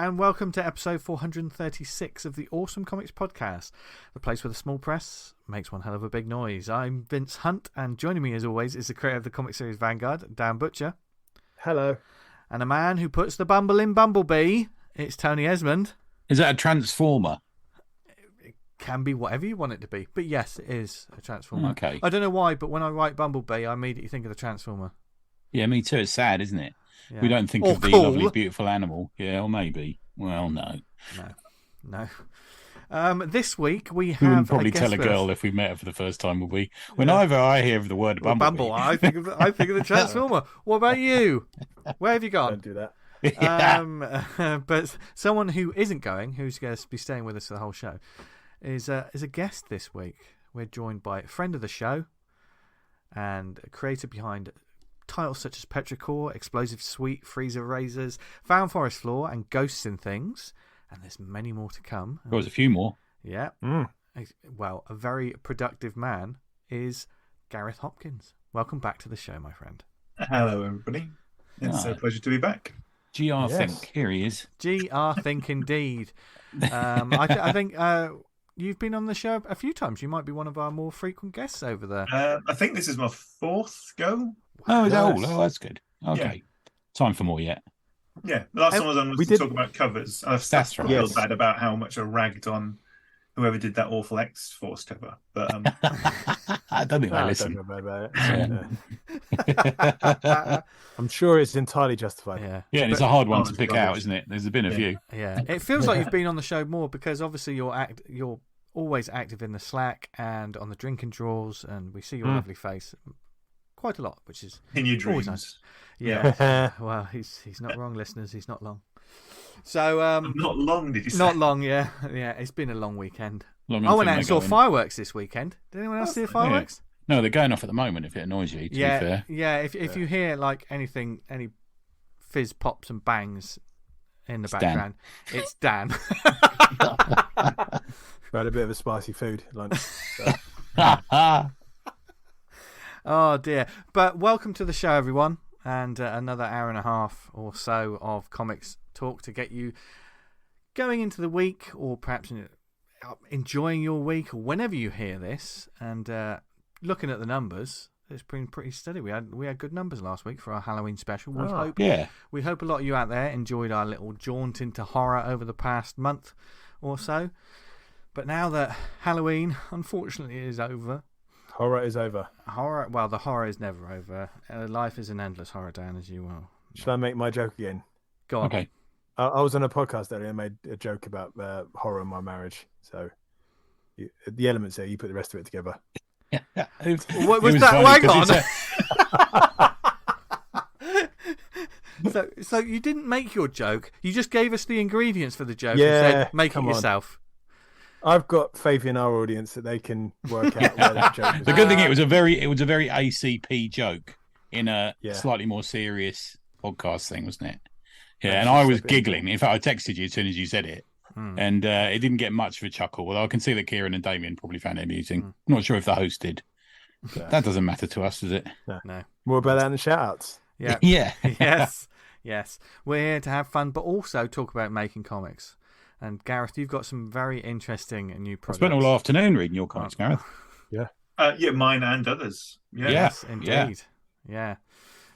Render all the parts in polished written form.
and welcome to episode 436 of the Awesome Comics Podcast, the place where the small press makes one hell of a big noise. I'm Vince Hunt, and joining me as always is the creator of the comic series Vanguard, Dan Butcher. Hello. And a man who puts the bumble in Bumblebee, it's Tony Esmond. Is that a transformer? It can be whatever you want it to be, but yes, it is a transformer. Okay. I don't know why, but when I write Bumblebee, I immediately think of the transformer. Yeah, me too. It's sad, isn't it? Yeah. We don't think or of the cool. lovely, beautiful animal. Yeah, or maybe. Well, no. This week we have. We wouldn't probably a guest tell a girl if we met her for the first time, would we? Whenever I hear of the word Bumblebee. Bumble, I think of the transformer. What about you? Where have you gone? Don't do that. Yeah. But someone who isn't going, who's going to be staying with us for the whole show, is a guest this week. We're joined by a friend of the show and a creator behind titles such as Petrichor, Explosive Sweet, Freezer Razors, Found Forest Floor, and Ghosts in Things. And there's many more to come. There's a few more. Yeah. Well, a very productive man is Gareth Hopkins. Welcome back to the show, my friend. Hello, everybody. It's a pleasure to be back. GR Think. Here he is. GR Think, indeed. I think you've been on the show a few times. You might be one of our more frequent guests over there. I think this is my fourth go. Oh, is that all? Oh, that's good. Okay. Yeah. Time for more yet. Yeah, the last time I was on was to talk about covers. I've That's right. feel bad about how much I ragged on whoever did that awful X-Force cover. But I don't think they I listen. don't know about it. I'm sure it's entirely justified. Yeah, and it's a hard one to pick out, isn't it? There's been a few. Yeah, it feels like you've been on the show more because obviously you're always active in the Slack and on the drinking drawers, and we see your lovely face quite a lot, which is in your always dreams. nice. Yeah. Well, he's not wrong, listeners. He's not long. So not long, did you say? Not long. Yeah. It's been a long weekend. Long I went out and saw fireworks this weekend. Did anyone else see the fireworks? Yeah. No, they're going off at the moment. If it annoys you, to be fair. Yeah. If you hear like any fizz pops and bangs in the background, it's Dan. We had a bit of a spicy food at lunch. So. Oh dear. But welcome to the show, everyone, and another hour and a half or so of comics talk to get you going into the week, or perhaps enjoying your week, or whenever you hear this. And looking at the numbers, it's been pretty steady. We had good numbers last week for our Halloween special. We hope a lot of you out there enjoyed our little jaunt into horror over the past month or so. But now that Halloween, unfortunately, is over. Horror is over. Well, the horror is never over. Life is an endless horror, Dan, as you will. Shall I make my joke again? Go on. Okay. I was on a podcast earlier and made a joke about horror in my marriage. So the elements there, you put the rest of it together. What was that? Hang on. So you didn't make your joke. You just gave us the ingredients for the joke and said, make it yourself. I've got faith in our audience that they can work out where that joke is. The good thing it was a very ACP joke in a slightly more serious podcast thing, wasn't it? Yeah, and I was giggling. In fact, I texted you as soon as you said it, and it didn't get much of a chuckle. Although I can see that Kieran and Damien probably found it amusing. Not sure if the host did. That doesn't matter to us, does it? No. More about that in the shout-outs. Yeah. Yeah. Yes. We're here to have fun, but also talk about making comics. And Gareth, you've got some very interesting and new projects. I spent all afternoon reading your comics, Gareth. Yeah, mine and others. Yeah. Yes, indeed. Yeah.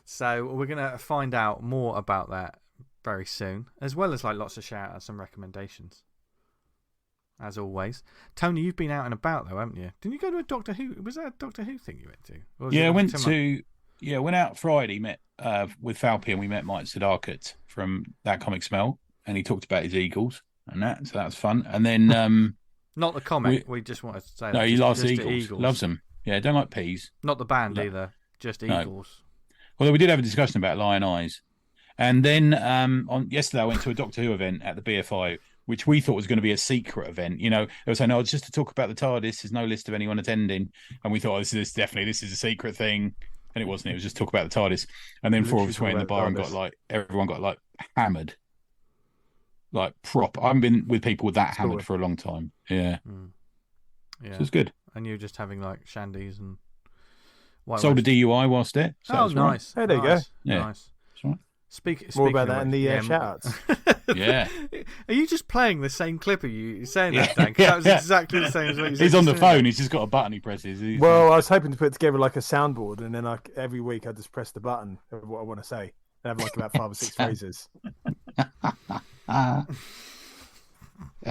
So we're going to find out more about that very soon, as well as like lots of shout-outs and recommendations, as always. Tony, you've been out and about though, haven't you? Didn't you go to a Doctor Who? Was that a Doctor Who thing you went to? I went out Friday, met with Falp, and we met Mike Sadakat from That Comic Smell, and he talked about his Eagles and that, so that was fun. And then not the comic. We just wanted to say he loves Eagles. Loves them. Yeah, don't like peas. Not the band either. Just Eagles. Although we did have a discussion about Lion Eyes. And then on yesterday I went to a Doctor Who event at the BFI, which we thought was going to be a secret event. You know, they were saying, it's just to talk about the TARDIS. There's no list of anyone attending. And we thought, this is a secret thing. And it wasn't. It was just talk about the TARDIS. And then 4 of us went in the bar and everyone got hammered. Like prop. I haven't been with people with that hammered for a long time. Yeah. So it's good. And you're just having like shandies and sold a DUI whilst there. So nice. Right. Hey, there you go. Yeah. Nice. That's right. More about that in the shout-outs. Yeah. Are you just playing the same clip of you saying that, Dan? 'Cause that was exactly the same as what you said. He's on the phone. He's just got a button he presses. Well, I was hoping to put together like a soundboard, and then every week I just press the button of what I want to say. I have like about 5 or 6 phrases.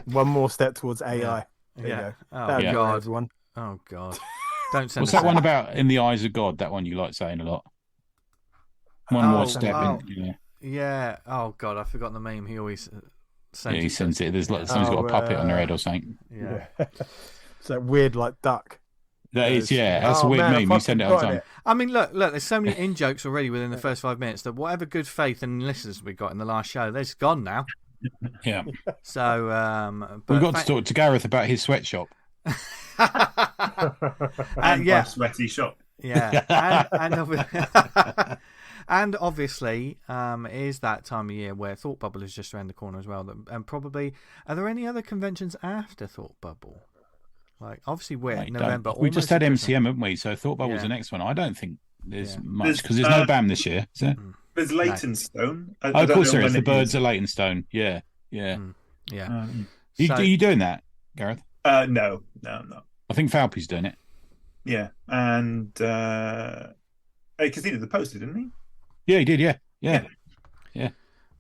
One more step towards AI. There you go. Oh, That'd be God. everyone. Oh, God. Don't send What's us that one about in the eyes of God? That one you like saying a lot. One more step in. Yeah. Oh, God. I've forgotten the meme. He always sends he sends it. There's like someone's got a puppet on their head or something. Yeah. It's that weird, like, duck. That is, that's a weird meme. You send it all the time. I mean, look, there's so many in-jokes already within the first 5 minutes that whatever good faith and listeners we got in the last show, they're just gone now. Yeah. So, we've got to talk to Gareth about his sweatshop. And my sweaty shop. Yeah. And obviously, it is that time of year where Thought Bubble is just around the corner as well. And probably, are there any other conventions after Thought Bubble? Like, obviously, we're November. We just had MCM, haven't we? So Thought Bubble's the next one. I don't think there's much because there's no BAM this year. Is there? There's Leytonstone. Of course there is. The birds are Leytonstone. Yeah. Yeah. Are you doing that, Gareth? No, I'm not. I think Falpy's doing it. Yeah, and because he did the poster, didn't he? Yeah, he did. Yeah.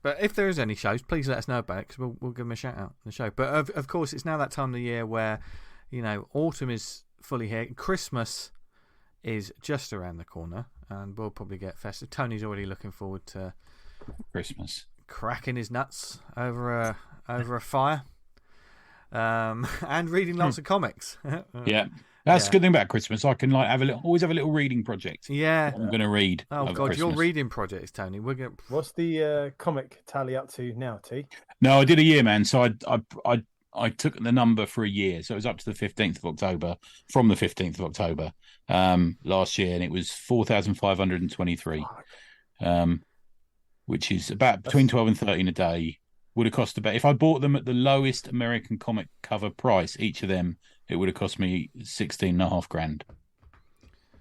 But if there is any shows, please let us know about it because we'll give them a shout out in the show. But of course, it's now that time of the year where autumn is fully here. Christmas is just around the corner, and we'll probably get festive. Tony's already looking forward to Christmas, cracking his nuts over a fire, and reading lots of comics. Yeah. That's a good thing about Christmas. I can always have a little reading project. Yeah, I'm going to read. Oh God, Christmas. your reading projects, Tony. What's the comic tally up to now, T? No, I did a year, man. So I took the number for a year, so it was up to the 15th of October. From the 15th of October last year, and it was 4,523, which is about between 12 and 13 a day. Would have cost about, if I bought them at the lowest American comic cover price, each of them, it would have cost me $16,500.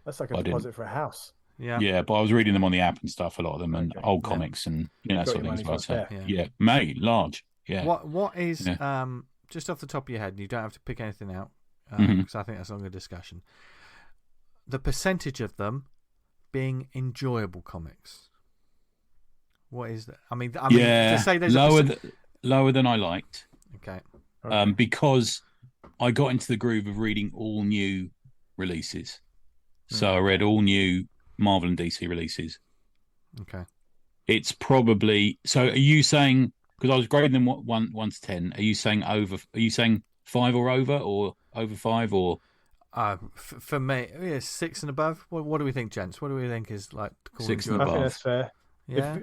That's like a deposit for a house. Yeah, but I was reading them on the app and stuff, a lot of them, and old comics and that sort of thing. Well, so, mate, large. Yeah. What is just off the top of your head, and you don't have to pick anything out because I think that's a longer discussion. The percentage of them being enjoyable comics. What is that? I mean, to say there's lower than I liked. Okay. Because I got into the groove of reading all new releases. So I read all new Marvel and DC releases. Okay. It's probably, so are you saying, because I was grading them 1 to 10, are you saying 5 or over 5 or? For me, 6 and above. What do we think, gents? What do we think is like 6 and above? I think that's fair. Yeah.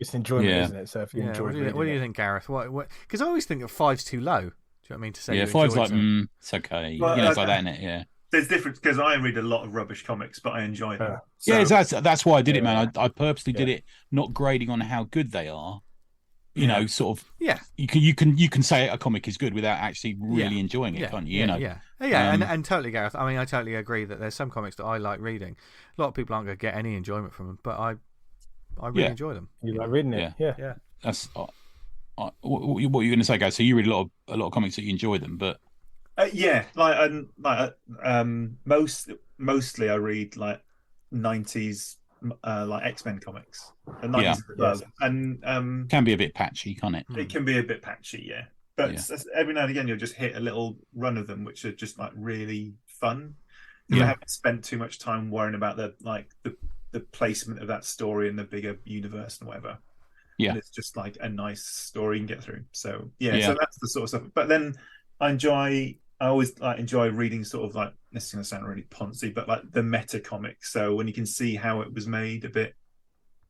It's enjoyment, isn't it? So if you enjoy reading what do you think, Gareth? What? Because I always think that 5's too low. Do you know what I mean? To say 5's like, it's okay. Well, it's like that, isn't it? Yeah. There's difference because I read a lot of rubbish comics, but I enjoy them. So, that's why I did it, man. I purposely did it, not grading on how good they are. Sort of. Yeah. You can say a comic is good without actually really enjoying it, can't you? And totally, Gareth. I mean, I totally agree that there's some comics that I like reading. A lot of people aren't going to get any enjoyment from them, but I really enjoy them. You like reading it? Yeah. That's what are you going to say, guys? So you read a lot of comics that you enjoy them, but mostly I read like 90s like X-Men comics. And 90s and can be a bit patchy, can't it? It can be a bit patchy, but every now and again you'll just hit a little run of them which are just like really fun. I haven't spent too much time worrying about the placement of that story in the bigger universe and whatever. And it's just like a nice story you can get through. So so that's the sort of stuff. But then I always enjoy reading sort of like, this is going to sound really poncy, but like the meta comics. So when you can see how it was made a bit,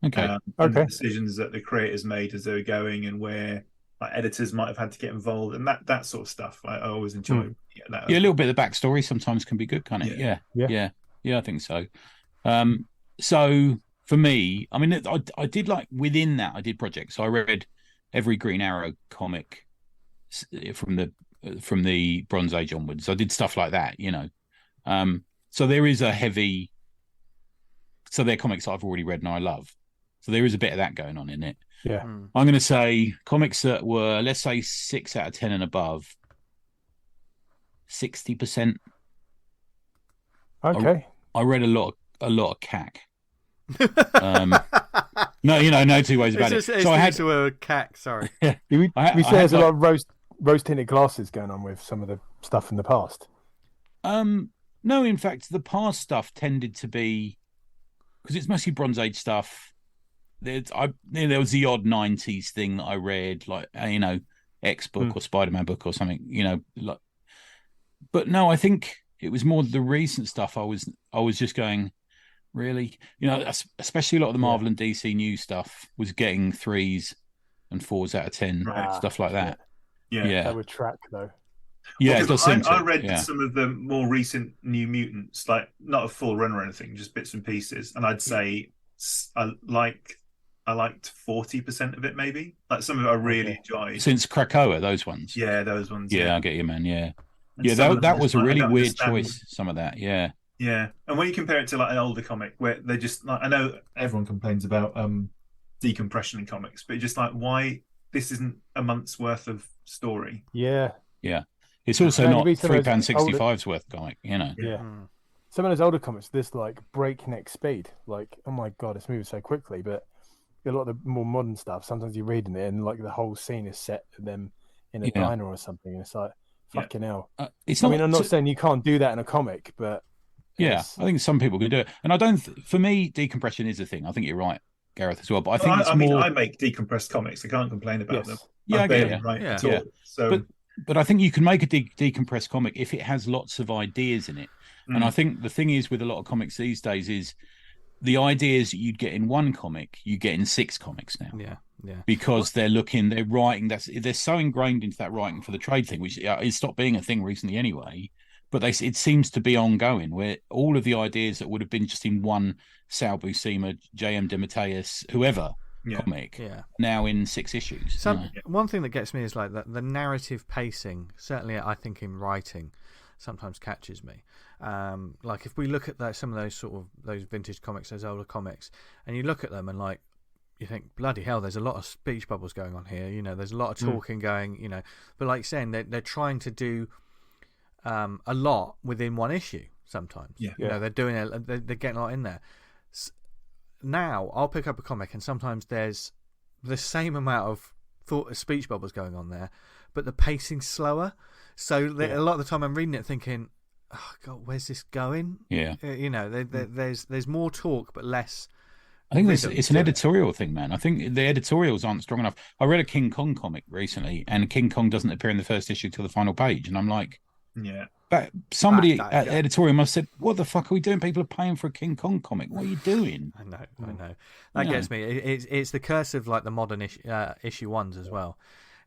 and the decisions that the creators made as they were going, and where like editors might have had to get involved, and that sort of stuff. I always enjoy. A little bit of the backstory sometimes can be good, can't it? Yeah, I think so. So for me, I mean, I did like within that, I did projects. So I read every Green Arrow comic from the Bronze Age onwards. I did stuff like that, so there is a heavy. So they're comics I've already read and I love. So there is a bit of that going on in it. Yeah. I'm going to say comics that were, let's say, 6 out of 10 and above, 60%. Okay. I read a lot of cack. No, no two ways about it. So I had to a cack. Sorry. We say there's a lot of rose tinted glasses going on with some of the stuff in the past. No, in fact, the past stuff tended to be, because it's mostly Bronze Age stuff. There was the odd 90s thing that I read, like X book or Spider-Man book or something, like. But no, I think it was more the recent stuff. I was just going, really, especially a lot of the Marvel and DC new stuff was getting 3s and 4s out of 10, stuff like that. Yeah, that would track though. Yeah, it does seem to. I read some of the more recent New Mutants, like not a full run or anything, just bits and pieces, and I'd say I liked 40% of it, maybe. Like some of it I really enjoyed. Since Krakoa, those ones. Yeah, those ones. Yeah, I get you, man. Yeah, that was a like, really weird choice. Some of that, yeah. Yeah, and when you compare it to like an older comic, where they just like, I know everyone complains about decompression in comics, but just like, why this isn't a month's worth of story? Yeah. It's also not £3.65's worth comic, Yeah. Some of those older comics, this like breakneck speed, like, oh my god, it's moving so quickly. But a lot of the more modern stuff, sometimes you're reading it and like the whole scene is set to them in a diner or something, and it's like, fucking hell. I'm not saying you can't do that in a comic, but I think some people can do it, and I don't. For me, decompression is a thing. I think you're right, Gareth, as well. But I think I make decompressed comics. I can't complain about them. Yeah, I get it. Right at all. So. But I think you can make a decompressed comic if it has lots of ideas in it. And I think the thing is with a lot of comics these days is the ideas that you'd get in one comic, you get in 6 comics now. Yeah. Because they're writing. They're so ingrained into that writing for the trade thing, which is stopped being a thing recently anyway. But it seems to be ongoing, where all of the ideas that would have been just in one Sal Buscema, J.M. DeMatteis, whoever. Comic now in 6 issues. One thing that gets me is like the narrative pacing, certainly I think in writing, sometimes catches me. Like if we look at some of those vintage comics, those older comics, and you look at them and like you think, bloody hell, there's a lot of speech bubbles going on here, there's a lot of talking going, but like saying they're trying to do a lot within one issue sometimes. They're doing they're getting a lot in there. Now I'll pick up a comic and sometimes there's the same amount of speech bubbles going on there, but the pacing's slower. So a lot of the time I'm reading it thinking, oh god, where's this going? There's more talk but less. I think it's an editorial thing, man. I think the editorials aren't strong enough. I read a King Kong comic recently, and King Kong doesn't appear in the first issue till the final page, and I'm like, but somebody at the editorial must have said, what the fuck are we doing? People are paying for a King Kong comic. What are you doing? I know. That gets me. It's the curse of like the modern issue ones as well.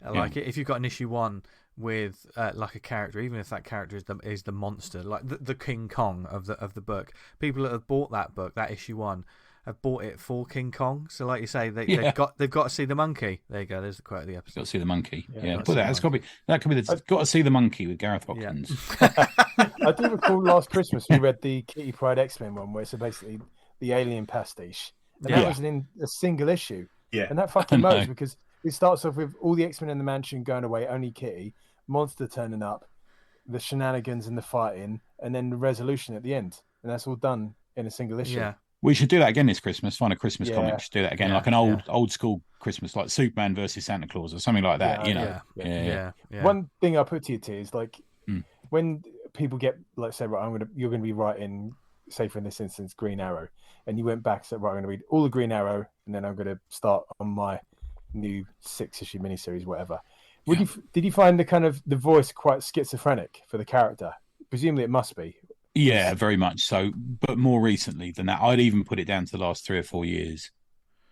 Like if you've got an issue 1 with like a character, even if that character is the monster, like the King Kong of the book, people that have bought that book, that issue 1, have bought it for King Kong. So like you say, they've got to see the monkey. There you go. There's the quote of the episode. Got to see the monkey. Put that could be got to see the monkey with Gareth Hopkins. I do recall last Christmas we read the Kitty Pryde X-Men one, where it's basically the alien pastiche, and that was in a single issue. And that fucking mows, because it starts off with all the X-Men in the mansion going away, only Kitty, monster turning up, the shenanigans and the fighting, and then the resolution at the end, and that's all done in a single issue. We should do that again this Christmas. Find a Christmas comic. Just do that again, like an old school Christmas, like Superman versus Santa Claus or something like that. One thing I put to you, T, is like when people get like say, right, you're gonna be writing, say for in this instance, Green Arrow, and you went back and said, right, I'm gonna read all the Green Arrow, and then I'm gonna start on my new 6-issue miniseries, whatever. Did you find the voice quite schizophrenic for the character? Presumably, it must be. Yeah, very much so. But more recently than that, I'd even put it down to the last 3 or 4 years.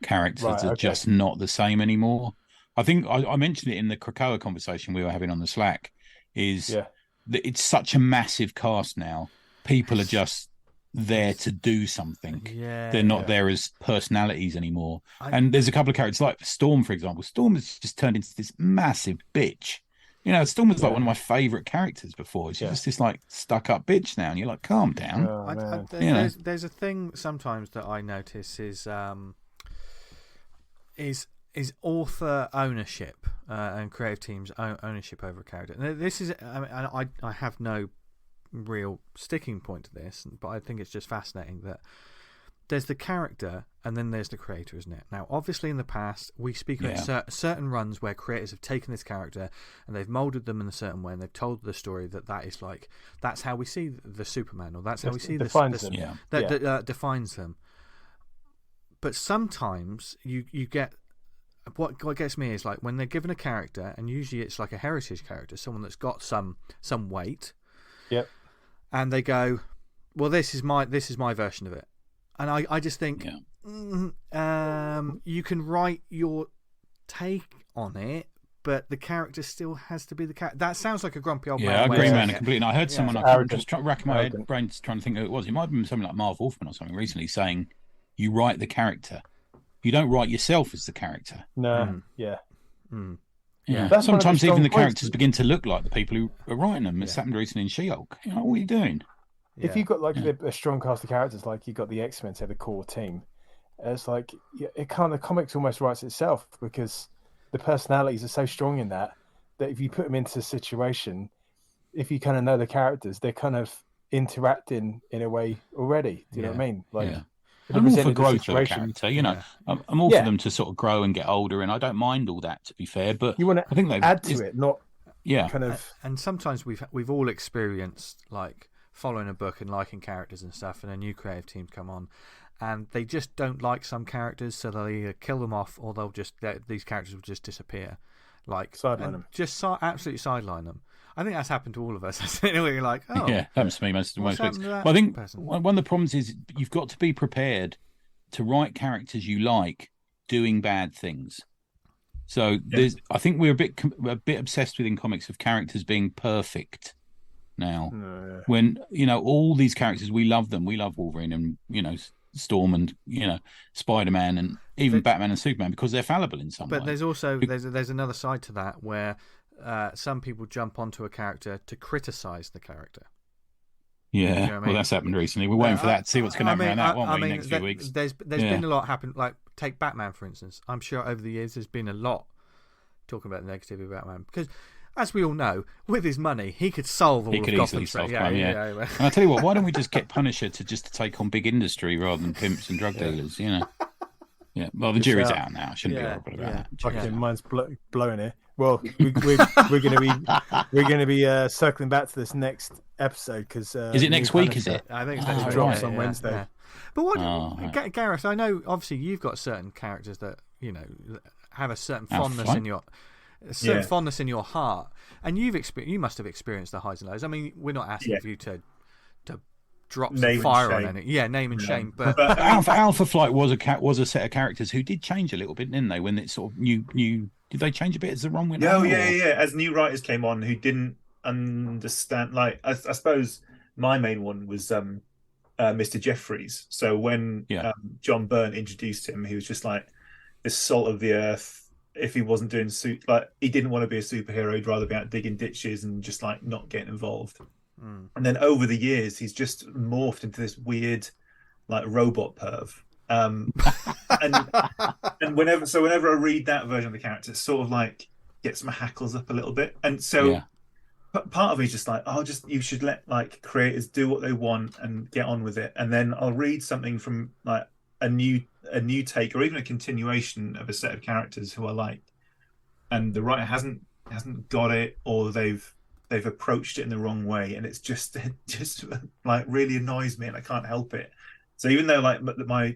Characters are just not the same anymore. I think I mentioned it in the Krakoa conversation we were having on the Slack. That it's such a massive cast now. People are just there to do something. They're not there as personalities anymore. And there's a couple of characters like Storm, for example. Storm has just turned into this massive bitch. Storm was like one of my favourite characters before. She's just this like stuck-up bitch now, and you're like, calm down. There's a thing sometimes that I notice is is author ownership and creative teams ownership over a character. Now, this is, I have no real sticking point to this, but I think it's just fascinating that there's the character and then there's the creator, isn't it? Now, obviously, in the past, we speak about certain runs where creators have taken this character and they've molded them in a certain way, and they've told the story that is like, that's how we see the Superman, or that's how we see defines that defines them. But sometimes you get, what gets me is like when they're given a character, and usually it's like a heritage character, someone that's got some weight. Yep. And they go, well, this is my version of it. And I just think you can write your take on it, but the character still has to be the character. That sounds like a grumpy old man. Yeah, I agree, man, completely. I heard someone, I was racking my head, brains trying to think who it was. It might have been something like Marv Wolfman or something recently saying, you write the character. You don't write yourself as the character. No, Yeah. That's sometimes even the characters begin to look like the people who are writing them. It's happened recently in She-Hulk. You know, what are you doing? If you've got like a strong cast of characters, like you got the X-Men, say the core team, it's like the comics almost writes itself, because the personalities are so strong in that if you put them into a situation, if you kind of know the characters, they're kind of interacting in a way already. Do you know what I mean? Like, I'm all for growth of a character, you know. I'm all for them to sort of grow and get older, and I don't mind all that, to be fair. But you want to add to it, not kind of. And sometimes we've all experienced like following a book and liking characters and stuff, and a new creative team come on, and they just don't like some characters, so they'll either kill them off, or these characters will just disappear, like sideline them, just absolutely sideline them. I think that's happened to all of us. You're like, happens to me most weeks. Well, I think one of the problems is you've got to be prepared to write characters you like doing bad things. So I think we're a bit obsessed with in comics of characters being perfect now. When all these characters, we love them. We love Wolverine and Storm and Spider-Man and even Batman and Superman, because they're fallible in some way. But there's also there's another side to that where some people jump onto a character to criticize the character. Yeah, you know what I mean? Well, that's happened recently. We're waiting for that to see what's going to happen around that, won't we, next few weeks? There's been a lot happen. Like, take Batman, for instance. I'm sure over the years there's been a lot talking about the negativity of Batman, because, as we all know, with his money, he could solve all of Gotham. And I tell you what, why don't we just get Punisher to take on big industry rather than pimps and drug dealers? Yeah. Well, the jury's out now. Shouldn't be horrible about that. Fucking mine's blowing here. Well, we're going to be circling back to this next episode, because is it next week? Is it? I think it's next week. Drops on Wednesday. Yeah. But what, Gareth? I know obviously you've got certain characters that have a certain fondness in your fondness in your heart, and you must have experienced the highs and lows. I mean, we're not asking you to drop some fire on any. Yeah, name and shame. But Alpha Flight was a set of characters who did change a little bit, didn't they? When it sort of new. Did they change a bit as the run went on? Yeah. As new writers came on who didn't understand, like I suppose my main one was Mr. Jeffries. So when John Byrne introduced him, he was just like this salt of the earth. If he wasn't doing he didn't want to be a superhero, he'd rather be out digging ditches and just like not getting involved. And then over the years, he's just morphed into this weird, like, robot perv. And whenever I read that version of the character, it sort of like gets my hackles up a little bit. And so part of me is just like, you should let like creators do what they want and get on with it. And then I'll read something from like a new take, or even a continuation of a set of characters who I like, and the writer hasn't got it, or they've approached it in the wrong way, and it's just like really annoys me, and I can't help it. So even though like my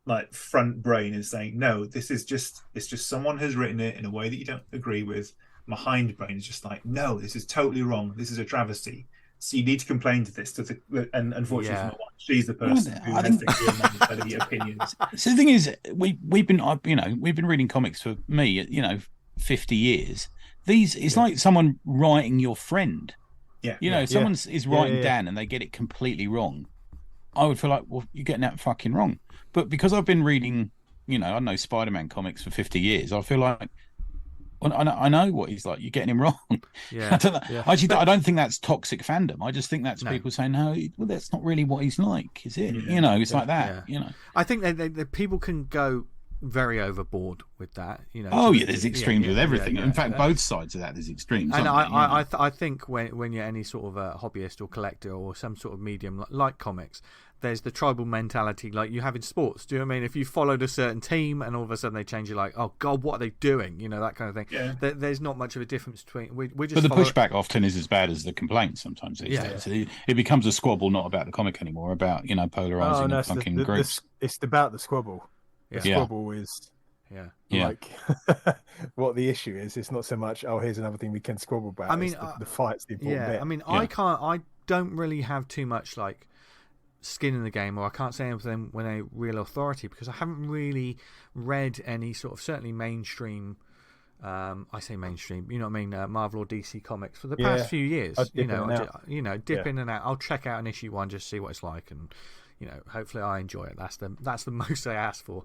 like front brain is saying no, it's just someone has written it in a way that you don't agree with, my hind brain is just like, no, this is totally wrong, this is a travesty. So you need to complain to this, and unfortunately, for my wife, she's the person who has the opinions. So the thing is, we've been reading comics for me, 50 years. It's like someone writing your friend. If someone is writing Dan and they get it completely wrong, I would feel like, well, you're getting that fucking wrong. But because I've been reading, I don't know, Spider-Man comics for 50 years, I feel like I know what he's like. You're getting him wrong. Yeah. I don't think that's toxic fandom. I just think that's people saying, no, well, that's not really what he's like, is it? It's like that. I think that people can go very overboard with that. There's extremes with everything. In fact, both sides of that, there's extremes. And I think when you're any sort of a hobbyist or collector or some sort of medium like comics, there's the tribal mentality like you have in sports. Do you know what I mean? If you followed a certain team and all of a sudden they change, you're like, oh God, what are they doing? That kind of thing. Yeah. There's not much of a difference between. We just. But the pushback often is as bad as the complaint sometimes. So it becomes a squabble, not about the comic anymore, about polarizing fucking groups. It's about the squabble. The squabble is. Like what the issue is. It's not so much. Oh, here's another thing we can squabble about. I mean, the fight's the important bit. I mean, I don't really have too much like skin in the game, or I can't say anything with a real authority because I haven't really read any sort of certainly mainstream. I say mainstream, you know what I mean? Marvel or DC comics for the past few years. Dip in and out. I'll check out an issue one just to see what it's like, and hopefully I enjoy it. That's the most I ask for.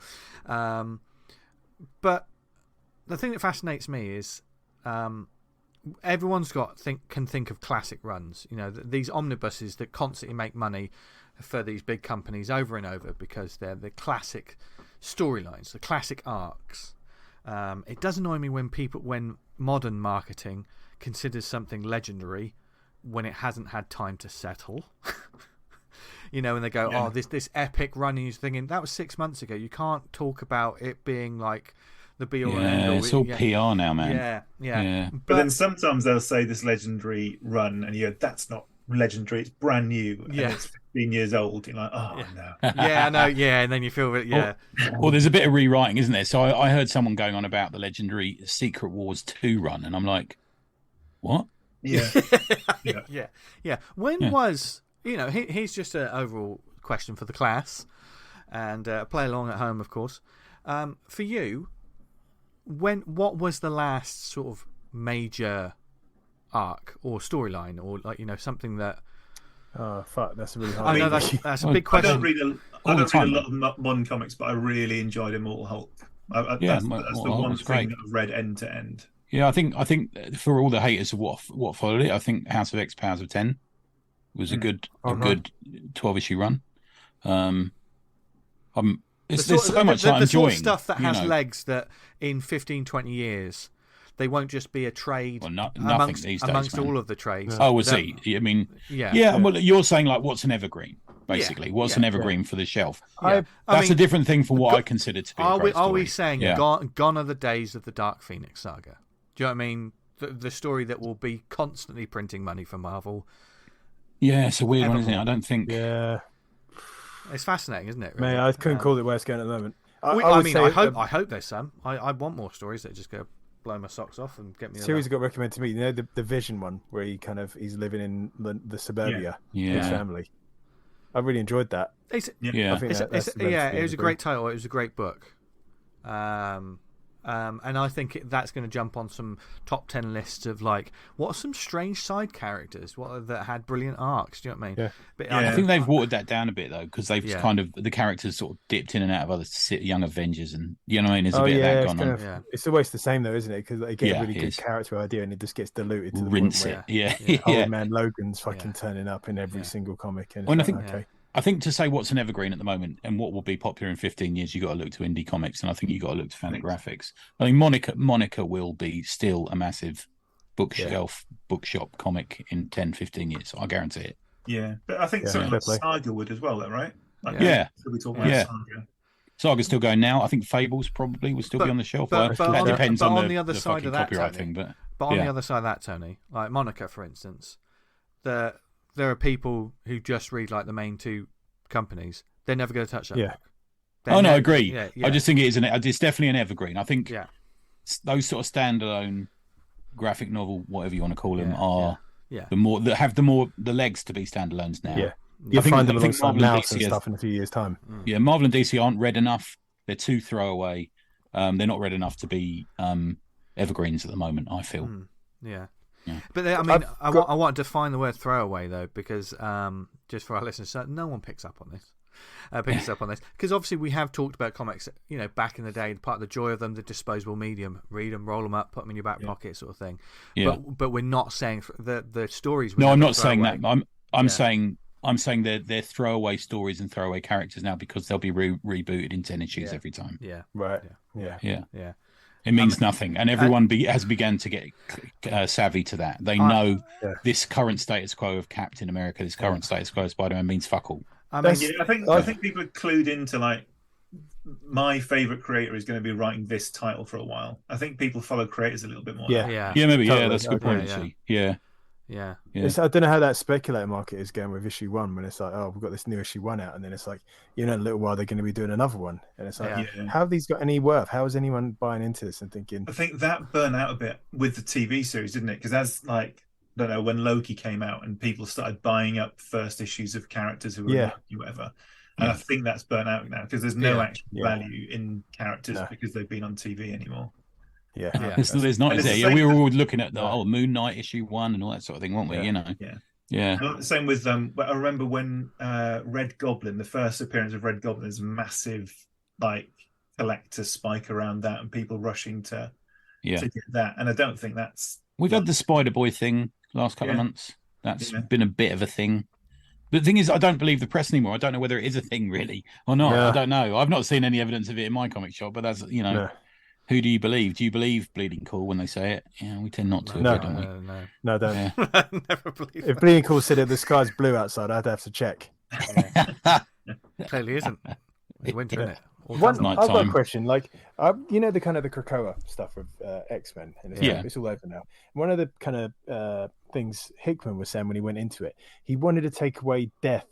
But the thing that fascinates me is everyone's can think of classic runs. These omnibuses that constantly make money for these big companies over and over because they're the classic storylines, the classic arcs. It does annoy me when modern marketing considers something legendary when it hasn't had time to settle. And they go, this epic run, and you're thinking, that was 6 months ago. You can't talk about it being like the be-all and end-all. It's all PR now, man. Yeah. But then sometimes they'll say this legendary run, and you go, that's not legendary, it's brand new, and it's 15 years old. You're like, oh, no. I know, and then you feel that, Well, there's a bit of rewriting, isn't there? So I heard someone going on about the legendary Secret Wars 2 run, and I'm like, what? Yeah. When was... here's just an overall question for the class, and play along at home, of course. For you, what was the last sort of major arc or storyline, or something that? Oh fuck, that's a really hard. I know that's a big question. I don't read a lot of modern comics, but I really enjoyed Immortal Hulk. That's the one thing that I've read end to end. Yeah, I think for all the haters of what followed it, I think House of X, Powers of 10. Was a good 12-issue run. There's so much I'm enjoying. The sort of stuff that has legs that in 15, 20 years they won't just be a trade amongst all of the trades. Oh, we'll see. I mean, well, you're saying like what's an evergreen, basically. What's an evergreen for the shelf? That's a different thing for what I consider to be a great story. Are we saying gone are the days of the Dark Phoenix saga? Do you know what I mean? The story that will be constantly printing money for Marvel. Yeah, it's a weird one, isn't it? I don't think. Yeah, it's fascinating, isn't it? Really? Man, I couldn't call it where it's going at the moment. I hope there's some. I want more stories that just go blow my socks off and get me. Series got recommended to me. The Vision one where he's living in the suburbia with his family. I really enjoyed that. It was a great title. It was a great book. And I think that's going to jump on some top 10 lists of like what are some strange side characters that had brilliant arcs. Do you know what I mean? Yeah. But I think they've watered that down a bit though, because they've kind of the characters sort of dipped in and out of other Young Avengers, and you know what I mean. There's a bit of that gone on. It's always the same though, isn't it? Because they get a really good character idea and it just gets diluted to the rinse point it. Old man Logan's fucking turning up in every single comic. And I think to say what's an evergreen at the moment and what will be popular in 15 years, you've got to look to indie comics, and I think you've got to look to Fantagraphics. I mean, Monica will be still a massive bookshop comic in 10, 15 years. I guarantee it. Yeah, but I think something like Saga would as well, though, right? Like, we talk about Saga. Saga's still going now. I think Fables probably will still be on the shelf. But that depends on the other side of that, copyright Tony, thing. But on the other side of that, Tony, like Monica, for instance, there are people who just read like the main two companies. They're never going to touch that book. I agree. I just think it's definitely an evergreen. I think those sort of standalone graphic novel, whatever you want to call them, are the more that have the legs to be standalones now. Yeah, you find them alongside Mouse and stuff in a few years' time. Yeah, Marvel and DC aren't read enough. They're too throwaway. They're not read enough to be evergreens at the moment, I feel. Yeah. But I mean, I want to define the word throwaway though, because just for our listeners, so no one picks up on this. Because obviously we have talked about comics, back in the day. Part of the joy of them, the disposable medium. Read them, roll them up, put them in your back pocket, sort of thing. Yeah. But we're not saying the stories. No, I'm not saying that. I'm saying I'm saying they're throwaway stories and throwaway characters now because they'll be rebooted in 10 issues every time. Yeah. Right. Yeah. It Yeah. means nothing, and everyone has begun to get savvy to that. They know this current status quo of Captain America, this current status quo of Spider-Man means fuck all. I think people are clued into like my favorite creator is going to be writing this title for a while. I think people follow creators a little bit more. Yeah, maybe. Totally. That's a good point. Yeah. I don't know how that speculator market is going with issue 1 when it's like, oh, we've got this new issue 1 out, and then it's like, in a little while they're going to be doing another one, and it's like, how have these got any worth? How is anyone buying into this and thinking? I think that burned out a bit with the TV series, didn't it? Because as like, I don't know, when Loki came out and people started buying up first issues of characters who were whatever. And I think that's burnt out now because there's no actual value in characters because they've been on TV anymore. There's not, is there? Yeah, we were all looking at the Moon Knight issue 1 and all that sort of thing, weren't we? You know. Yeah. Same with I remember when Red Goblin, the first appearance of Red Goblin, is massive like collector spike around that and people rushing to get that. And I don't think that's we've had the Spider Boy thing last couple of months. That's been a bit of a thing. But the thing is, I don't believe the press anymore. I don't know whether it is a thing really or not. I don't know. I've not seen any evidence of it in my comic shop, but that's who do you believe? Do you believe Bleeding Cool when they say it? Yeah, we tend not to, don't we? No, don't. Yeah. Never believe if Bleeding Cool said that the sky's blue outside, I'd have to check. Clearly isn't. It's winter, isn't it? I've got a question. Like, the kind of the Krakoa stuff with X-Men, and it's all over now. One of the kind of things Hickman was saying when he went into it, he wanted to take away death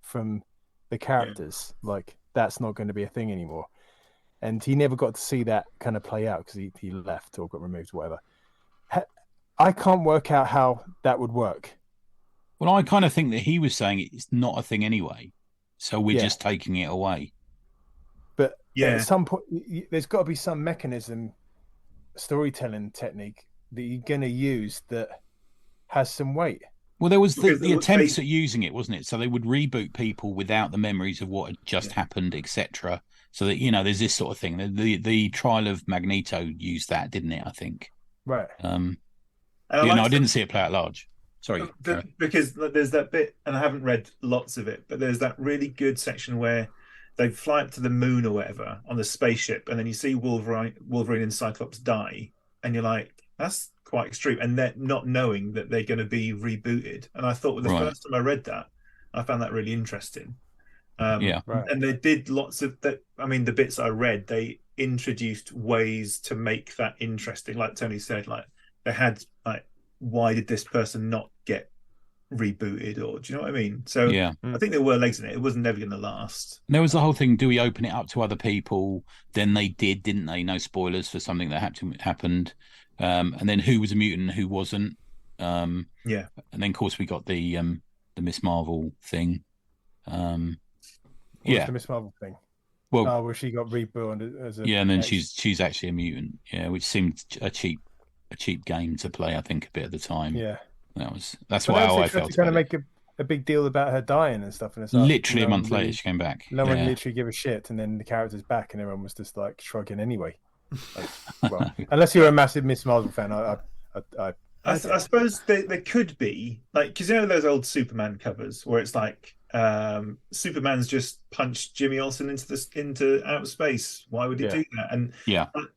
from the characters. Like, that's not going to be a thing anymore. And he never got to see that kind of play out because he left or got removed, whatever. I can't work out how that would work. Well, I kind of think that he was saying it's not a thing anyway, so we're just taking it away. But at some point, there's got to be some mechanism, storytelling technique that you're going to use that has some weight. Well, there was the attempts at using it, wasn't it? So they would reboot people without the memories of what had just happened, etc. So that, there's this sort of thing. The trial of Magneto used that, didn't it? I think. Right. I didn't see it play out large. Sorry. Because there's that bit, and I haven't read lots of it, but there's that really good section where they fly up to the moon or whatever on the spaceship, and then you see Wolverine and Cyclops die, and you're like, that's quite extreme. And they're not knowing that they're going to be rebooted. And I thought the first time I read that, I found that really interesting. And they did lots of that. I mean, the bits I read, they introduced ways to make that interesting. Like Tony said, like they had like, why did this person not get rebooted? Or do you know what I mean? So I think there were legs in it. It was never going to last. And there was the whole thing. Do we open it up to other people? Then they did, didn't they? No spoilers for something that happened. And then who was a mutant and who wasn't? And then of course we got the Miss Marvel thing. What's the Miss Marvel thing? Well, where she got reborn as a and then she's actually a mutant. Yeah, which seemed a cheap game to play. I think a bit at the time. Yeah, that's why I felt. To kind of make a big deal about her dying and stuff, and it's like, literally a month later she came back. No one literally gave a shit, and then the character's back, and everyone was just like shrugging anyway. Like, well, unless you're a massive Miss Marvel fan, I suppose there could be, like, because those old Superman covers where it's like Superman's just punched Jimmy Olsen into outer space. Why would he do that? And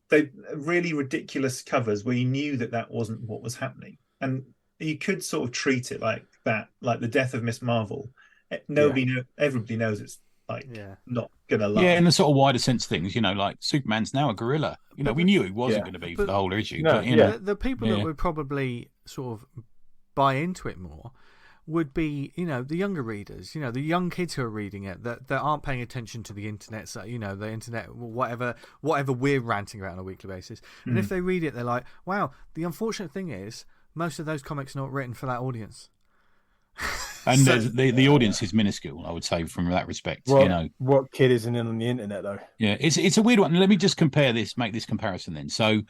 they really ridiculous covers where you knew that wasn't what was happening, and you could sort of treat it like that, like the death of Miss Marvel. Everybody knows it's like not gonna last. Yeah, in the sort of wider sense of things, like Superman's now a gorilla. We knew he wasn't going to be for the whole issue. The people that would probably sort of buy into it more would be, the younger readers, the young kids who are reading it that aren't paying attention to the internet. So, the internet, whatever we're ranting about on a weekly basis. And if they read it, they're like, wow, the unfortunate thing is most of those comics are not written for that audience. And the audience is minuscule, I would say, from that respect. What kid isn't in on the internet, though? Yeah, it's a weird one. Let me just make this comparison then. So,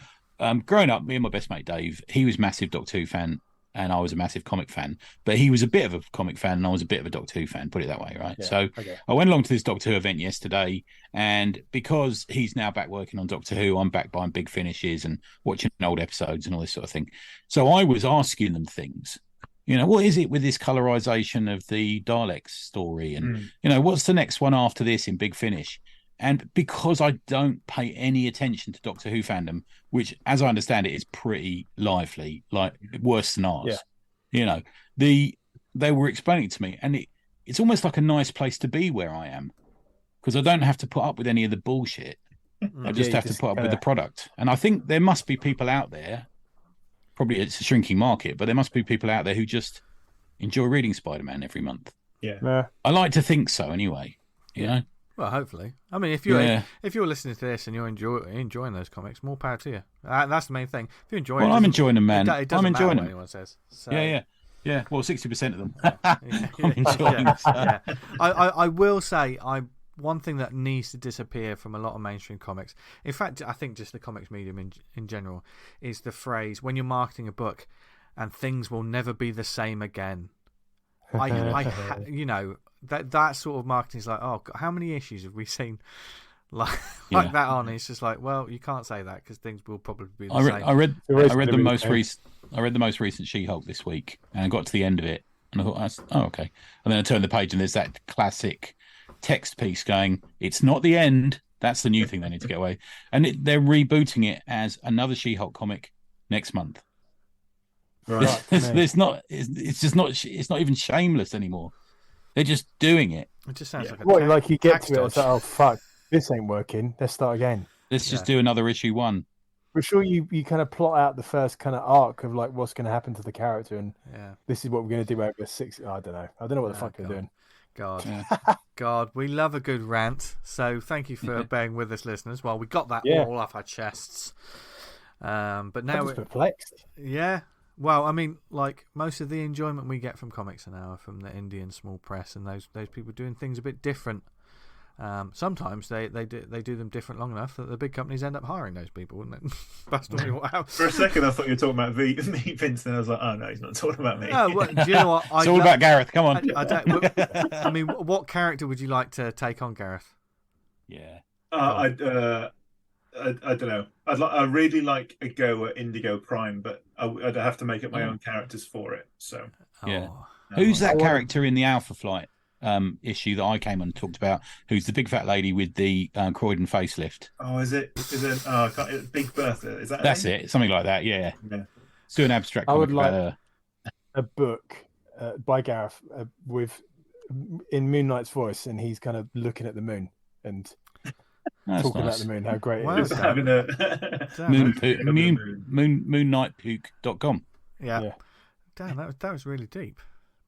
growing up, me and my best mate Dave, he was a massive Doctor Who fan, and I was a massive comic fan. But he was a bit of a comic fan, and I was a bit of a Doctor Who fan. Put it that way, right? Yeah, so I went along to this Doctor Who event yesterday, and because he's now back working on Doctor Who, I'm back buying big finishes and watching old episodes and all this sort of thing. So I was asking them things. You know, what is it with this colorization of the Daleks story? And, you know, what's the next one after this in Big Finish? And because I don't pay any attention to Doctor Who fandom, which, as I understand it, is pretty lively, like worse than ours, you know, they were explaining it to me, and it's almost like a nice place to be where I am, because I don't have to put up with any of the bullshit. I just have to put up with the product. And I think there must be people out there, probably it's a shrinking market, but there must be people out there who just enjoy reading Spider-Man every month. Yeah. I like to think so anyway, you know? Well, hopefully. I mean, if you're listening to this and you're enjoying those comics, more power to you. That's the main thing. If you enjoy it, I'm enjoying them, man. I'm enjoying them. Anyone says. So. Yeah. Well, 60% of them. I'm enjoying them. Yeah. I will say, one thing that needs to disappear from a lot of mainstream comics, in fact, I think just the comics medium in general, is the phrase, when you're marketing a book, and things will never be the same again. You know, that sort of marketing is like, oh, God, how many issues have we seen like that on? It's just like, well, you can't say that because things will probably be the same. I read the most recent She-Hulk this week, and I got to the end of it, and I thought, oh, okay. And then I turned the page, and there's that classic text piece going, it's not the end. That's the new thing they need to get away. And they're rebooting it as another She-Hulk comic next month. Right. It's not even shameless anymore. They're just doing it. It just sounds like you get to it, it's like, oh fuck, this ain't working. Let's start again. Let's just do another issue 1. We're sure you kind of plot out the first kind of arc of like what's going to happen to the character, and this is what we're going to do over 6. I don't know what the fuck they're doing. God, we love a good rant. So thank you for bearing with us, listeners. Well, we got that all off our chests. But now we're perplexed. Yeah. Well, I mean, like most of the enjoyment we get from comics now are from the indie and small press, and those people doing things a bit different. Sometimes they do them different long enough that the big companies end up hiring those people, wouldn't it? That's normally what happens. For a second, I thought you were talking about me, Vince, and I was like, oh no, he's not talking about me. No, well, do you know what? It's all about Gareth. Come on. I mean, what character would you like to take on, Gareth? Yeah. I don't know. I really like a go at Indigo Prime, but I'd have to make up my own characters for it. So who's that character in the Alpha Flight issue that I came on and talked about? Who's the big fat lady with the Croydon facelift? Oh, is it? Big Bertha? Is that? That's it. Something like that. Yeah. Let's do an abstract. I would like a book by Gareth in Moon Knight's voice, and he's kind of looking at the moon and. Talking about the moon, how great it is. Having moonnightpuke.com. Yeah. Damn, that was really deep.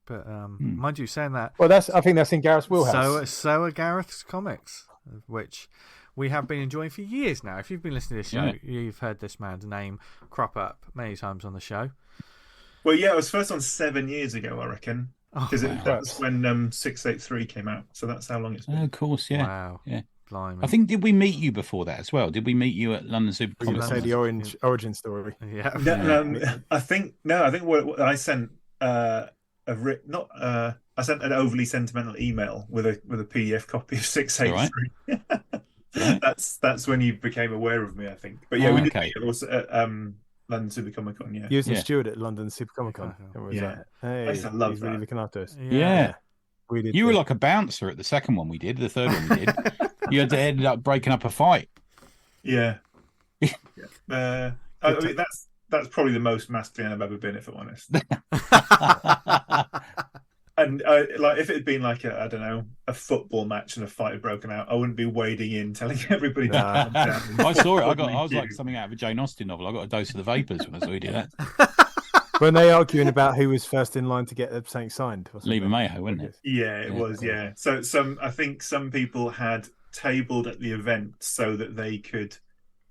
But mind you, saying that. Well, I think that's in Gareth's wheelhouse. So are Gareth's comics, which we have been enjoying for years now. If you've been listening to this show, you've heard this man's name crop up many times on the show. Well, yeah, it was first on 7 years ago, I reckon. Because that's when 683 came out. So that's how long it's been. Of course, yeah. Wow. Yeah. Blimey. I think, did we meet you before that as well? Did we meet you at London Super Comic Con? Say the origin story. Yeah. I think what I sent I sent an overly sentimental email with a PDF copy of 683. Right. That's when you became aware of me, I think. But yeah, we did meet also at London Super Comic Con. Yeah, you was steward at London Super Comic Con. I used to love that. Really looking after us. Yeah. We did. You were like a bouncer at the second one we did. The third one we did. You had to end up breaking up a fight. Yeah. I mean, that's probably the most masculine I've ever been, if I'm honest. And if it had been like a football match and a fight had broken out, I wouldn't be wading in telling everybody. Nah. I saw it. I was like something out of a Jane Austen novel. I got a dose of the vapors when I saw you do that. When they arguing about who was first in line to get something signed, Leva Mayo, wasn't it? Yeah, it was. Yeah. So I think some people had tabled at the event so that they could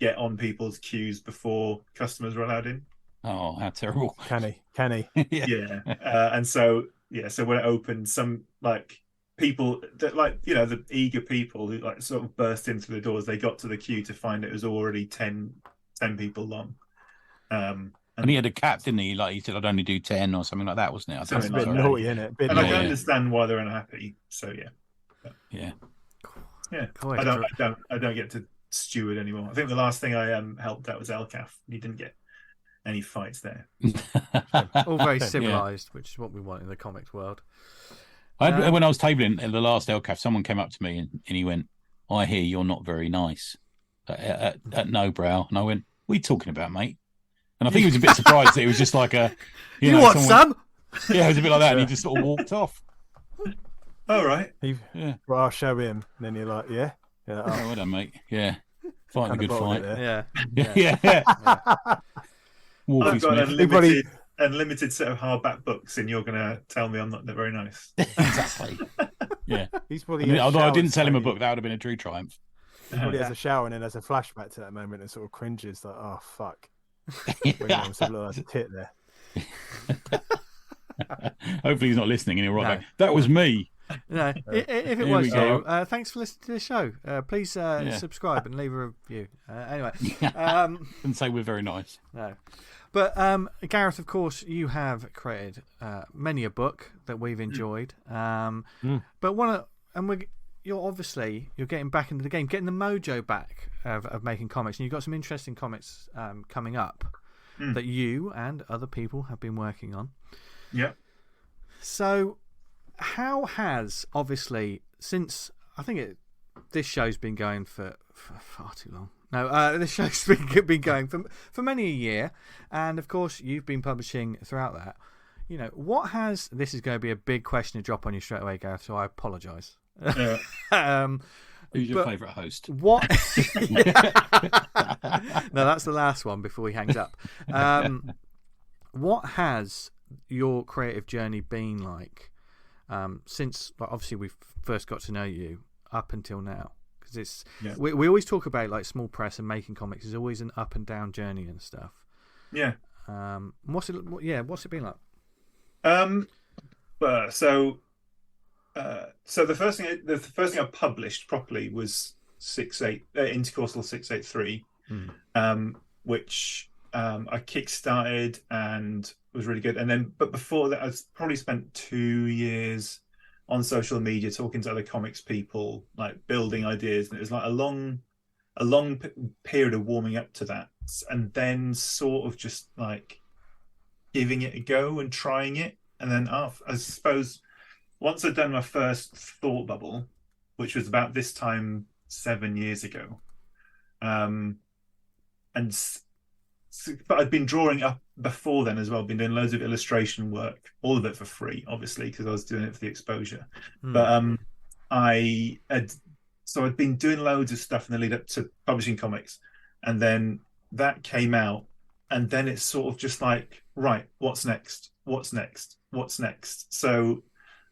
get on people's queues before customers were allowed in. Oh, how terrible! Can he? Yeah. And so when it opened, some people that the eager people who sort of burst into the doors, they got to the queue to find it was already 10 people long. And he had a cap, didn't he? Like he said, I'd only do 10 or something like that, wasn't it? That's a bit naughty, isn't it? And I can understand why they're unhappy. So yeah. I don't get to steward anymore. I think the last thing I helped out was Elcaf. He didn't get any fights there. All very civilized, which is what we want in the comics world. When I was tabling at the last LCAF, someone came up to me and he went, "I hear you're not very nice at No Brow," and I went, "What are you talking about, mate?" And I think he was a bit surprised that it was just like a, you want some? Yeah, it was a bit like that, and he just sort of walked off. All right. Well, I'll show him. And then you're like, yeah. Oh, well done, mate. Yeah, fighting a good fight. Yeah. I've got an unlimited set of hardback books, and you're going to tell me I'm not very nice. Exactly. Yeah. He's probably although I didn't tell him a book, that would have been a true triumph. He probably has a shower and then has a flashback to that moment and sort of cringes, like, oh, fuck. Like a tit there. Hopefully he's not listening and he'll write back, "That was me." No, if it was you, thanks for listening to the show. Please subscribe and leave a review. Anyway, and say we're very nice. No, but Gareth, of course, you have created many a book that we've enjoyed. But you're getting back into the game, getting the mojo back of making comics, and you've got some interesting comics coming up that you and other people have been working on. Yeah. So, how has, obviously, since I think this show's been going for far too long. No, this show's been going for many a year, and of course you've been publishing throughout that. You know, what has, this is going to be a big question to drop on you straight away, Gareth, so I apologise. Yeah. Who's your favourite host? What? No, that's the last one before he hangs up. What has your creative journey been like since, obviously, we first got to know you up until now? Because we always talk about like small press and making comics is always an up and down journey and stuff. Yeah. What's it been like? So the first thing I published properly was Intercoursal 683, which I kickstarted and was really good. And then, but before that, I probably spent 2 years on social media talking to other comics people, like building ideas. And it was like a long period of warming up to that, and then sort of just like giving it a go and trying it. And then I suppose once I'd done my first thought bubble, which was about this time 7 years ago, but I'd been drawing up before then as well, been doing loads of illustration work, all of it for free, obviously, because I was doing it for the exposure. But I'd been doing loads of stuff in the lead up to publishing comics, and then that came out, and then it's sort of just like, right, what's next? So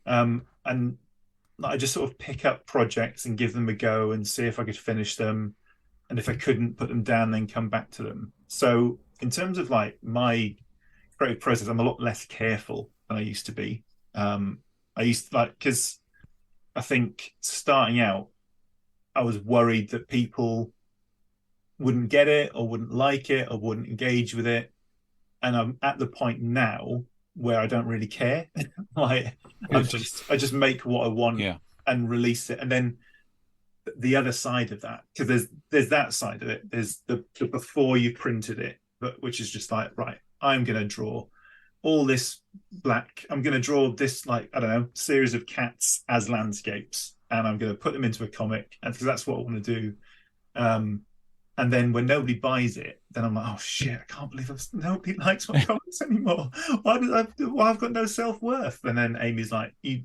and I just sort of pick up projects and give them a go and see if I could finish them, and if I couldn't, put them down, then come back to them. So in terms of like my creative process, I'm a lot less careful than I used to be. Because I think starting out, I was worried that people wouldn't get it or wouldn't like it or wouldn't engage with it. And I'm at the point now where I don't really care. Like I just make what I want and release it. And then the other side of that, because there's that side of it. There's the before you printed it, but which is just like, right, I'm going to draw all this black. I'm going to draw this, like, I don't know, series of cats as landscapes, and I'm going to put them into a comic, and because that's what I want to do. And then when nobody buys it, then I'm like, oh shit, I can't believe nobody likes my comics anymore. Why I've got no self-worth? And then Amy's like, you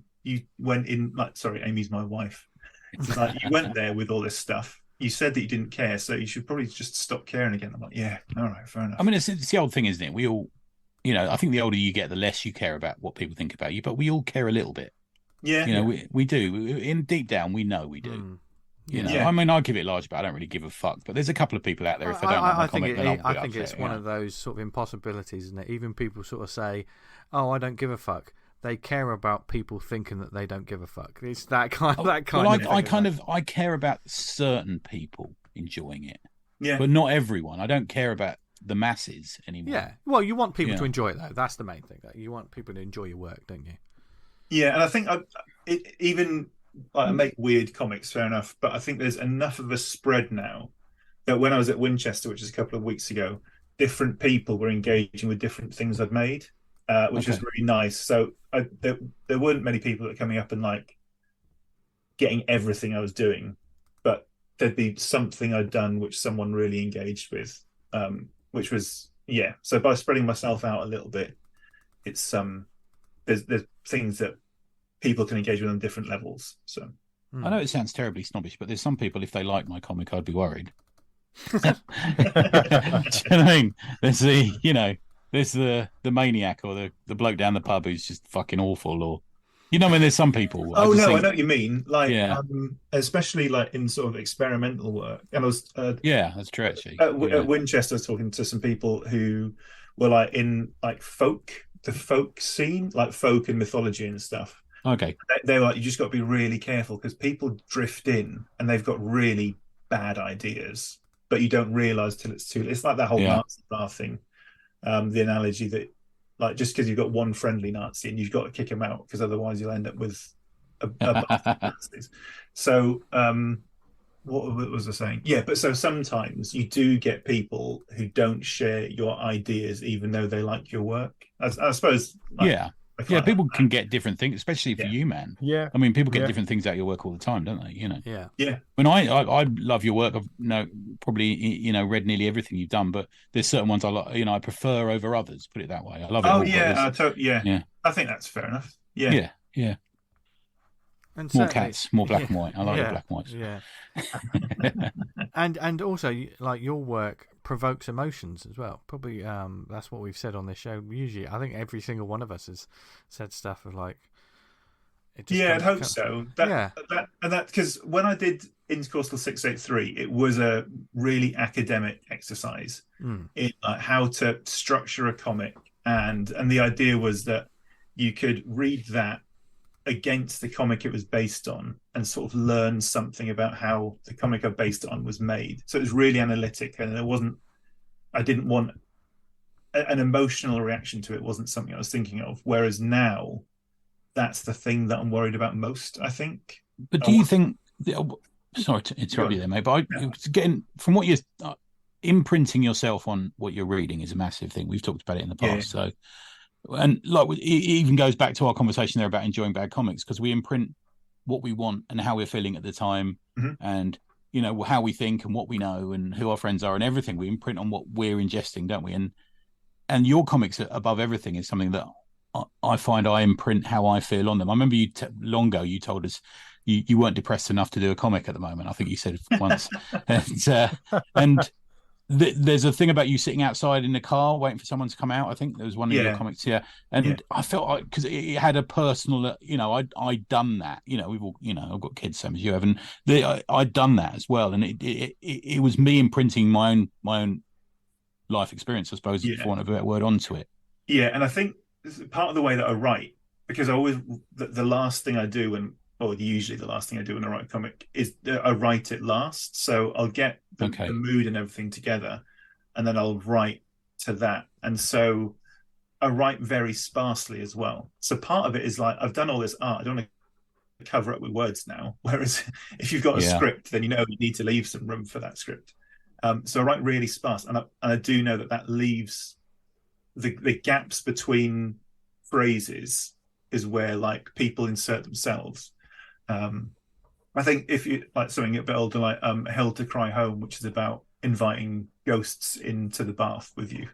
went in, like, sorry, Amy's my wife. It's like, you went there with all this stuff. You said that you didn't care, so you should probably just stop caring again. I'm like, yeah, all right, fair enough. I mean, it's the old thing, isn't it? We all, I think the older you get, the less you care about what people think about you, but we all care a little bit. Yeah. We do. In deep down, we know we do. I mean, I give it large, but I don't really give a fuck. But there's a couple of people out there, if they don't like my comic, then I think it's one of those sort of impossibilities, isn't it? Even people sort of say, oh, I don't give a fuck. They care about people thinking that they don't give a fuck. It's that kind of thing. I care about certain people enjoying it. Yeah. But not everyone. I don't care about the masses anymore. Yeah. Well, you want people to enjoy it, though. That's the main thing. You want people to enjoy your work, don't you? Yeah, and I think I make weird comics, fair enough, but I think there's enough of a spread now that when I was at Winchester, which is a couple of weeks ago, different people were engaging with different things I'd made, which was really nice. So there weren't many people that were coming up and like getting everything I was doing, but there'd be something I'd done which someone really engaged with, which was so by spreading myself out a little bit, it's there's things that people can engage with on different levels. So I know it sounds terribly snobbish, but there's some people, if they like my comic, I'd be worried. Do you know what I mean? There's the maniac or the bloke down the pub who's just fucking awful, or I mean, there's some people. I know what you mean. Like, especially like in sort of experimental work. And I was, that's true. Actually, at Winchester, I was talking to some people who were like in like the folk scene, like folk and mythology and stuff. Okay, they were like, you just got to be really careful because people drift in and they've got really bad ideas, but you don't realize till it's too late. It's like that whole Nazi bar thing. The analogy that, like, just because you've got one friendly Nazi and you've got to kick him out because otherwise you'll end up with a bunch of Nazis. So, what was I saying? Yeah, but so sometimes you do get people who don't share your ideas, even though they like your work. I suppose. People can get different things, especially for you, man. Yeah, I mean, people get different things out of your work all the time, don't they? Yeah. When I love your work, I've probably read nearly everything you've done, but there's certain ones I like. I prefer over others. Put it that way. I love it. I think that's fair enough. Yeah. And more cats, more black and white. I like the black and whites. Yeah. and also, like, your work provokes emotions as well. Probably that's what we've said on this show. Usually, I think every single one of us has said stuff of like. I'd hope so. Because when I did Intercostal 683, it was a really academic exercise in like how to structure a comic, and the idea was that you could read that against the comic it was based on and sort of learn something about how the comic I based it on was made. So it was really analytic, and I didn't want an emotional reaction to it. Wasn't something I was thinking of. Whereas now, that's the thing that I'm worried about most, I think. But do you think? Sorry to interrupt you there, mate. But getting from what you're imprinting yourself on what you're reading is a massive thing. We've talked about it in the past. So, and like it even goes back to our conversation there about enjoying bad comics, because we imprint what we want and how we're feeling at the time, and how we think and what we know and who our friends are and everything. We imprint on what we're ingesting, don't we? And your comics above everything is something that I find I imprint how I feel on them. I remember long ago you told us you weren't depressed enough to do a comic at the moment. I think you said once. and there's a thing about you sitting outside in the car waiting for someone to come out. I think there was one of your comics here, and I felt like, because it had a personal, I'd done that. We've all, I've got kids, same as you have, and I'd done that as well, and it was me imprinting my own life experience, I suppose, for want of a better word, onto it. Yeah, and I think part of the way that I write, because I always the last thing I do usually the last thing I do when I write a comic is I write it last. So I'll get the mood and everything together, and then I'll write to that. And so I write very sparsely as well. So part of it is like, I've done all this art, I don't want to cover up with words now. Whereas if you've got a script, then you need to leave some room for that script. So I write really sparse, and I do know that leaves the gaps between phrases is where like people insert themselves. I think if you like something a bit older, like Hell to Cry Home, which is about inviting ghosts into the bath with you.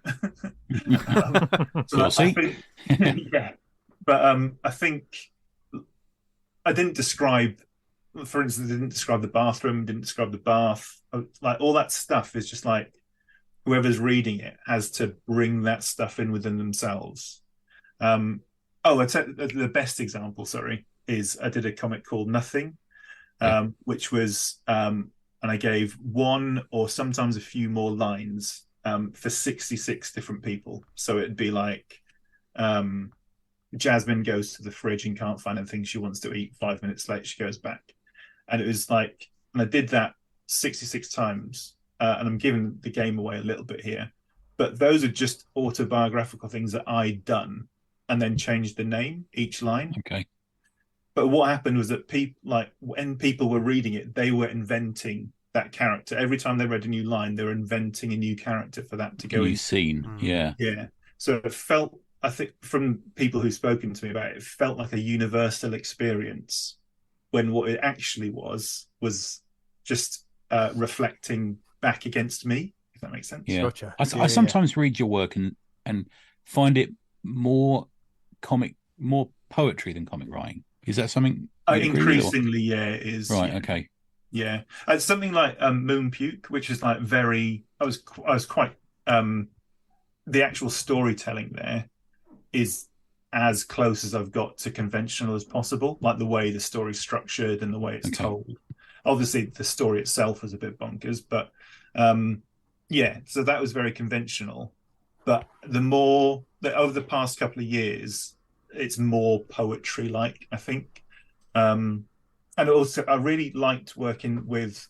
But I think I didn't describe, for instance, I didn't describe the bathroom, didn't describe the bath. Like, all that stuff is just like, whoever's reading it has to bring that stuff in within themselves. I'd say the best example, is I did a comic called Nothing, which was, and I gave one or sometimes a few more lines for 66 different people. So it'd be like, Jasmine goes to the fridge and can't find anything she wants to eat. 5 minutes later, she goes back. And it was like, and I did that 66 times. And I'm giving the game away a little bit here. But those are just autobiographical things that I'd done and then changed the name each line. Okay. But what happened was that when people were reading it, they were inventing that character. Every time they read a new line, they were inventing a new character for that to go in. Scene. Yeah. So it felt, I think, from people who've spoken to me about it, it felt like a universal experience, when what it actually was just reflecting back against me, if that makes sense. Yeah. Gotcha. I sometimes read your work and find it more poetry than comic writing. Is that something increasingly it is. Right, okay. Yeah. It's something like Moon Puke, which is like very, I was quite the actual storytelling there is as close as I've got to conventional as possible, like the way the story's structured and the way it's told. Obviously the story itself is a bit bonkers, but so that was very conventional. But the more that over the past couple of years, it's more poetry like, I think. And also I really liked working with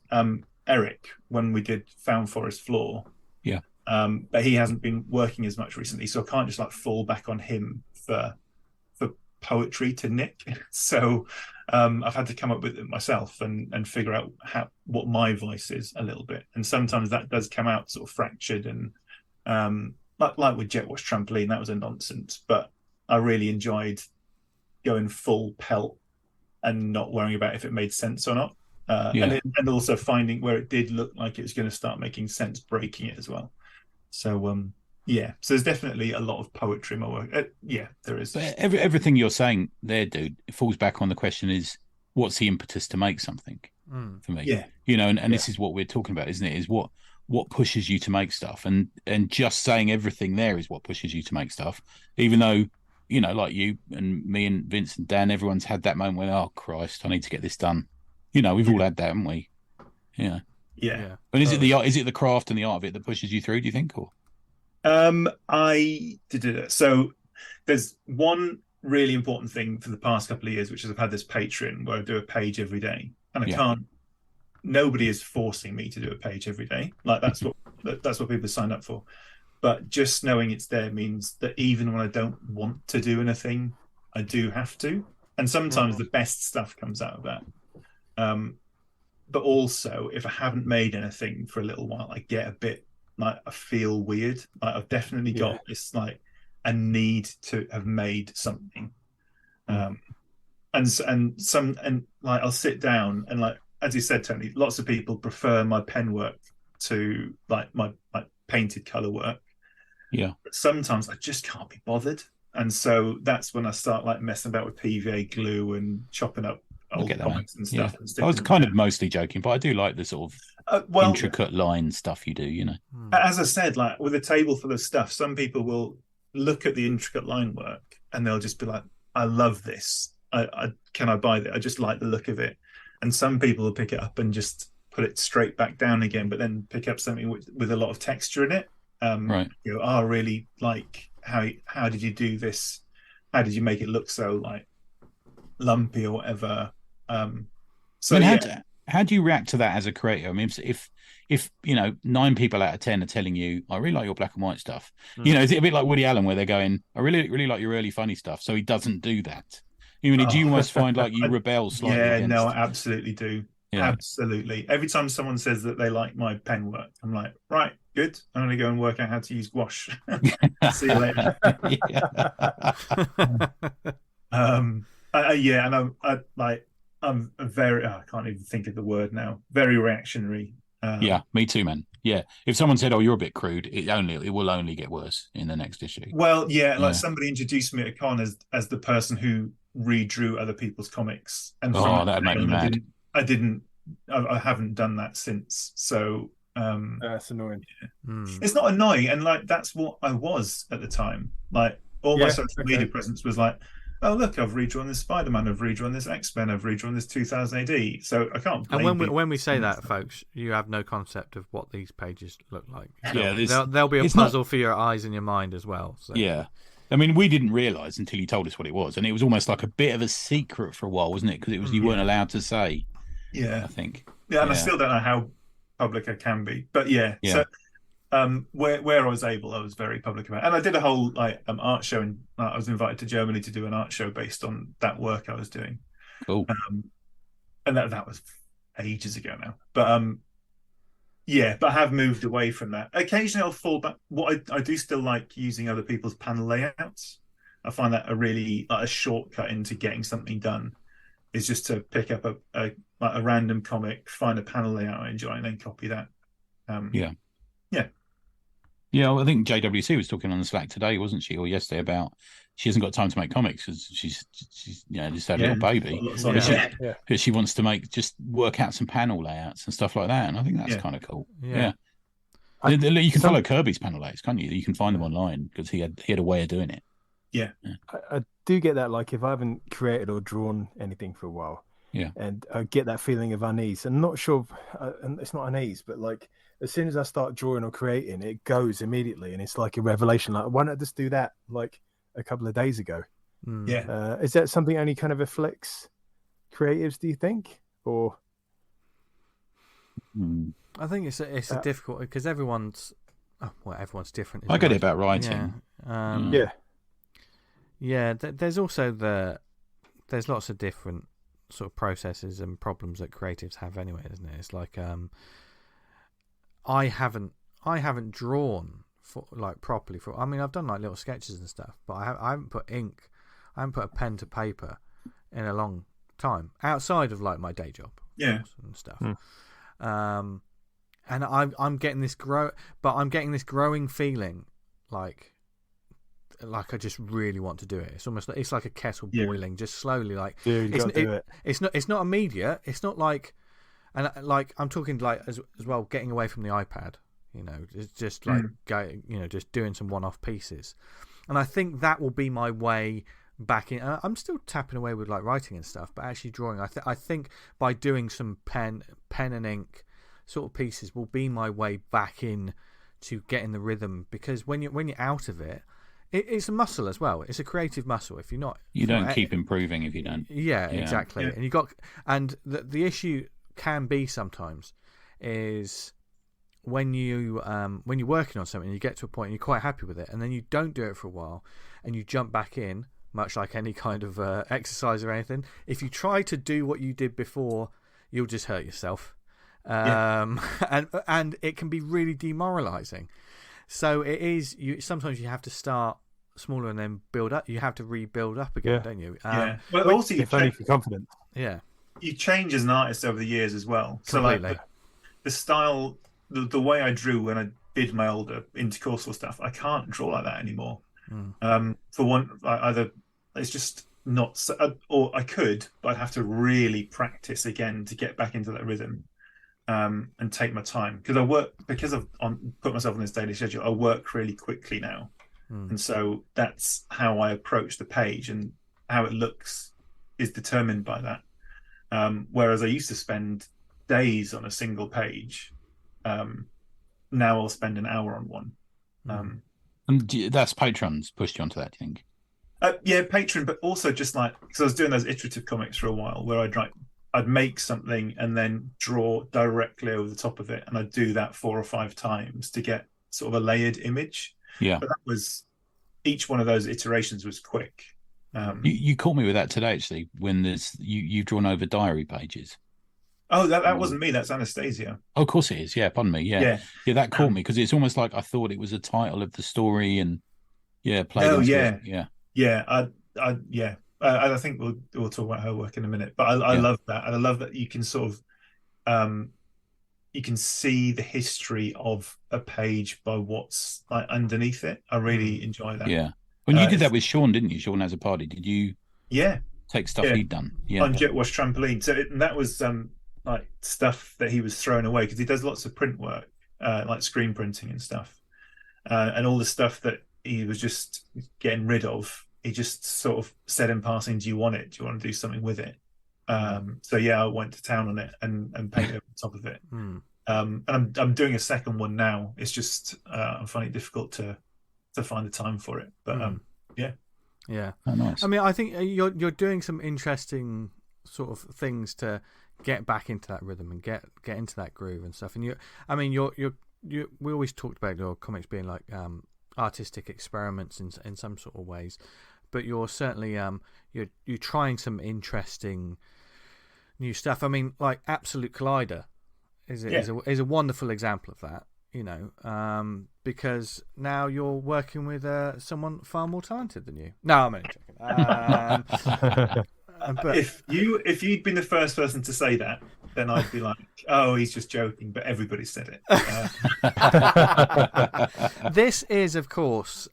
Eric when we did Found Forest Floor. Yeah. But he hasn't been working as much recently, so I can't just like fall back on him for poetry to Nick. So I've had to come up with it myself and figure out what my voice is a little bit. And sometimes that does come out sort of fractured and like with Jet Wash Trampoline, that was a nonsense. But I really enjoyed going full pelt and not worrying about if it made sense or not. And also finding where it did look like it was going to start making sense, breaking it as well. So so there's definitely a lot of poetry in my work. There is. But everything you're saying there, dude, it falls back on the question is, what's the impetus to make something for me? Yeah. You know, and this is what we're talking about, isn't it? Is what pushes you to make stuff, and just saying everything there is what pushes you to make stuff, even though, you know, like you and me and Vince and Dan, everyone's had that moment when, oh Christ, I need to get this done. You know, we've all had that, haven't we? Yeah. Yeah. But is it the craft and the art of it that pushes you through, do you think? Or I did it. So there's one really important thing for the past couple of years, which is I've had this Patreon where I do a page every day, and I can't. Nobody is forcing me to do a page every day. Like that's what people sign up for. But just knowing it's there means that even when I don't want to do anything, I do have to. And sometimes the best stuff comes out of that. But also, if I haven't made anything for a little while, I get a bit like I feel weird. Like I've definitely got this like a need to have made something. And like I'll sit down and, like as you said, Tony, lots of people prefer my pen work to like my painted color work. Yeah. But sometimes I just can't be bothered. And so that's when I start like messing about with PVA glue and chopping up old comics and stuff. I was kind of mostly joking, but I do like the sort of intricate line stuff you do, you know. As I said, like with a table full of stuff, some people will look at the intricate line work and they'll just be like, I love this. Can I buy that? I just like the look of it. And some people will pick it up and just put it straight back down again, but then pick up something with a lot of texture in it. Right. You know, I really like how did you do this? How did you make it look so like lumpy or whatever? So how do you react to that as a creator? I mean, if you know 9 people out of 10 are telling you, I really like your black and white stuff, you know, is it a bit like Woody Allen where they're going, I really like your early funny stuff, so he doesn't do that? You mean, do you almost find like you rebel slightly? Yeah, no, I absolutely do. Yeah. Absolutely. Every time someone says that they like my pen work, I'm like, right, good. I'm going to go and work out how to use gouache. See you later. I'm very, I can't even think of the word now. Very reactionary. Yeah, me too, man. Yeah, if someone said, "Oh, you're a bit crude," it will only get worse in the next issue. Well, like somebody introduced me at con as the person who redrew other people's comics, and that'd make me mad. I haven't done that since. So that's annoying. Yeah. It's not annoying, and like that's what I was at the time. Like all my social media presence was like, oh look, I've redrawn this Spider-Man, I've redrawn this X-Men, I've redrawn this 2000 AD. So I can't blame And when we say that, folks, you have no concept of what these pages look like. Yeah, there'll be a puzzle for your eyes and your mind as well. So. Yeah. I mean, we didn't realise until you told us what it was, and it was almost like a bit of a secret for a while, wasn't it? Because it was you weren't allowed to say. Yeah, I think. Yeah, and I still don't know how public I can be, but yeah. So, where I was able, I was very public about it. And I did a whole art show, and I was invited to Germany to do an art show based on that work I was doing. Cool. And that was ages ago now, but Yeah, but I have moved away from that. Occasionally, I'll fall back. What I do still like using other people's panel layouts. I find that a really a shortcut into getting something done is just to pick up a random comic, find a panel layout I enjoy, and then copy that. Yeah. Yeah. I think JWC was talking on the Slack today, wasn't she, or yesterday, about she hasn't got time to make comics because she's just had a little baby. But she wants to just work out some panel layouts and stuff like that, and I think that's kind of cool. Yeah. You can follow Kirby's panel layouts, can't you? You can find them online because he had a way of doing it. Yeah. I do get that. Like if I haven't created or drawn anything for a while, and I get that feeling of unease. I'm not sure, and it's not unease, but like as soon as I start drawing or creating, it goes immediately, and it's like a revelation. Like, why not just do that? Like a couple of days ago. Yeah. Is that something only kind of afflicts creatives? Do you think, or? I think it's a difficult because everyone's different. I get it about writing. There's also there's lots of different sort of processes and problems that creatives have anyway, isn't it? It's like I haven't drawn for like properly for. I mean, I've done like little sketches and stuff, but I haven't put ink. I haven't put a pen to paper in a long time outside of like my day job. And stuff. And I'm getting this growing feeling like I just really want to do it. It's almost it's like a kettle boiling, just slowly. Like it's not immediate. It's not like, and like I'm talking like as well, getting away from the iPad. It's just like just doing some one-off pieces, and I think that will be my way back in. I'm still tapping away with like writing and stuff, but actually drawing. I think by doing some pen and ink sort of pieces will be my way back in to getting the rhythm, because when you're out of it. It's a muscle as well. It's a creative muscle. If you're not, you don't keep improving if you don't. Yeah, exactly. And the issue can be sometimes is when you're working on something, you get to a point and you're quite happy with it, and then you don't do it for a while, and you jump back in, much like any kind of exercise or anything. If you try to do what you did before, you'll just hurt yourself, and it can be really demoralizing. So it is. Sometimes you have to start smaller and then build up. You have to rebuild up again, don't you? But also, if only for confidence. Yeah. You change as an artist over the years as well. Completely. So like the style, the way I drew when I did my older intercoursal stuff, I can't draw like that anymore. For one, either it's just not, or I could, but I'd have to really practice again to get back into that rhythm. And take my time because I've put myself on this daily schedule. I work really quickly now, and so that's how I approach the page, and how it looks is determined by that. Whereas I used to spend days on a single page, now I'll spend an hour on one. And that's patrons pushed you onto that, do you think? Patron, but also just like because I was doing those iterative comics for a while, where I'd make something and then draw directly over the top of it, and I'd do that 4 or 5 times to get sort of a layered image. Yeah, but that was each one of those iterations was quick. You caught me with that today, actually, when you've drawn over diary pages. Oh, that wasn't me. That's Anastasia. Oh, of course it is. Yeah, pardon me. Yeah. That caught me because it's almost like I thought it was a title of the story, and I think we'll talk about her work in a minute, but I love that, and I love that you can sort of you can see the history of a page by what's like underneath it. I really enjoy that. Yeah, when you did that with Sean, didn't you? Sean Has a Party. Did you? Yeah, take stuff he'd done. Yeah, on Jet Wash Trampoline. So that was like stuff that he was throwing away because he does lots of print work, like screen printing and stuff, and all the stuff that he was just getting rid of. He just sort of said in passing, "Do you want it? Do you want to do something with it?" So I went to town on it and painted over the top of it. And I'm doing a second one now. It's just I'm finding it difficult to find the time for it. But yeah. Oh, nice. I mean, I think you're doing some interesting sort of things to get back into that rhythm and get into that groove and stuff. And we always talked about your comics being like artistic experiments in some sort of ways, but you're certainly you're trying some interesting new stuff. I mean, like Absolute Collider is a wonderful example of that. Because now you're working with someone far more talented than you. No, I'm only joking. But if you'd been the first person to say that, then I'd be like, oh, he's just joking. But everybody said it. This is, of course,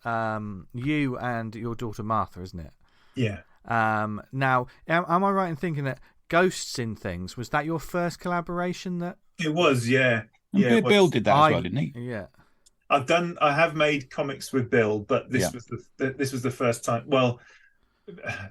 you and your daughter Martha, isn't it? Yeah. Now, am I right in thinking that Ghosts in Things, was that your first collaboration? That it was, yeah. Yeah, Bill did that as well, didn't he? Yeah. I have made comics with Bill, but this was the first time. Well,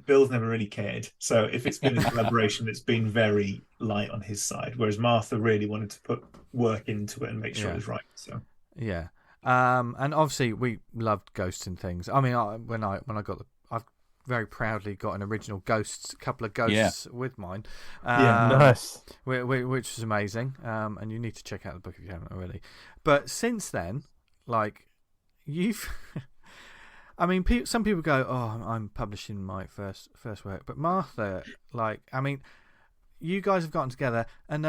Bill's never really cared, so if it's been a collaboration, it's been very light on his side. Whereas Martha really wanted to put work into it and make sure it was right. So yeah, and obviously we loved Ghosts in Things. I mean, when I got I've very proudly got an original couple of ghosts with mine. Nice. Which was amazing. And you need to check out the book if you haven't already. But since then, like, you've... I mean, some people go, oh, I'm publishing my first work. But Martha, like, I mean, you guys have gotten together. And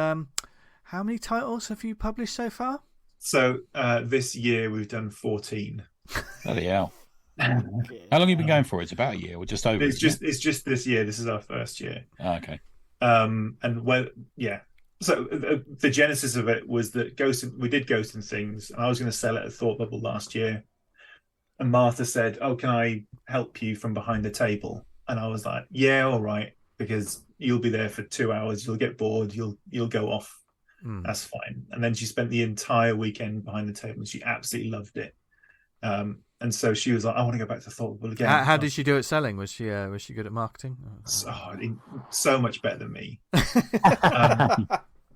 how many titles have you published so far? So this year we've done 14. Bloody hell. How long have you been going for? It's about a year or just over. It's just this year. This is our first year. Oh, okay. So the genesis of it was that we did Ghost and Things, and I was going to sell it at Thought Bubble last year. And Martha said, "Oh, can I help you from behind the table?" And I was like, "Yeah, all right, because you'll be there for 2 hours. You'll get bored. You'll go off. That's fine." And then she spent the entire weekend behind the table, and she absolutely loved it. And so she was like, "I want to go back to Thought Bubble again." How did she do at selling? Was she good at marketing? So much better than me.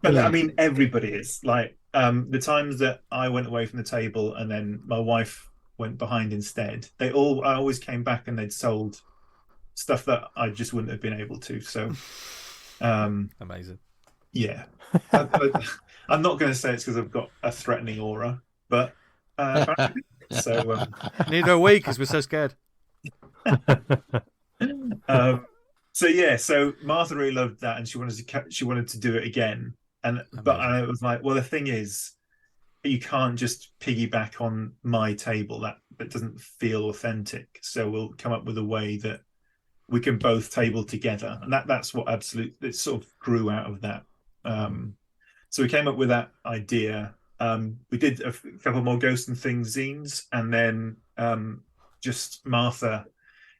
But I mean, everybody is like the times that I went away from the table and then my wife went behind instead. I always came back and they'd sold stuff that I just wouldn't have been able to. So amazing. Yeah, I'm not going to say it's because I've got a threatening aura, but so neither are we because we're so scared. So Martha really loved that, and she wanted to do it again. But I was like, well, the thing is, you can't just piggyback on my table. That doesn't feel authentic. So we'll come up with a way that we can both table together, and that's what it sort of grew out of that. So we came up with that idea. We did a couple more Ghost and Things zines, and then just Martha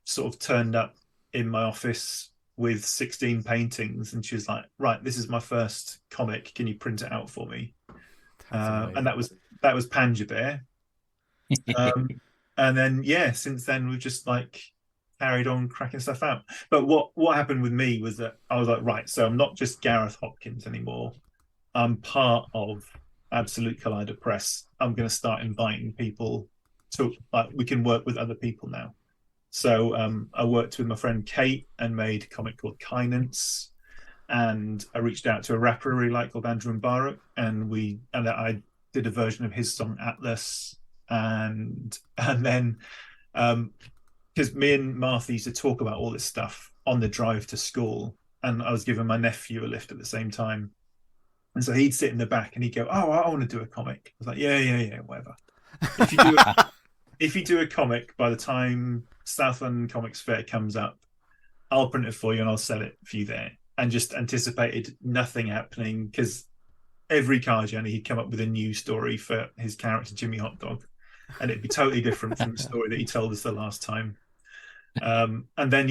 sort of turned up in my office with 16 paintings, and she was like, "Right, this is my first comic. Can you print it out for me?" And that was Panja Bear. And then since then we've just like carried on cracking stuff out. But what happened with me was that I was like, right, so I'm not just Gareth Hopkins anymore. I'm part of Absolute Collider Press. I'm going to start inviting people to, like, we can work with other people now. So I worked with my friend Kate and made a comic called Kindness, and I reached out to a rapper I really like called Andrew Mbarek, and I did a version of his song Atlas, and then because me and Martha used to talk about all this stuff on the drive to school, and I was giving my nephew a lift at the same time. And so he'd sit in the back and he'd go, "Oh, I want to do a comic." I was like, yeah, whatever. If you do a comic, by the time South London Comics Fair comes up, I'll print it for you and I'll sell it for you there. And just anticipated nothing happening, because every car journey he'd come up with a new story for his character Jimmy Hot Dog, and it'd be totally different from the story that he told us the last time. And then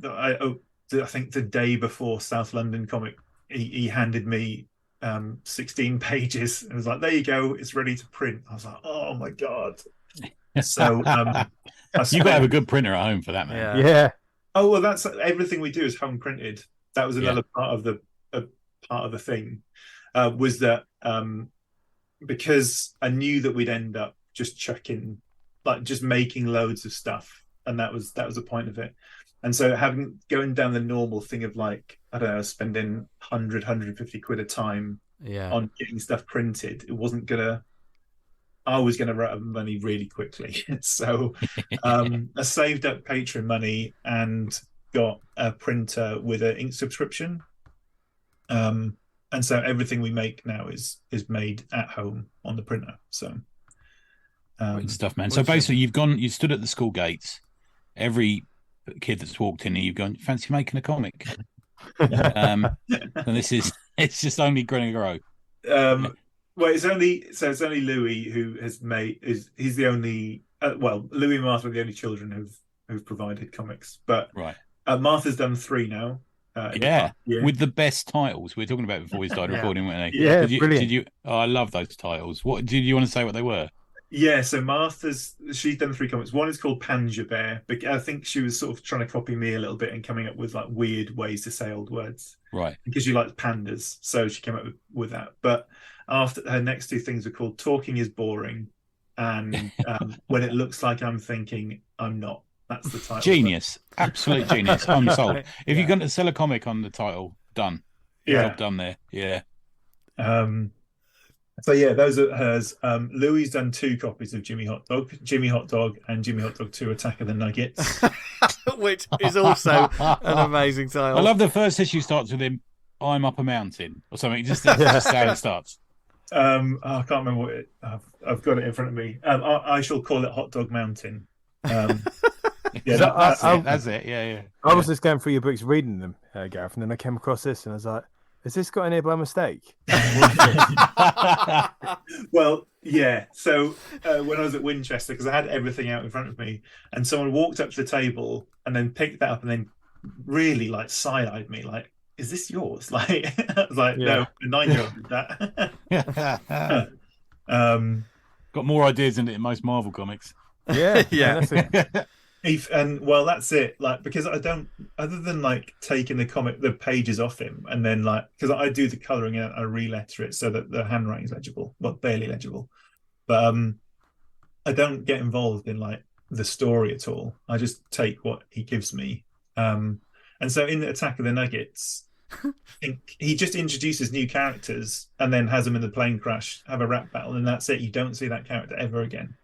I think the day before South London Comic, he handed me 16 pages and was like, "There you go, it's ready to print." I was like, "Oh my god!" So you got to have a good printer at home for that, man. Yeah. Oh well, that's everything we do is home printed. That was another part of the thing, was that because I knew that we'd end up just just making loads of stuff, and that was the point of it. And so going down the normal thing of, like, I don't know, spending 150 quid a time on getting stuff printed, I was gonna run out of money really quickly. So I saved up Patreon money and got a printer with an ink subscription. and so everything we make now is made at home on the printer. So great stuff, man. So basically, you stood at the school gates. Every kid that's walked in, you've gone, fancy making a comic? And it's just only going to grow. Well, it's only Louis who has made. He's the only. Louis and Martha are the only children who've provided comics. But right, Martha's done 3 now. With the best titles. We were talking about it before we started recording, weren't they? Yeah, brilliant. Did you? Oh, I love those titles. What did you want to say? What they were? Yeah, so she's done 3 comics. One is called Panja Bear, but I think she was sort of trying to copy me a little bit and coming up with like weird ways to say old words. Right. Because she likes pandas, so she came up with that. But after her next 2 things are called Talking is Boring and When It Looks Like I'm Thinking, I'm Not. That's the title. Genius. Absolute genius. I'm sold. If you're going to sell a comic on the title, done. Yeah. Job done there. Yeah. So yeah, those are hers. Louis done 2 copies of Jimmy Hot Dog, Jimmy Hot Dog, and Jimmy Hot Dog 2: Attack of the Nuggets, which is also an amazing title. I love the first issue starts with him. I'm up a mountain or something. Just how it starts. I can't remember what I've got it in front of me. I shall call it Hot Dog Mountain. That's it. Yeah. I was just going through your books, reading them, Gareth, and then I came across this, and I was like, has this got in here by mistake? Well, yeah. So when I was at Winchester, because I had everything out in front of me, and someone walked up to the table and then picked that up and then really like side-eyed me, like, "Is this yours?" Like, I was like, "No, the 9-year-old did that." Got more ideas in it in most Marvel comics. Yeah. That's it. Like, because I don't, other than like taking the pages off him, and then like, because I do the colouring and I re-letter it so that the handwriting is legible, well, barely legible. But I don't get involved in like the story at all. I just take what he gives me. And so in the Attack of the Nuggets, I think he just introduces new characters and then has them in the plane crash, have a rap battle, and that's it. You don't see that character ever again.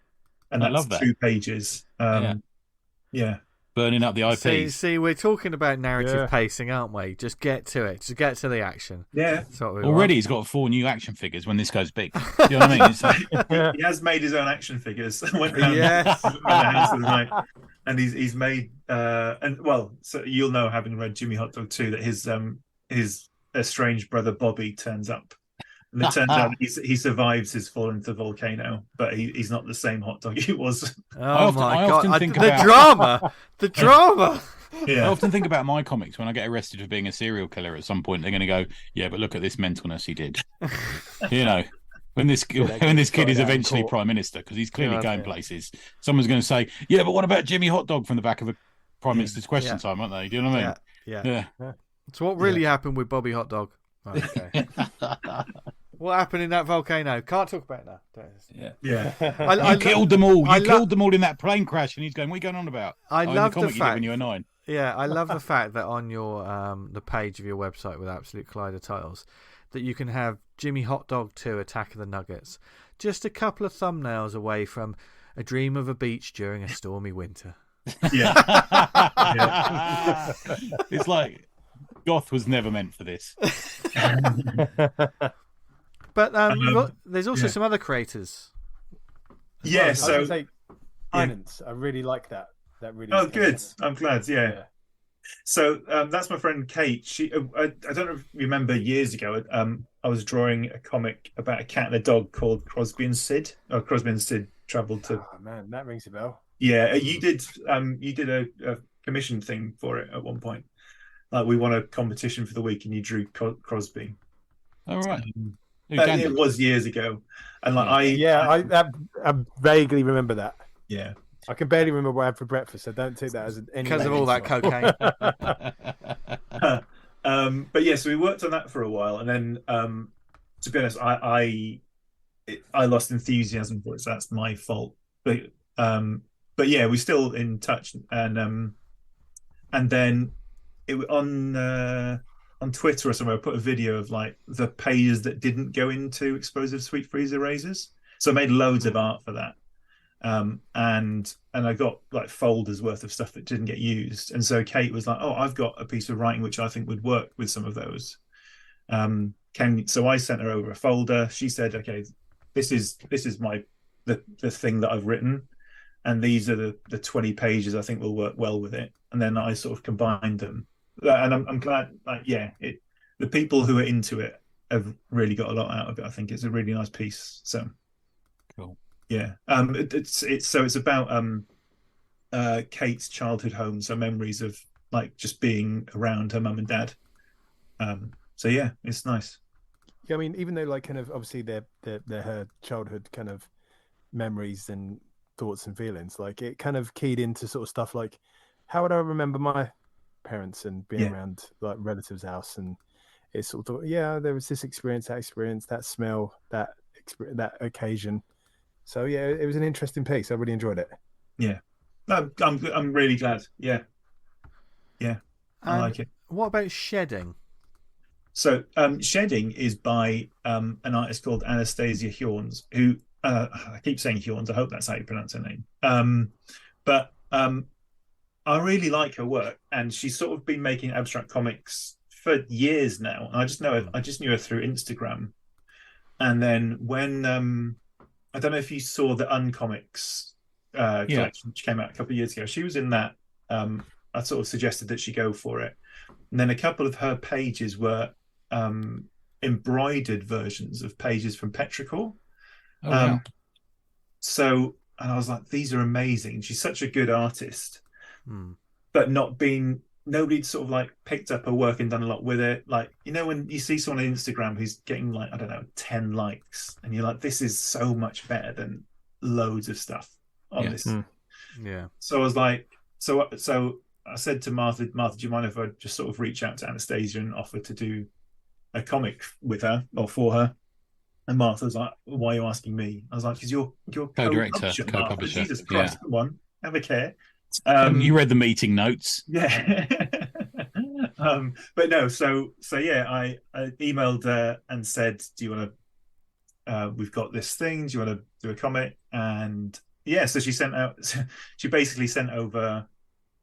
And I love that. 2 pages. Yeah. Burning up the IP. See, we're talking about narrative pacing, aren't we? Just get to it. Just get to the action. Yeah. Already he's got 4 new action figures when this goes big. Do you know what I mean? It's like... He has made his own action figures. Went around the house of the night. And he's made so you'll know, having read Jimmy Hot Dog 2, that his estranged brother Bobby turns up. And it turns out he survives his fall into the volcano, but he's not the same hot dog he was. Oh my God. The drama. Yeah. I often think about my comics when I get arrested for being a serial killer. At some point, they're going to go, "Yeah, but look at this mentalness he did." You know, when this kid is eventually prime minister, because he's clearly going places. Someone's going to say, "Yeah, but what about Jimmy Hot Dog?" from the back of a prime minister's question time, aren't they? Do you know what I mean? Yeah. So what really happened with Bobby Hot Dog? Okay. What happened in that volcano? Can't talk about that. Yeah. You killed them all. You killed them all in that plane crash, and he's going, "What are you going on about?" I love the fact when you were 9. Yeah, I love the fact that on your the page of your website with Absolute Collider titles, that you can have Jimmy Hot Dog 2: Attack of the Nuggets, just a couple of thumbnails away from A Dream of a Beach During a Stormy Winter. Yeah. It's like goth was never meant for this. But there's also some other creators. Yeah, so Finance. I really like that. That really. Oh, good. I'm glad. Yeah. So that's my friend Kate. She, I don't remember years ago. I was drawing a comic about a cat and a dog called Crosby and Sid. Oh, Crosby and Sid traveled to. Oh man, that rings a bell. Yeah, you did a commission thing for it at one point. Like, we won a competition for the week, and you drew Crosby. All right. It was years ago, and like I vaguely remember that. Yeah, I can barely remember what I had for breakfast. So don't take that as because of all that cocaine. But yeah, so we worked on that for a while, and then to be honest, I lost enthusiasm for it, so that's my fault. But yeah, we're still in touch, and then it on Twitter or somewhere, I put a video of like the pages that didn't go into explosive sweet freezer razors. So I made loads of art for that. And I got like folders worth of stuff that didn't get used. And so Kate was like, "Oh, I've got a piece of writing which I think would work with some of those." So I sent her over a folder. She said, okay, this is the thing that I've written, and these are the 20 pages I think will work well with it. And then I sort of combined them, and I'm glad. The people who are into it have really got a lot out of it. I think it's a really nice piece. So cool. Yeah. It's about Kate's childhood home, so memories of like just being around her mum and dad. So yeah, it's nice. Yeah, I mean, even though like kind of obviously they're her childhood kind of memories and thoughts and feelings, like it kind of keyed into sort of stuff like, how would I remember my parents and being around like relatives' house, and it's sort of there was this experience, that smell, that occasion. So yeah, it was an interesting piece. I really enjoyed it. Yeah, I'm really glad. Yeah, I like it. What about shedding? So shedding is by an artist called Anastasia Hjorns, who I keep saying Hjorns. I hope that's how you pronounce her name. But I really like her work, and she's sort of been making abstract comics for years now. And I just knew her through Instagram. And then when I don't know if you saw the Uncomics collection, which came out a couple of years ago. She was in that. I sort of suggested that she go for it. And then a couple of her pages were embroidered versions of pages from Petrichor. Oh, wow. So, and I was like, these are amazing. She's such a good artist, but nobody'd sort of like picked up her work and done a lot with it. Like, you know, when you see someone on Instagram who's getting like, I don't know, 10 likes, and you're like, this is so much better than loads of stuff on this. Yeah. So I was like, so I said to Martha, do you mind if I just sort of reach out to Anastasia and offer to do a comic with her or for her? And Martha was like, why are you asking me? I was like, because you're co-director, co-publisher. Jesus Christ, come on, have a care. You read the meeting notes. Yeah. But no, so yeah, I emailed her and said, do you want to, we've got this thing, do you want to do a comic? And yeah, so she basically sent over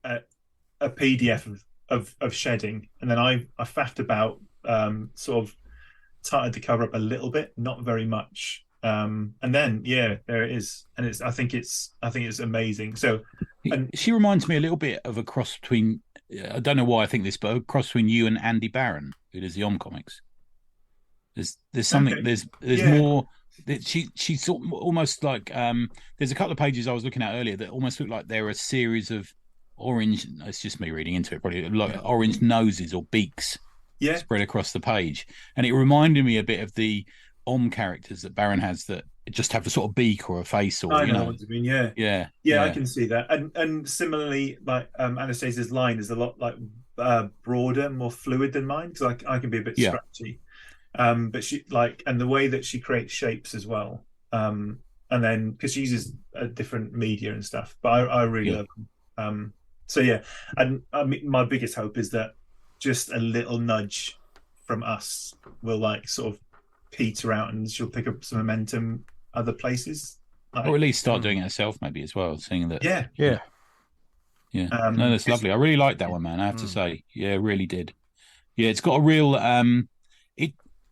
a PDF of shedding, and then I faffed about, sort of started to cover up a little bit, not very much, and then there it is, and I think it's amazing. So, and she reminds me a little bit of a cross between, I don't know why I think this, but a cross between you and Andy Barron, who does the Comics. There's something, okay. there's more. She's almost like there's a couple of pages I was looking at earlier that almost look like they're a series of orange, it's just me reading into it, probably like orange noses or beaks spread across the page, and it reminded me a bit of the characters that Barron has that just have a sort of beak or a face, or I know what you mean. Yeah, I can see that, and similarly, like Anastasia's line is a lot like broader, more fluid than mine, because I can be a bit scratchy, but she and the way that she creates shapes as well, and then because she uses a different media and stuff, but I really love them. So yeah, and I mean, my biggest hope is that just a little nudge from us will like sort of peter out, and she'll pick up some momentum other places, or at least start doing it herself, maybe as well. Seeing that, yeah. No, that's lovely. I really liked that one, man. I have to say, really did. Yeah, it's got a real.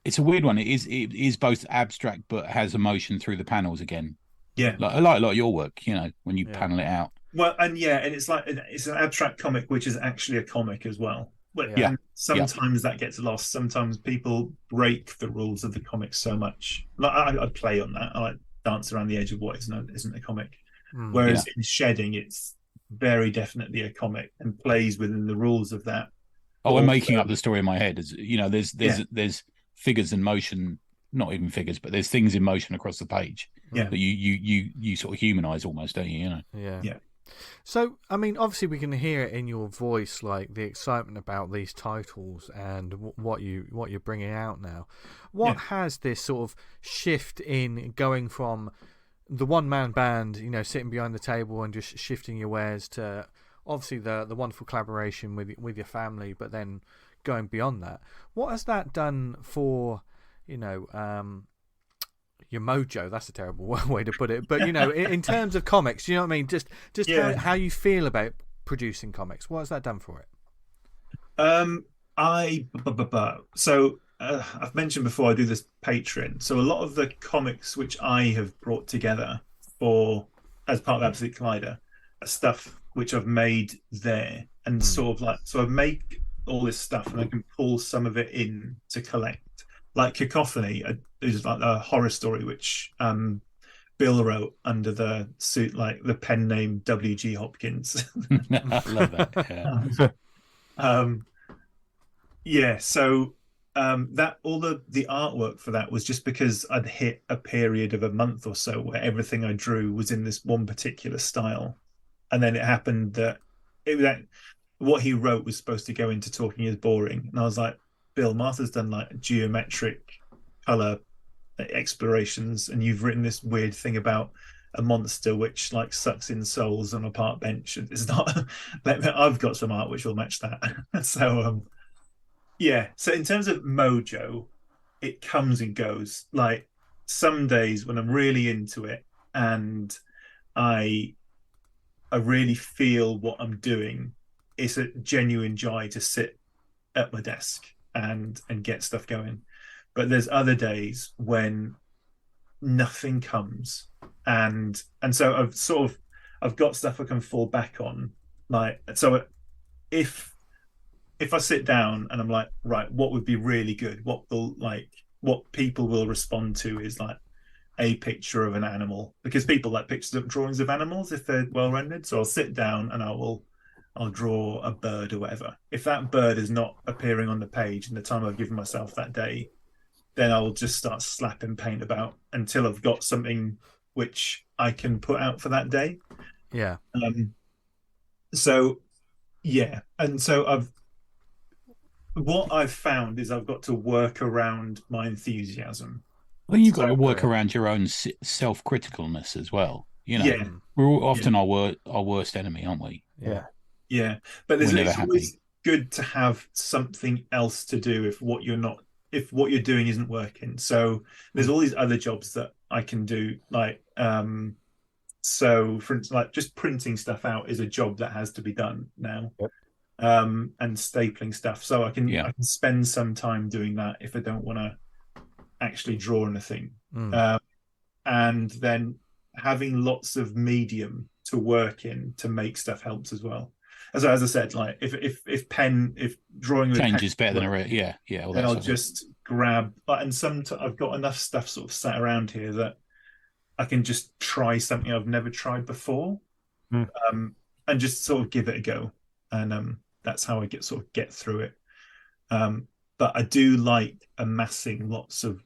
It's a weird one. It is both abstract but has emotion through the panels again. Yeah, I like a lot of your work. You know, when you panel it out. Well, and it's like it's an abstract comic, which is actually a comic as well. And sometimes that gets lost. Sometimes people break the rules of the comic so much. Like I play on that. I like dance around the edge of what isn't a comic. Whereas in shedding, it's very definitely a comic and plays within the rules of that. Oh, I'm making up the story in my head. As you know, there's figures in motion, not even figures, but there's things in motion across the page. Yeah, that you sort of humanize almost, don't you? You know. Yeah. So, I mean, obviously we can hear it in your voice, like the excitement about these titles and what you're bringing out now. What has this sort of shift in going from the one-man band, you know, sitting behind the table and just shifting your wares, to obviously the wonderful collaboration with your family, but then going beyond that? What has that done for, you know, your mojo? That's a terrible way to put it, but you know, in terms of comics, you know what I mean? Just how you feel about producing comics. What has that done for it? So I've mentioned before I do this Patreon, so a lot of the comics which I have brought together for as part of Absolute Collider are stuff which I've made there, and sort of like, so I make all this stuff and I can pull some of it in to collect. Like Cacophony is like a horror story which Bill wrote under the suit, like the pen name W.G. Hopkins. I love that. Yeah. So that all the artwork for that was just because I'd hit a period of a month or so where everything I drew was in this one particular style, and then it happened that what he wrote was supposed to go into Talking Is Boring, and I was like, Bill, Martha's done like geometric color explorations, and you've written this weird thing about a monster which like sucks in souls on a park bench. It's not. I've got some art which will match that. So yeah. So in terms of mojo, it comes and goes. Like some days when I'm really into it and I really feel what I'm doing, it's a genuine joy to sit at my desk and get stuff going. But there's other days when nothing comes, and so I've got stuff I can fall back on. Like, so if I sit down and I'm like, right, what would be really good? What people will respond to is like a picture of an animal, because people like pictures of drawings of animals if they're well rendered. So I'll sit down and I'll draw a bird or whatever. If that bird is not appearing on the page in the time I've given myself that day, then I'll just start slapping paint about until I've got something which I can put out for that day. Yeah. So yeah, and so what I've found is I've got to work around my enthusiasm. Well, you've got to work around your own self-criticalness as well. You know, yeah. We're all often our worst enemy, aren't we? Yeah. Yeah. But it's happy. always good to have something else to do if what you're doing isn't working. So there's all these other jobs that I can do. Like, so for instance, like just printing stuff out is a job that has to be done now. Yep. And stapling stuff. So I can spend some time doing that if I don't want to actually draw anything. And then having lots of medium to work in to make stuff helps as well. As I said, like if drawing with change is pen, better than then I'll just grab. And I've got enough stuff sort of sat around here that I can just try something I've never tried before, and just sort of give it a go. And that's how I get through it. But I do like amassing lots of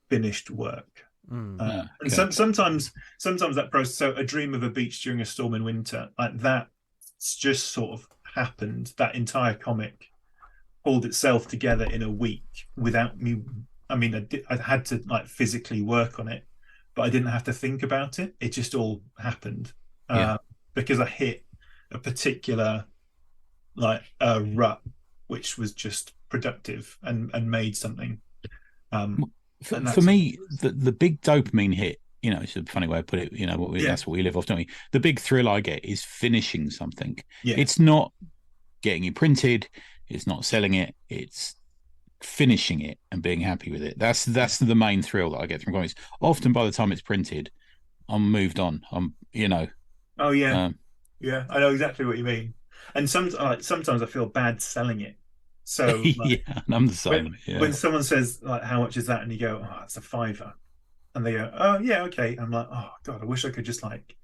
finished work. And sometimes that process. So A Dream of a Beach During a Storm in Winter, like that's just sort of happened. That entire comic pulled itself together in a week without me. I mean, I had to like physically work on it, but I didn't have to think about it. It just all happened because I hit a particular rut, which was just productive and made something. For me, the big dopamine hit, you know, it's a funny way to put it, you know, that's what we live off, don't we? The big thrill I get is finishing something. Yeah. It's not getting it printed, it's not selling it, it's finishing it and being happy with it. That's the main thrill that I get from comics. Often by the time it's printed, I'm moved on. Oh yeah. Yeah, I know exactly what you mean. And sometimes I feel bad selling it. So I'm the same. When someone says like, "How much is that?" and you go, "Oh, it's £5," and they go, "Oh yeah, okay." I'm like, "Oh God, I wish I could just like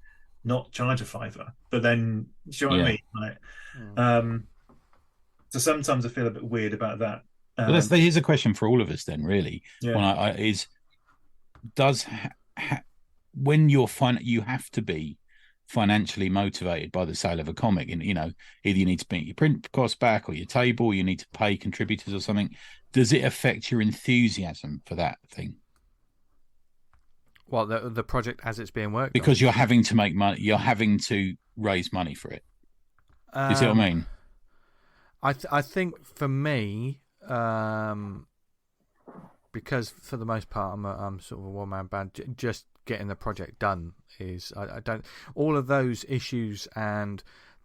not charge a £5." But then, do you know what I mean? Like, so sometimes I feel a bit weird about that. Well, here's a question for all of us then, really. Yeah. When you're you have to be financially motivated by the sale of a comic, and you know, either you need to pay your print costs back or your table, you need to pay contributors or something. Does it affect your enthusiasm for that thing? Well, the project as it's being worked because on. You're having to make money, you're having to raise money for it. You see what I mean? I think for me, because for the most part I'm sort of a one-man band, just getting the project done is I don't, all of those issues and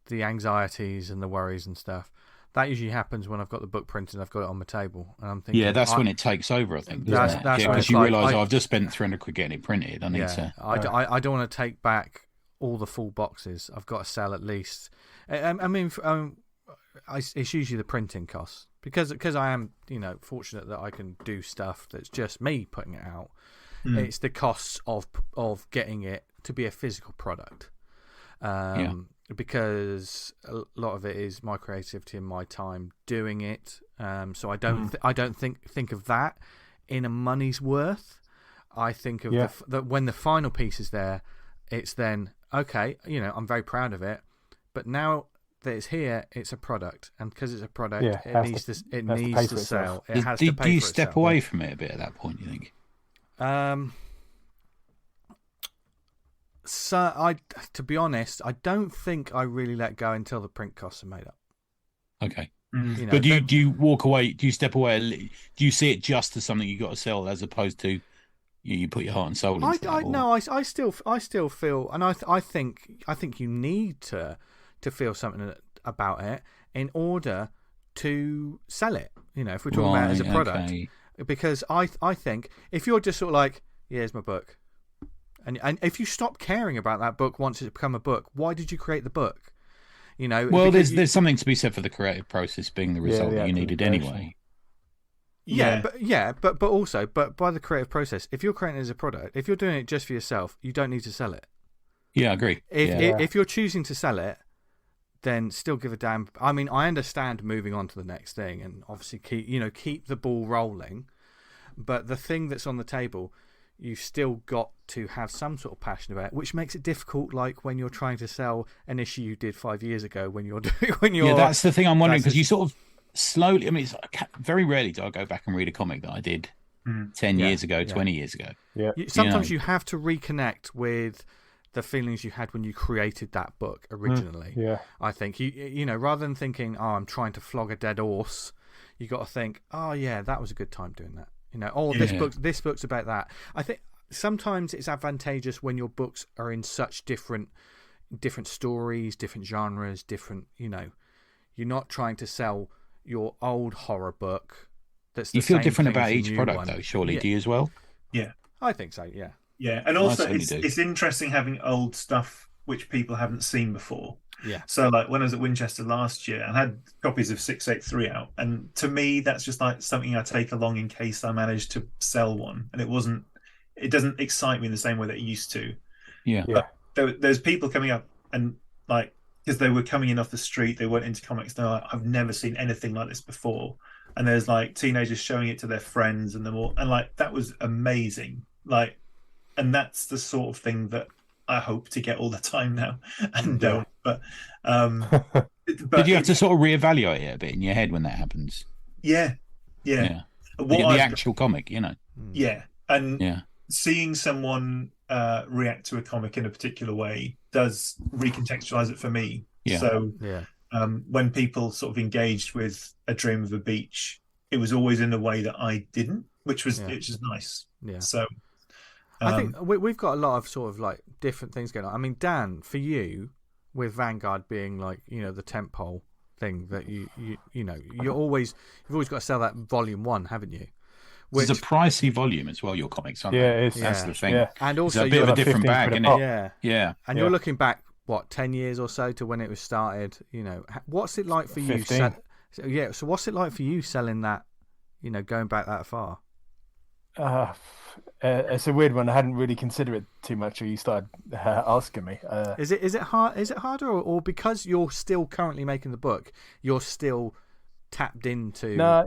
the anxieties and the worries and stuff, that usually happens when I've got the book printed and I've got it on my table. And I'm thinking... Yeah, that's when it takes over, I think. That's because you realise, I've just spent 300 quid getting it printed. I need to... I don't want to take back all the full boxes. I've got to sell at least... it's usually the printing costs. Because I am, fortunate that I can do stuff that's just me putting it out. It's the costs of getting it to be a physical product. Because a lot of it is my creativity and my time doing it. So I don't think of that in a money's worth. I think of that when the final piece is there, it's then okay. I'm very proud of it, but now that it's here, it's a product, and because it's a product, it needs to sell. It has to pay for itself. Do you step away from it a bit at that point? You think? So to be honest, I don't think I really let go until the print costs are made up. Okay. But do you walk away? Do you step away? Do you see it just as something you got to sell, as opposed to you put your heart and soul into that? No, I still feel, and I think you need to feel something about it in order to sell it. If we're talking about it as a product, because I think if you're just sort of like, here's my book. And if you stop caring about that book once it's become a book, why did you create the book? Well, there's something to be said for the creative process being the result that you needed anyway. But also by the creative process, if you're creating it as a product, if you're doing it just for yourself, you don't need to sell it. Yeah, I agree. If you're choosing to sell it, then still give a damn. I mean, I understand moving on to the next thing and obviously keep the ball rolling, but the thing that's on the table, you've still got to have some sort of passion about it, which makes it difficult. Like when you're trying to sell an issue you did 5 years ago, that's the thing I'm wondering, because you sort of slowly. I mean, very rarely do I go back and read a comic that I did 10 years ago, 20 years ago. Yeah. Sometimes you have to reconnect with the feelings you had when you created that book originally. I think you rather than thinking, I'm trying to flog a dead horse, you got to think, that was a good time doing that. This book's about that. I think sometimes it's advantageous when your books are in such different stories, different genres, different. You're not trying to sell your old horror book. You feel different about each product, though. Surely, do you as well? Yeah, I think so. Yeah. Yeah, and also it's interesting having old stuff which people haven't seen before. Yeah. So like when I was at Winchester last year, I had copies of 683 out, and to me that's just like something I take along in case I manage to sell one, and it doesn't excite me in the same way that it used to. Yeah. But there's people coming up and like, because they were coming in off the street, they weren't into comics, they're like, I've never seen anything like this before, and there's like teenagers showing it to their friends and them all, and like that was amazing. Like, and that's the sort of thing that I hope to get all the time now, and don't. But did you have to sort of reevaluate it a bit in your head when that happens? Yeah. The actual comic, Yeah, and seeing someone react to a comic in a particular way does recontextualize it for me. Yeah. So when people sort of engaged with A Dream of a Beach, it was always in a way that I didn't, which was nice. Yeah. So. I think we've got a lot of sort of like different things going on. I mean, Dan, for you, with Vanguard being like the tentpole thing that you've always got to sell that volume 1, haven't you? Which is a pricey volume as well. Your comics, aren't they? That's the thing. Yeah. And also it's a bit of a different bag, isn't it? Yeah. And you're looking back 10 years or so to when it was started. What's it like for you? So what's it like for you selling that? Going back that far. It's a weird one. I hadn't really considered it too much until you started asking me. Is it hard? Is it harder, or because you're still currently making the book, you're still tapped into? No,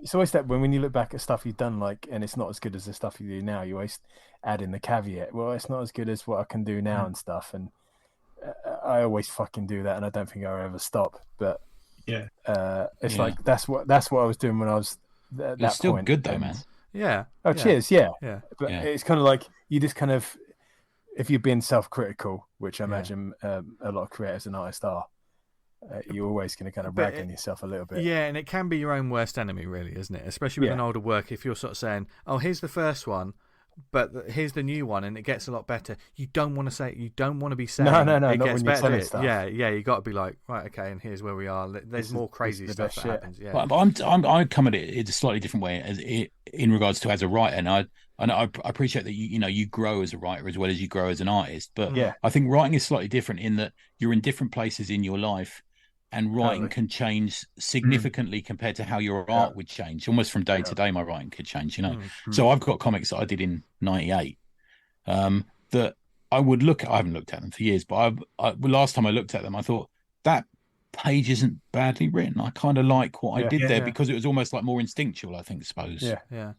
it's always that when you look back at stuff you've done, and it's not as good as the stuff you do now, you always add in the caveat. Well, it's not as good as what I can do now and stuff, and I always fucking do that, and I don't think I'll ever stop. But it's like that's what I was doing when I was at that still point. Good though, man. Yeah. Oh, cheers. Yeah. But it's kind of like you just kind of, if you're being self-critical, which I imagine a lot of creators and artists are, you're always going to kind of rag on yourself a little bit. Yeah, and it can be your own worst enemy, really, isn't it? Especially with an older work. If you're sort of saying, "Oh, here's the first one," but here's the new one, and it gets a lot better. You don't want to say it. You don't want to be saying no, it not gets when better. you're stuff. Yeah, you got to be like, right, okay, and here's where we are. There's more crazy stuff that happens. Yeah, but I come at it in a slightly different way in regards to as a writer, and I appreciate that you grow as a writer as well as you grow as an artist. But I think writing is slightly different in that you're in different places in your life. And writing can change significantly compared to how your art would change. Almost from day to day, my writing could change, So I've got comics that I did in '98 that I would look at. I haven't looked at them for years, but last time I looked at them, I thought that page isn't badly written. I kind of like what I did there because it was almost like more instinctual, I suppose. Yeah.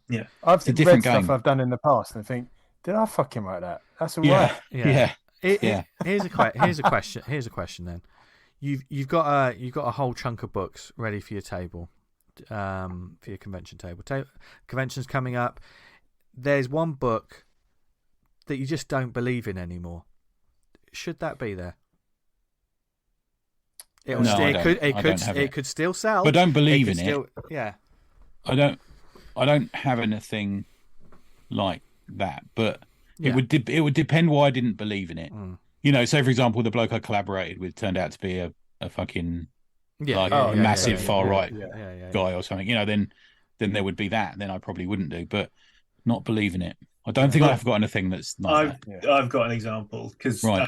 I've read stuff I've done in the past and think, did I fucking write that? That's all right. Yeah. Here's a question then. You've got a whole chunk of books ready for your table, for your convention table. Convention's coming up. There's one book that you just don't believe in anymore. Should that be there? It could still sell, but don't believe in it. Yeah, I don't have anything like that, but it would depend why I didn't believe in it. Say for example, the bloke I collaborated with turned out to be a fucking massive far right guy or something. Then there would be that. Then I probably wouldn't do, but not believe in it. I don't think I've got anything that's not. I've got an example because a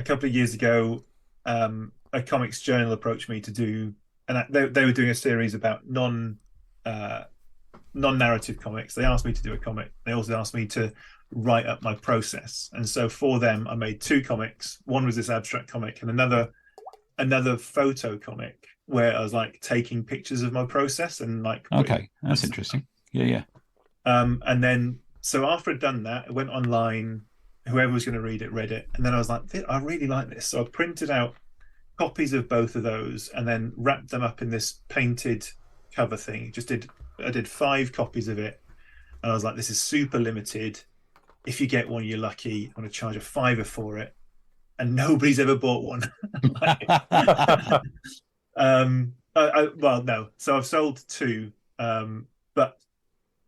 couple of years ago, a comics journal approached me to do, and they were doing a series about non-narrative comics. They asked me to do a comic. They also asked me to write up my process, and so for them I made 2 comics. One was this abstract comic and another photo comic where I was like taking pictures of my process and like that's interesting. And then so after I'd done that, I went online, whoever was going to read it read it, and then I was like, I really like this, so I printed out copies of both of those and then wrapped them up in this painted cover thing. I did 5 copies of it, and I was like, this is super limited. If you get one, you're lucky. I'm going to charge a $5 for it, and nobody's ever bought one. No. So I've sold 2, but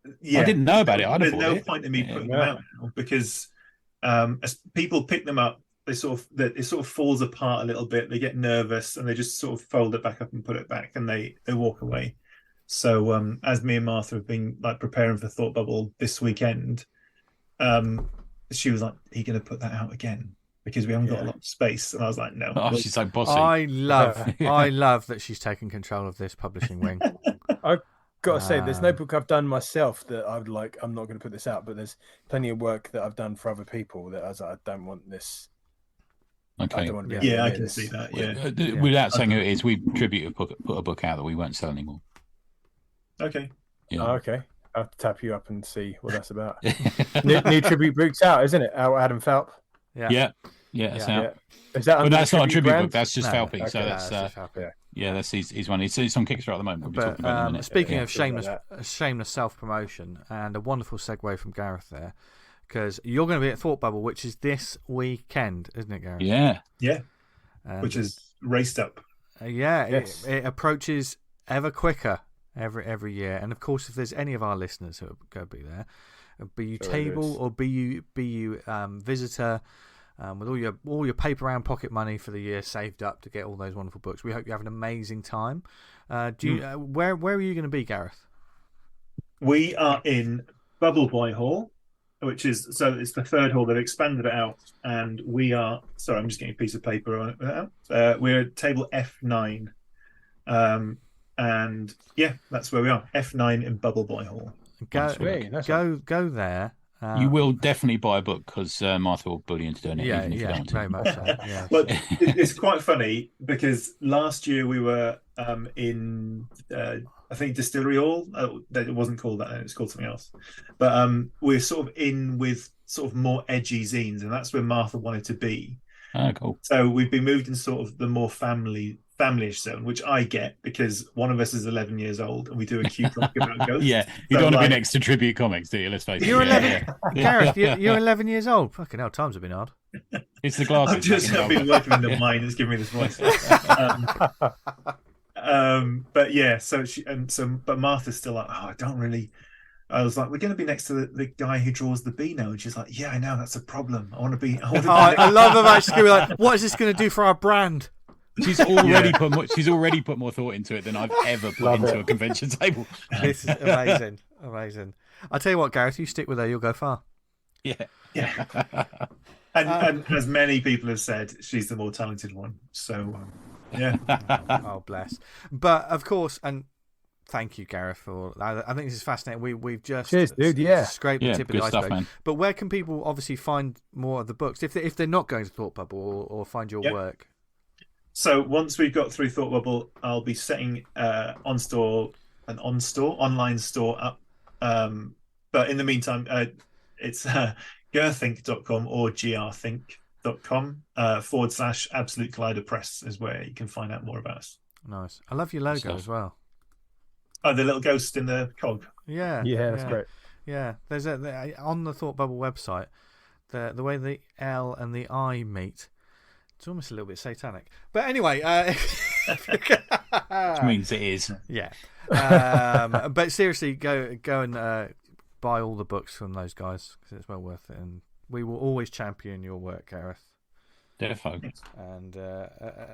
I didn't know about it. There's no point in me putting them out now because as people pick them up, it sort of falls apart a little bit. They get nervous and they just sort of fold it back up and put it back, and they walk away. So as me and Martha have been like preparing for Thought Bubble this weekend. She was like, "Are you going to put that out again? Because we haven't got a lot of space." And I was like, "No." She's so bossy. I love that she's taken control of this publishing wing. I've got to say, there's no book I've done myself that I'm not going to put this out. But there's plenty of work that I've done for other people that I was like, I don't want this. Okay. I don't want to be I can see that. Yeah. Without saying who it is, we Tribute put a book out that we won't sell anymore. Okay. Yeah. Okay. I'll have to tap you up and see what that's about. new Tribute book's out, isn't it? Adam Falp. Yeah, it's out. Is that? But that's not a tribute brand? book. That's just Falpy. Okay, so that's that's his one. It's on Kickstarter at the moment. We'll be talking about it in a minute. Speaking of shameless self-promotion, and a wonderful segue from Gareth there, because you're going to be at Thought Bubble, which is this weekend, isn't it, Gareth? Yeah. Which is raced up. It approaches ever quicker every year, and of course, if there's any of our listeners who are going to be there, be you table or be you visitor, with all your paper round pocket money for the year saved up to get all those wonderful books, we hope you have an amazing time. Where are you going to be, Gareth? We are in Bubble Boy Hall, which is it's the 3rd hall. They've expanded it out, and we are. Sorry, I'm just getting a piece of paper on it. We're at table F9. And that's where we are. F9 in Bubble Boy Hall. Go there. You will definitely buy a book because Martha will bully you into doing it. Even if you don't very much so. Yeah. Well, it's quite funny because last year we were in I think Distillery Hall. It wasn't called that; it was called something else. But we're sort of in with sort of more edgy zines, and that's where Martha wanted to be. Oh, cool. So we've been moved in sort of the more family-ish zone, which I get because one of us is 11 years old and we do a cute comic about ghosts. You don't want to be next to Tribute Comics, do you? Let's face it. You're 11, Gareth. You're 11 years old. Fucking hell, times have been hard. It's the glasses. I've been working in the mine. It's giving me this voice. But Martha's still like, I I was like, we're going to be next to the guy who draws the Beano. And she's like, yeah, I know, that's a problem. I want to be. I love them actually going like, what is this going to do for our brand? She's already put more thought into it than I've ever put into a convention table. This is amazing. Amazing. I tell you what, Gareth, you stick with her, you'll go far. Yeah. And as many people have said, she's the more talented one. So, yeah. Oh, bless. But of course, and thank you, Gareth, for. I think this is fascinating. We've just scraped the tip of the iceberg. Stuff, man. But where can people obviously find more of the books if they're not going to Thought Bubble or find your work? So once we've got through Thought Bubble, I'll be setting an online store up. But in the meantime, it's gerthink.com or grthink.com / Absolute Collider Press is where you can find out more about us. Nice. I love your logo as well. Oh, the little ghost in the cog. Yeah, that's great. Yeah, there's on the Thought Bubble website, the way the L and the I meet. It's almost a little bit satanic. But anyway. Which means it is. Yeah. But seriously, go and buy all the books from those guys because it's well worth it. And we will always champion your work, Gareth. Defo. And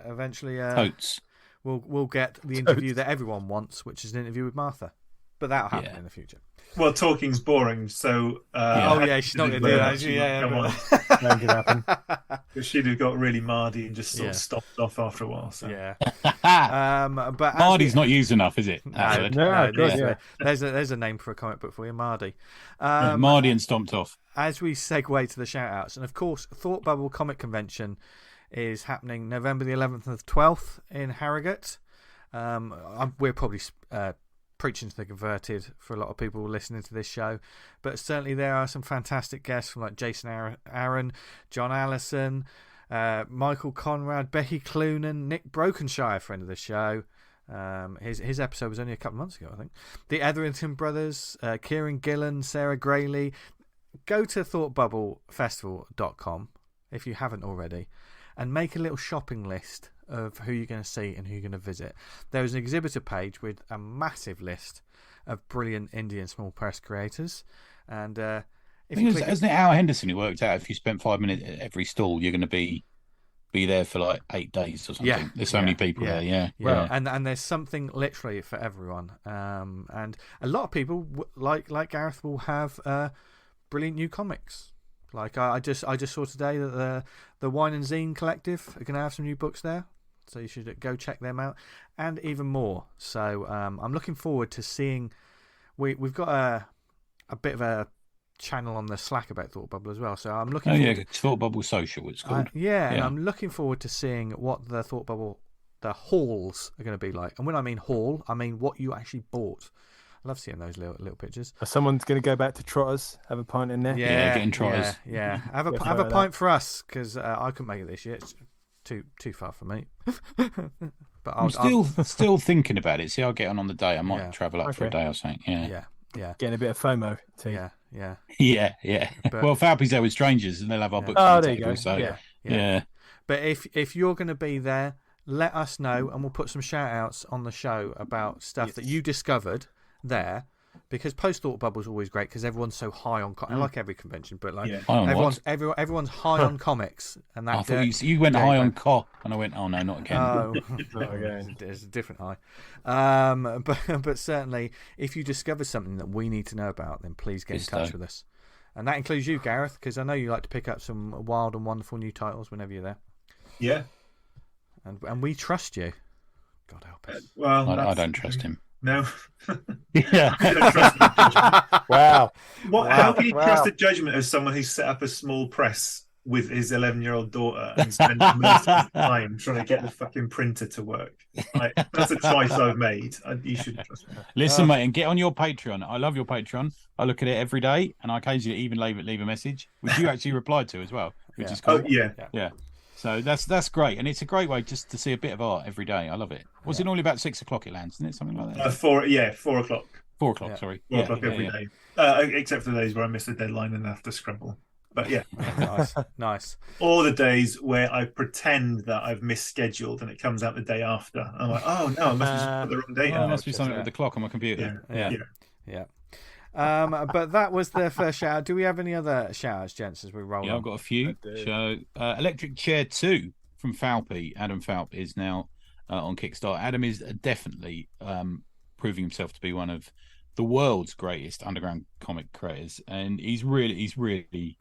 eventually Totes. we'll get the interview that everyone wants, which is an interview with Martha. But that'll happen in the future. Well, talking's boring, so... she's not going to do that. Come on. That could happen. Because she'd have got really mardy and just sort of stopped off after a while. So. Yeah. But Mardy's not used enough, is it? No, there's a name for a comic book for you, Mardy. Mardy and Stomped Off. As we segue to the shout-outs, and of course, Thought Bubble Comic Convention is happening November the 11th and the 12th in Harrogate. We're probably... preaching to the converted for a lot of people listening to this show, but certainly there are some fantastic guests from like Jason Aaron, John Allison, Michael Conrad, Becky Cloonan, Nick Brokenshire, friend of the show. His episode was only a couple of months ago, I think. The Etherington brothers, Kieran Gillan, Sarah Grayley. Go to thoughtbubblefestival.com if you haven't already and make a little shopping list of who you're going to see and who you're going to visit. There is an exhibitor page with a massive list of brilliant indie and small press creators. And isn't it Al Henderson who worked out if you spent 5 minutes at every stall, you're going to be there for like 8 days or something? Yeah, there's so many people there. Yeah. Well, and there's something literally for everyone. And a lot of people like Gareth will have brilliant new comics. Like I just saw today that the Wine and Zine Collective are going to have some new books there. So you should go check them out, and even more. So I'm looking forward to seeing. We've got a bit of a channel on the Slack about Thought Bubble as well. So I'm looking. Thought Bubble Social, it's called. And I'm looking forward to seeing what the Thought Bubble, the halls are going to be like. And when I mean hall, I mean what you actually bought. I love seeing those little pictures. Someone's going to go back to Trotters, have a pint in there. Yeah, getting Trotters. Yeah. Have a pint for us because I couldn't make it this year. It's too far for me. But I'm still thinking about it. See how I get on the day. I might travel up for a day or something. Yeah. Getting a bit of FOMO too. Yeah. But, well, Falpy's there with strangers, and they'll have our books. Oh, there you go. So, yeah. But if you're going to be there, let us know, and we'll put some shout outs on the show about stuff that you discovered there. Because post Thought Bubble is always great because everyone's so high on. I like every convention, but like everyone's high on comics, and that. I thought you went high on co, and I went, oh no, not again. Oh, not again. There's a different high. But certainly, if you discover something that we need to know about, then please get in touch with us, and that includes you, Gareth, because I know you like to pick up some wild and wonderful new titles whenever you're there. Yeah, and we trust you. God help us. Well, I don't trust him. No. Yeah. Wow. How can you trust the judgment of someone who's set up a small press with his 11-year-old daughter and spent most of his time trying to get the fucking printer to work? Like, that's a choice I've made. You should trust me. Listen, mate, and get on your Patreon. I love your Patreon. I look at it every day, and I occasionally even leave a message, which you actually replied to as well, which is cool. Oh, yeah. So that's great, and it's a great way just to see a bit of art every day. I love it. Was it normally about 6 o'clock it lands, isn't it? Something like that. 4 o'clock. 4 o'clock, sorry. 4 o'clock every day. Except for the days where I miss the deadline and have to scramble. But yeah. Nice. Or the days where I pretend that I've misscheduled and it comes out the day after. I'm like, oh no, I must have put the wrong date. There must be something with the clock on my computer. Yeah. But that was the first shout out. Do we have any other shout outs, gents, as we roll on? I've got a few. So, Electric Chair 2 from Falpy. Adam Falp is now on Kickstarter. Adam is definitely proving himself to be one of the world's greatest underground comic creators. And he's really,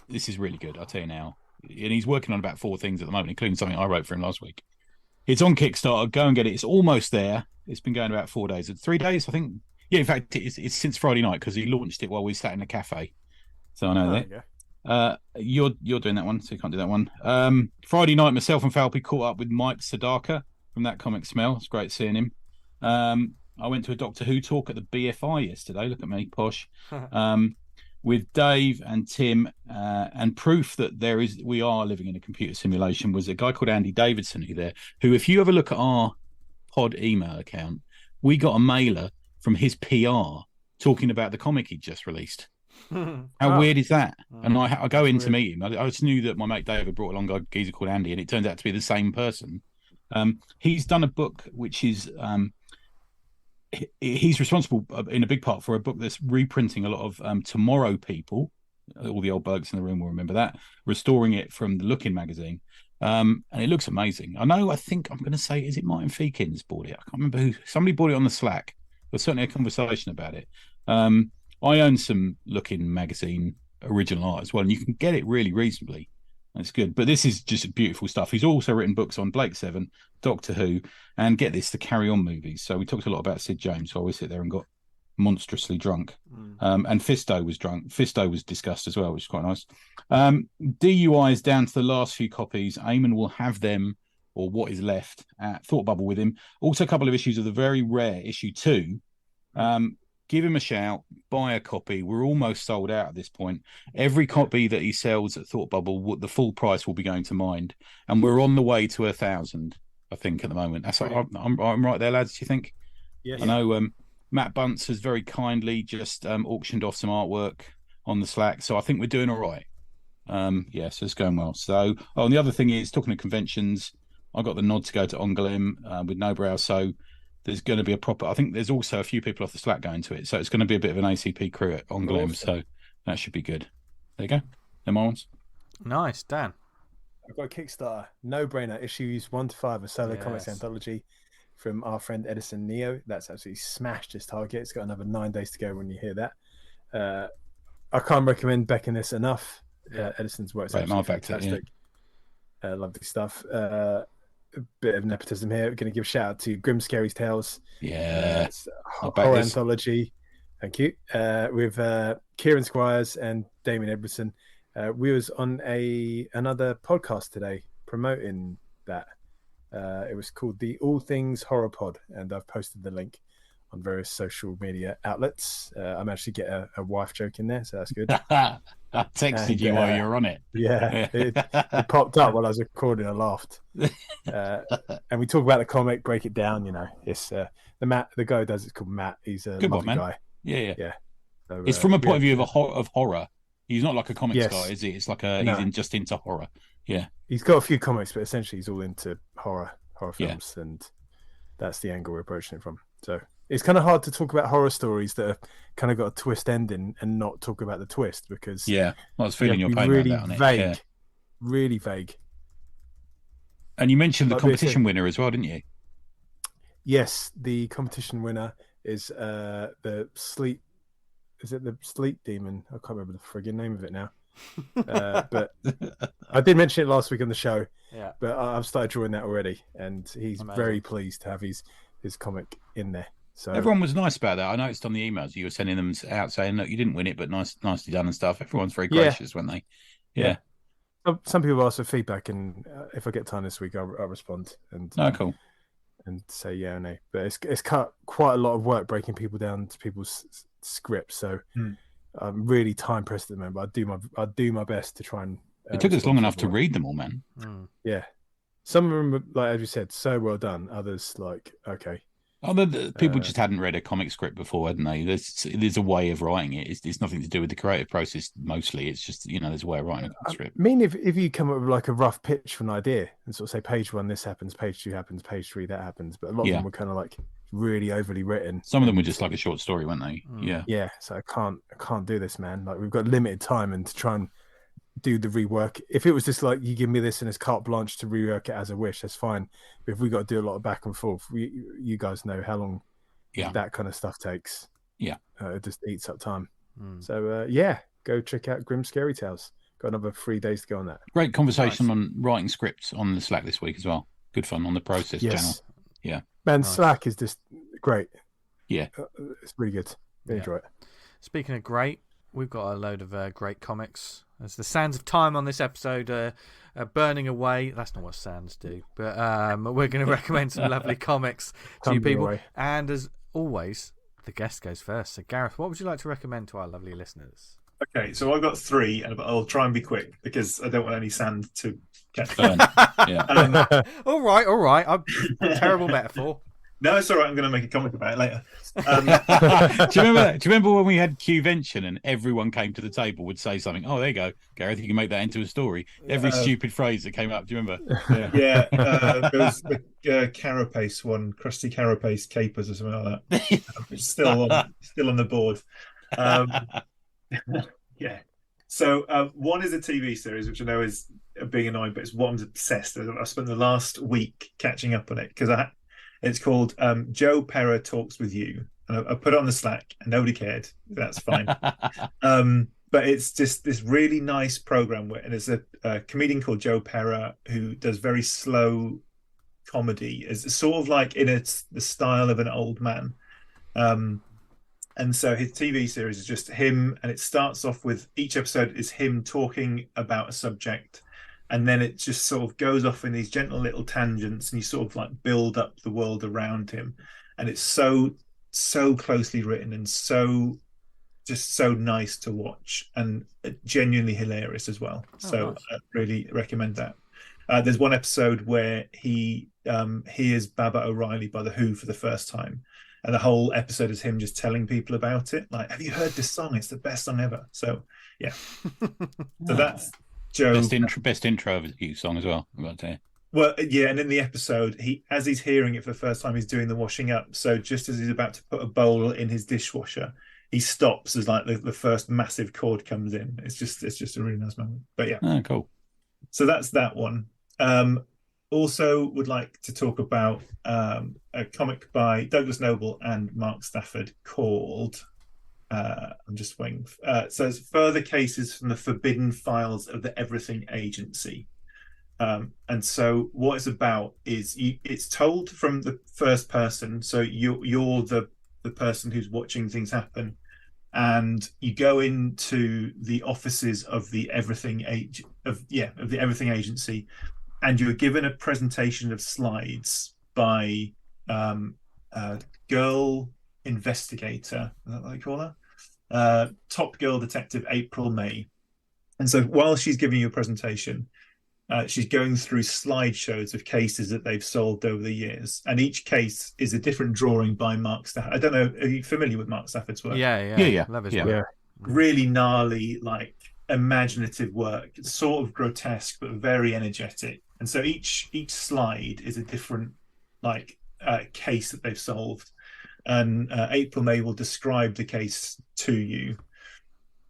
this is really good, I'll tell you now. And he's working on about 4 things at the moment, including something I wrote for him last week. It's on Kickstarter. Go and get it. It's almost there. It's been going about 4 days. 3 days, I think. Yeah, in fact, it's since Friday night because he launched it while we sat in a cafe. So I know that. You're doing that one, so you can't do that one. Friday night, myself and Falpy caught up with Mike Sadaka from That Comic Smell. It's great seeing him. I went to a Doctor Who talk at the BFI yesterday. Look at me, posh. With Dave and Tim, and proof that we are living in a computer simulation was a guy called Andy Davidson who, if you ever look at our pod email account, we got a mailer from his PR talking about the comic he'd just released. How weird is that? And I go in to meet him. I just knew that my mate David brought along a geezer called Andy, and it turns out to be the same person. He's done a book which is he's responsible in a big part for a book that's reprinting a lot of Tomorrow People. All the old blokes in the room will remember that, restoring it from the Looking magazine. And it looks amazing. I think I'm going to say, is it Martin Feekins bought it? I can't remember who. Somebody bought it on the Slack. There's certainly a conversation about it. I own some Looking magazine original art as well, and you can get it really reasonably. That's good. But this is just beautiful stuff. He's also written books on Blake Seven, Doctor Who, and get this, the Carry On movies. So we talked a lot about Sid James, so I always sit there and got monstrously drunk. And Fisto was drunk. Fisto was discussed as well, which is quite nice. DUIs down to the last few copies. Eamon will have them, or what is left, at Thought Bubble with him. Also a couple of issues of the very rare issue 2. Give him a shout, buy a copy. We're almost sold out at this point. Every copy that he sells at Thought Bubble, the full price will be going to Mind, and we're on the way to 1,000, I think, at the moment. That's I'm right there, lads. Do you think? Yes. I know Matt Bunce has very kindly just auctioned off some artwork on the Slack, so I think we're doing all right. So it's going well. So, and the other thing is, talking of conventions, I got the nod to go to Ongalim with No Brow, so there's going to be I think there's also a few people off the Slack going to it, so it's going to be a bit of an ACP crew at Ongalim, awesome. So that should be good. There you go. They're my ones. Nice, Dan. I've got a Kickstarter, No Brainer, issues 1 to 5, a solo comics anthology from our friend Edison Neo. That's absolutely smashed his target. It's got another 9 days to go when you hear that. I can't recommend backing this enough. Edison's work's absolutely fantastic. Lovely stuff. A bit of nepotism here. We're going to give a shout out to Grim Scary's Tales. It's a horror anthology. Thank you. With Kieran Squires and Damien Edwardson. We was on another podcast today promoting that. It was called the All Things Horror Pod, and I've posted the link on various social media outlets. I managed to get a wife joke in there, so that's good. I texted you while you were on it. Yeah, it popped up while I was recording. I laughed. And we talk about the comic, break it down. You know, it's the guy who does it's called Matt. He's a good lovely guy. Yeah. So, it's from a point of view of horror. He's not like a comics guy, is he? It's like he's just into horror. Yeah, he's got a few comics, but essentially he's all into horror films, and that's the angle we're approaching it from. So it's kind of hard to talk about horror stories that have kind of got a twist ending and not talk about the twist, because I was feeling your pain really around that vague, on it. Really vague. And you mentioned the competition winner as well, didn't you? Yes, the competition winner is the Sleep. Is it the Sleep Demon? I can't remember the friggin' name of it now. But I did mention it last week on the show. Yeah. But I've started drawing that already, and he's very pleased to have his comic in there. So everyone was nice about that. I noticed on the emails you were sending them out saying, "Look, you didn't win it, but nicely done and stuff." Everyone's very gracious, weren't they? Yeah. Some people ask for feedback, and if I get time this week, I'll respond. And cool. And say yeah or no. But it's cut quite a lot of work breaking people down to people's scripts. So I'm really time pressed at the moment. But I do my best to try and. It took us long enough to read them all, man. Yeah. Some of them, like as you said, so well done. Others, like, okay. People just hadn't read a comic script before, hadn't they? There's a way of writing it. It's nothing to do with the creative process. Mostly, it's just there's a way of writing a comic script. I mean, if you come up with like a rough pitch for an idea and sort of say, page 1 this happens, page 2 happens, page 3 that happens, but a lot of them were kind of like really overly written. Some of them were just like a short story, weren't they? Yeah. So I can't do this, man. Like, we've got limited time, and to try and do the rework. If it was just like, you give me this and it's carte blanche to rework it as a wish, that's fine. But if we got to do a lot of back and forth, you guys know how long that kind of stuff takes. Yeah. It just eats up time. So go check out Grim Scary Tales. Got another 3 days to go on that. Great conversation on writing scripts on the Slack this week as well. Good fun on the Process channel. Yeah. Man, Slack is just great. Yeah. It's really good. Really enjoy it. Speaking of great, we've got a load of great comics. As the sands of time on this episode are burning away. That's not what sands do. But we're going to recommend some lovely comics to you people. Away. And as always, the guest goes first. So, Gareth, what would you like to recommend to our lovely listeners? Okay, so I've got 3, and I'll try and be quick because I don't want any sand to catch. All right. Terrible metaphor. No, it's all right. I'm going to make a comic about it later. Do you remember when we had Qvention and everyone came to the table would say something? Oh, there you go, Gareth. You can make that into a story. Every stupid phrase that came up. Do you remember? Yeah. There was the carapace one, crusty carapace capers or something like that. It's still on the board. Yeah. So one is a TV series, which I know is being annoying, but it's what I'm obsessed with. I spent the last week catching up on it because it's called Joe Perra Talks With You. And I put it on the Slack and nobody cared. That's fine. But it's just this really nice program and there's a comedian called Joe Perra who does very slow comedy. It's sort of like the style of an old man. And so his TV series is just him, and it starts off with each episode is him talking about a subject, and then it just sort of goes off in these gentle little tangents, and you sort of like build up the world around him, and it's so closely written and so nice to watch and genuinely hilarious as well. Nice. I really recommend that. There's one episode where he hears Baba O'Reilly by The Who for the first time. And the whole episode is him just telling people about it. Like, have you heard this song? It's the best song ever. So, yeah. So that's Joe. Best intro of a song as well, I've got to tell you. Well, yeah, and in the episode, as he's hearing it for the first time, he's doing the washing up. So just as he's about to put a bowl in his dishwasher, he stops as like the first massive chord comes in. It's just a really nice moment. But yeah. Oh, cool. So that's that one. Also would like to talk about a comic by Douglas Noble and Mark Stafford called I'm just waiting. So it's Further Cases from the Forbidden Files of the Everything Agency. And so what it's about is it's told from the first person. So you're the person who's watching things happen, and you go into the offices of the Everything Agency. And you're given a presentation of slides by a girl investigator, is that what they call her? Top girl detective April May. And so while she's giving you a presentation, she's going through slideshows of cases that they've solved over the years. And each case is a different drawing by Mark Stafford. I don't know, are you familiar with Mark Stafford's work? Yeah. Love his work. Yeah. Really gnarly, like imaginative work. It's sort of grotesque, but very energetic. And so each slide is a different case that they've solved, and April May will describe the case to you.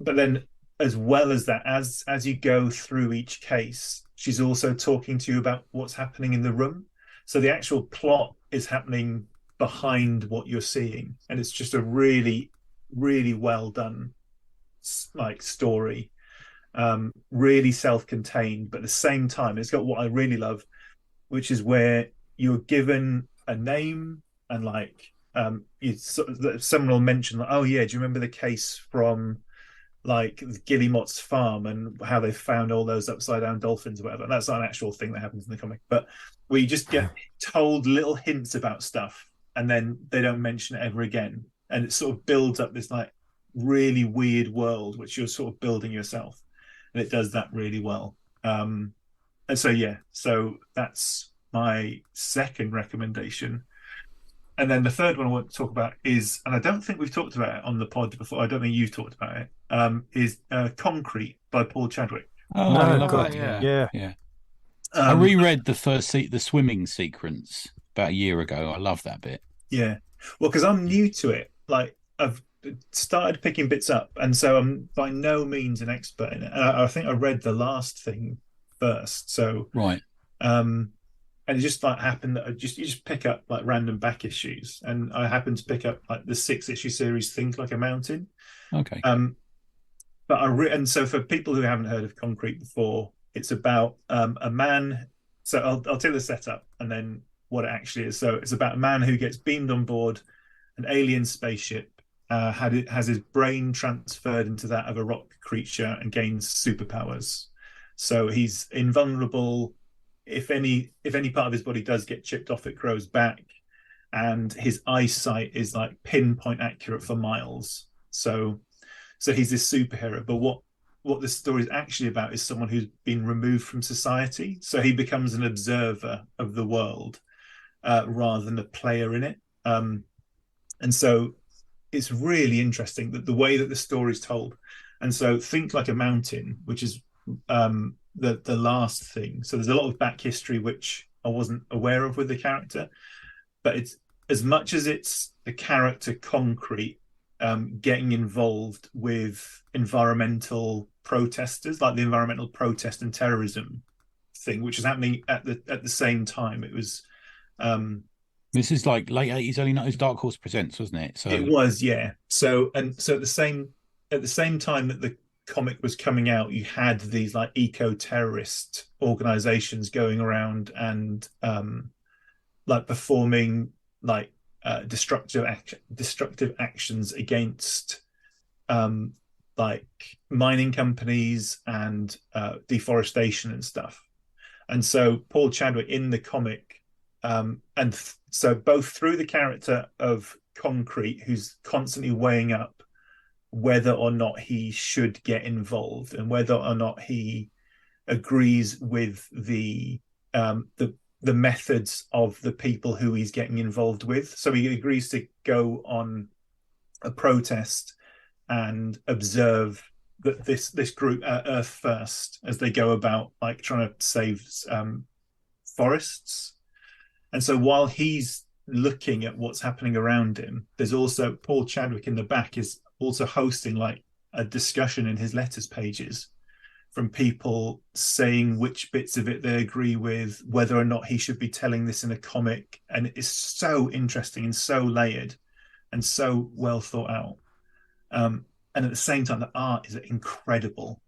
But then, as well as that, as you go through each case, she's also talking to you about what's happening in the room. So the actual plot is happening behind what you're seeing, and it's just a really, really well done story. Really self-contained, but at the same time it's got what I really love, which is where you're given a name and someone will mention oh yeah, do you remember the case from Guillemots farm and how they found all those upside down dolphins or whatever? That's not an actual thing that happens in the comic, but where you just get told little hints about stuff and then they don't mention it ever again, and it sort of builds up this really weird world which you're sort of building yourself. And it does that really well. And so that's my second recommendation. And then the third one I want to talk about is, and I don't think we've talked about it on the pod before, I don't think you've talked about it, is Concrete by Paul Chadwick. Oh, I love God, that. Yeah. I reread the swimming sequence about a year ago. I love that bit. Yeah. Well, because I'm new to it. Like I've started picking bits up, and so I'm by no means an expert in it. And I think I read the last thing first. So Right. and it just like happened that you just pick up like random back issues, and I happened to pick up like the 6-issue series Think Like a Mountain. Okay. But and so for people who haven't heard of Concrete before, it's about a man. So I'll tell the setup and then what it actually is. So it's about a man who gets beamed on board an alien spaceship, has his brain transferred into that of a rock creature and gains superpowers. So he's invulnerable. If any part of his body does get chipped off, it grows back, and his eyesight is like pinpoint accurate for miles. So he's this superhero. But what the story is actually about is someone who's been removed from society. So he becomes an observer of the world rather than a player in it. And so it's really interesting that the way that the story is told. And so Think Like a Mountain, which is the last thing. So there's a lot of back history which I wasn't aware of with the character, but it's as much as it's the character Concrete getting involved with environmental protesters, like the environmental protest and terrorism thing, which is happening at the same time. It was this is like late 80s, early 90s. Dark Horse Presents, wasn't it? So it was, yeah. So at the same time that the comic was coming out, you had these like eco-terrorist organizations going around and like performing like destructive actions against like mining companies and deforestation and stuff. And so Paul Chadwick in the comic, so both through the character of Concrete, who's constantly weighing up whether or not he should get involved and whether or not he agrees with the methods of the people who he's getting involved with. So he agrees to go on a protest and observe that this group, Earth First, as they go about like trying to save forests. And so while he's looking at what's happening around him, there's also Paul Chadwick in the back is also hosting like a discussion in his letters pages from people saying which bits of it they agree with, whether or not he should be telling this in a comic. And it's so interesting and so layered and so well thought out. And at the same time, the art is incredible.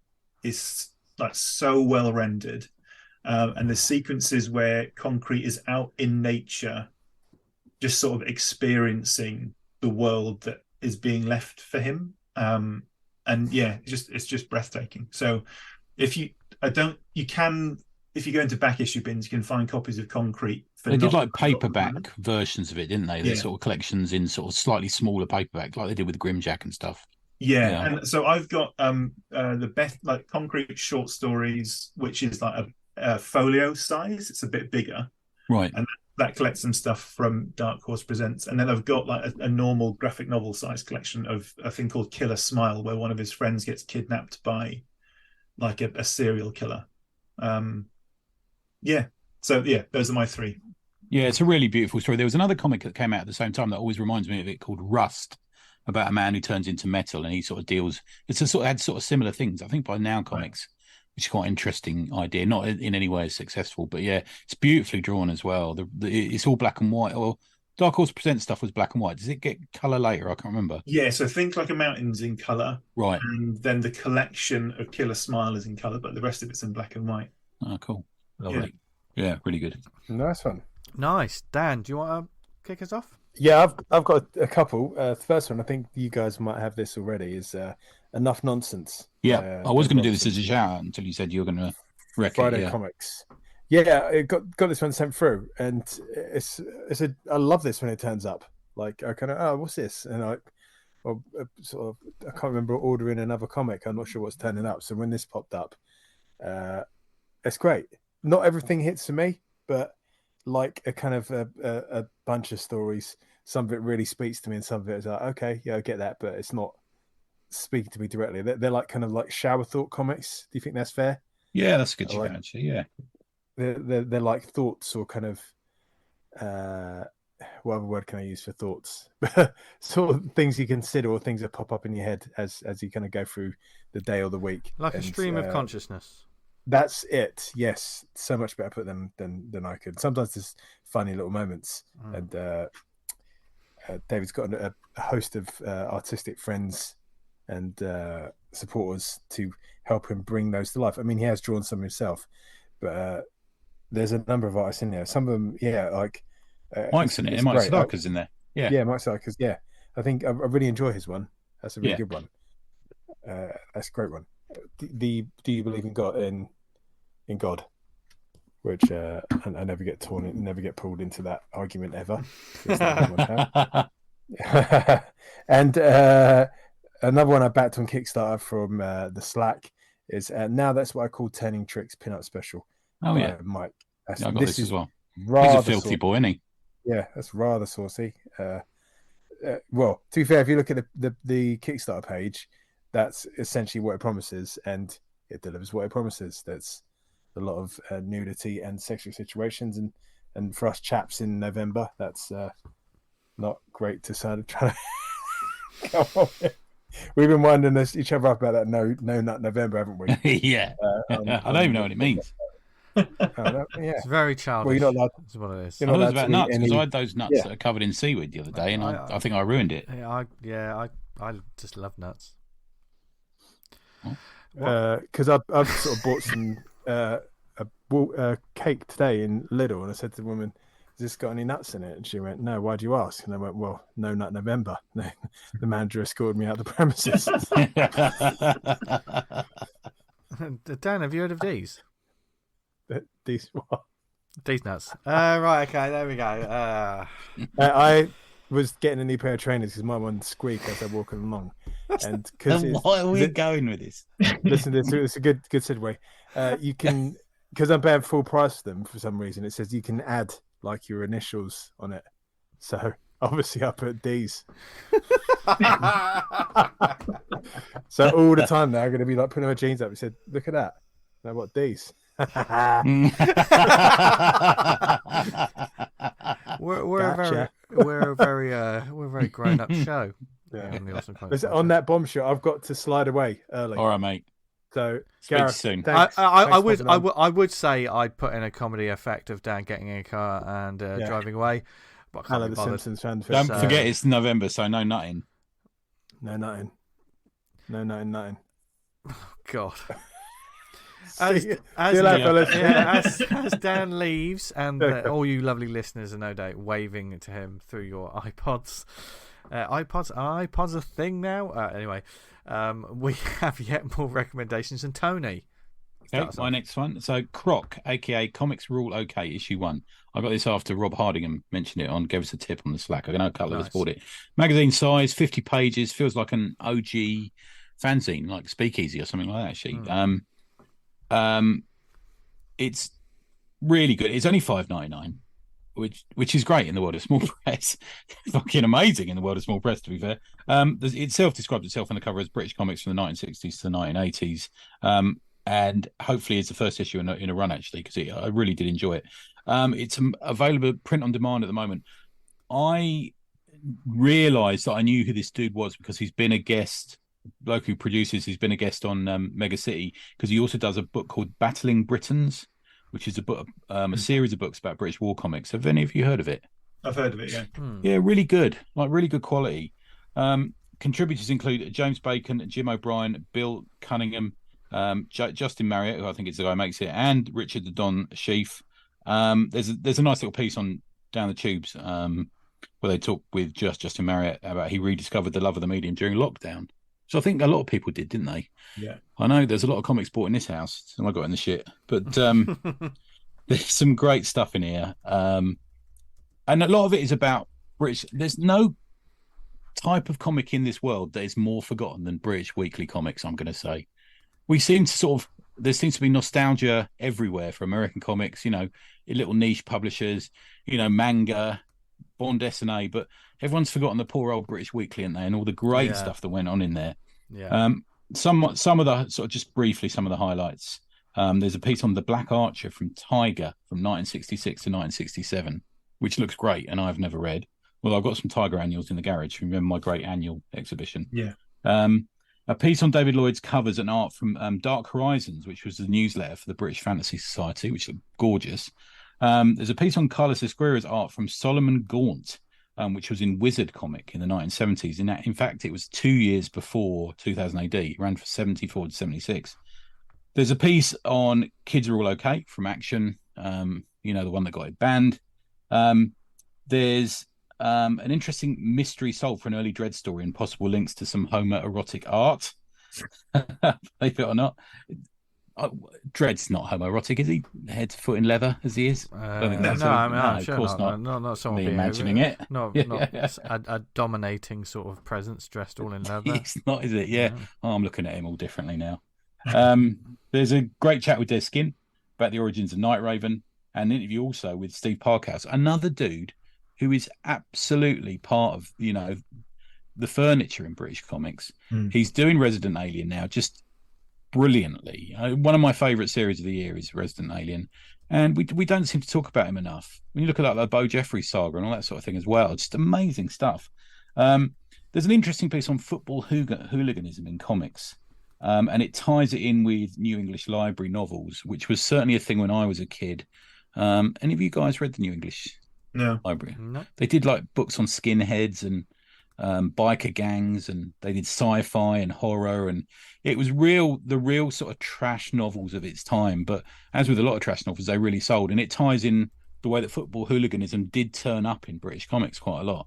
It's like so well rendered. And the sequences where Concrete is out in nature, just sort of experiencing the world that is being left for him. And yeah, it's just breathtaking. So if you go into back issue bins, you can find copies of Concrete. They did like paperback versions of it, didn't they? They're sort of collections in sort of slightly smaller paperback, like they did with Grimjack and stuff. Yeah, and so I've got the best like Concrete short stories, which is like a folio size. It's a bit bigger, right? And that collects some stuff from Dark Horse Presents. And then I've got like a normal graphic novel size collection of a thing called Killer Smile, where one of his friends gets kidnapped by like a serial killer. So those are my three. Yeah, it's a really beautiful story. There was another comic that came out at the same time that always reminds me of it, called Rust, about a man who turns into metal, and he sort of deals. Had sort of similar things, I think, by Now Comics, which is quite an interesting idea. Not in any way as successful, but yeah, it's beautifully drawn as well. It's all black and white. Or Dark Horse Presents stuff was black and white. Does it get color later? I can't remember. Yeah, so Think Like a Mountain's in color, right? And then the collection of Killer Smile is in color, but the rest of it's in black and white. Oh, cool, lovely. Yeah, really good. Nice one. Nice. Dan, do you want to kick us off? Yeah, I've got a couple. The first one, I think you guys might have this already, is Enough Nonsense. Yeah, I was going to do this as a shout out until you said you were going to wreck Friday Comics. Yeah, I got this one sent through, and I love this when it turns up. Like I kind of, what's this? And I can't remember ordering another comic. I'm not sure what's turning up. So when this popped up, it's great. Not everything hits for me, but like a kind of a bunch of stories, some of it really speaks to me, and some of it is like, okay, yeah, I get that, but it's not speaking to me directly. They're like kind of like shower thought comics. Do you think that's fair? Yeah, that's a good shout, actually. Yeah, they're like thoughts or kind of what other word can I use for thoughts? Sort of things you consider or things that pop up in your head as you kind of go through the day or the week. Like a stream of consciousness. That's it. Yes, so much better put than I could. Sometimes there's funny little moments, and David's got a host of artistic friends and supporters to help him bring those to life. I mean, he has drawn some himself, but there's a number of artists in there. Some of them, like Mike's in it. Mike Sadaka's in there. Yeah, Mike Sadaka's. Yeah, I think I really enjoy his one. That's a really good one. That's a great one. Do you believe in God? In God, which I never get never get pulled into that argument ever. And another one I backed on Kickstarter from the Slack is Now That's What I Call Turning Tricks Pinup Special. Oh yeah, Mike. I got this as well. He's a filthy boy, isn't he? Yeah, that's rather saucy. Well, to be fair, if you look at the Kickstarter page, that's essentially what it promises, and it delivers what it promises. That's a lot of nudity and sexual situations, and for us chaps in November, that's not great to sort of try to come on with. We've been winding each other up about that no nut November, haven't we? Yeah. I don't even know what it means. It's very childish. Well, you're not allowed. That's what it is. I was about nuts because I had those nuts that are covered in seaweed the other day, and I think I ruined it. I just love nuts. Because I've sort of bought some a cake today in Lidl, and I said to the woman, "Has this got any nuts in it?" And she went, "No. Why'd you ask?" And I went, "Well, no nut November." The manager escorted me out of the premises. Dan, have you heard of these? These what? These nuts. Right. Okay. There we go. I was getting a new pair of trainers because my one squeaked as I walking along. And why are we going with this? Listen, it's a good segue. You can, because I'm paying full price for them for some reason. It says you can add like your initials on it. So obviously I put D's. So all the time now I'm going to be like putting my jeans up. It said, "Look at that." And I what D's. we're a very grown up show. Yeah. On that bombshell, I've got to slide away early. All right, mate. So, Gareth, soon. Thanks. I would say I'd put in a comedy effect of Dan getting in a car and driving away. But I can't be bothered. Simpsons fan. Don't forget it's November, so no nutting. No nutting. No nutting. Oh, God. As Dan leaves, and all you lovely listeners are no doubt waving to him through your iPods. iPods a thing now? Anyway, we have yet more recommendations than Tony. Okay, my next one. So K.R.OK, aka Comics Rule OK, issue 1. I got this after Rob Hardingham mentioned it gave us a tip on the Slack. I know a couple of us bought it. Magazine size, 50 pages, feels like an OG fanzine, like Speakeasy or something like that, actually. It's really good. It's only $5.99, which is great in the world of small press. Fucking amazing in the world of small press, to be fair. It self-describes itself on the cover as British comics from the 1960s to the 1980s, and hopefully it's the first issue in a run, actually, because I really did enjoy it. It's available print on demand at the moment. I realised that I knew who this dude was because he's been a guest. Bloke who produces, he's been a guest on Mega City, because he also does a book called Battling Britons, which is a book, a series of books about British war comics. Have any of you heard of it? I've heard of it, yeah. Yeah, really good, like really good quality. Contributors include James Bacon, Jim O'Brien, Bill Cunningham, Justin Marriott, who I think is the guy who makes it, and Richard the Don Sheaf. There's a nice little piece on Down the Tubes where they talk with Justin Marriott about he rediscovered the love of the medium during lockdown. So I think a lot of people did, didn't they? Yeah. I know there's a lot of comics bought in this house, and I got in the shit. But there's some great stuff in here. And a lot of it is about British. There's no type of comic in this world that is more forgotten than British weekly comics, I'm going to say. We seem to there seems to be nostalgia everywhere for American comics, little niche publishers, manga, bande dessinée, but everyone's forgotten the poor old British weekly, and all the great stuff that went on in there. Yeah. Some of the sort of just briefly some of the highlights. There's a piece on the Black Archer from Tiger from 1966 to 1967. which looks great, and I've never read. Well, I've got some Tiger annuals in the garage. Remember my great annual exhibition? Yeah. A piece on David Lloyd's covers and art from Dark Horizons, which was the newsletter for the British Fantasy Society, which looked gorgeous. There's a piece on Carlos Esquerra's art from Solomon Gaunt, which was in Wizard comic in the 1970s. In fact, it was 2 years before 2000 AD. It ran from 74 to 76. There's a piece on Kids Are All Okay from Action, the one that got it banned. There's an interesting mystery solved for an early Dread story and possible links to some homoerotic art. Believe it or not. Dread's not homoerotic, is he? Head to foot in leather as he is? I'm of sure course not. Not someone me being imagining it. Not a dominating sort of presence dressed all in leather. It's not, is it? Yeah. Oh, I'm looking at him all differently now. There's a great chat with Deskin about the origins of Night Raven, and an interview also with Steve Parkhouse, another dude who is absolutely part of the furniture in British comics. He's doing Resident Alien now, just brilliantly. One of my favourite series of the year is Resident Alien, and we don't seem to talk about him enough. When you look at the Bo Jeffries saga and all that sort of thing as well, just amazing stuff. There's an interesting piece on football hooliganism in comics. And it ties it in with New English Library novels, which was certainly a thing when I was a kid. Any of you guys read the New English Library? No. They did books on skinheads and biker gangs, and they did sci-fi and horror, and it was the real sort of trash novels of its time. But as with a lot of trash novels, they really sold, and it ties in the way that football hooliganism did turn up in British comics quite a lot.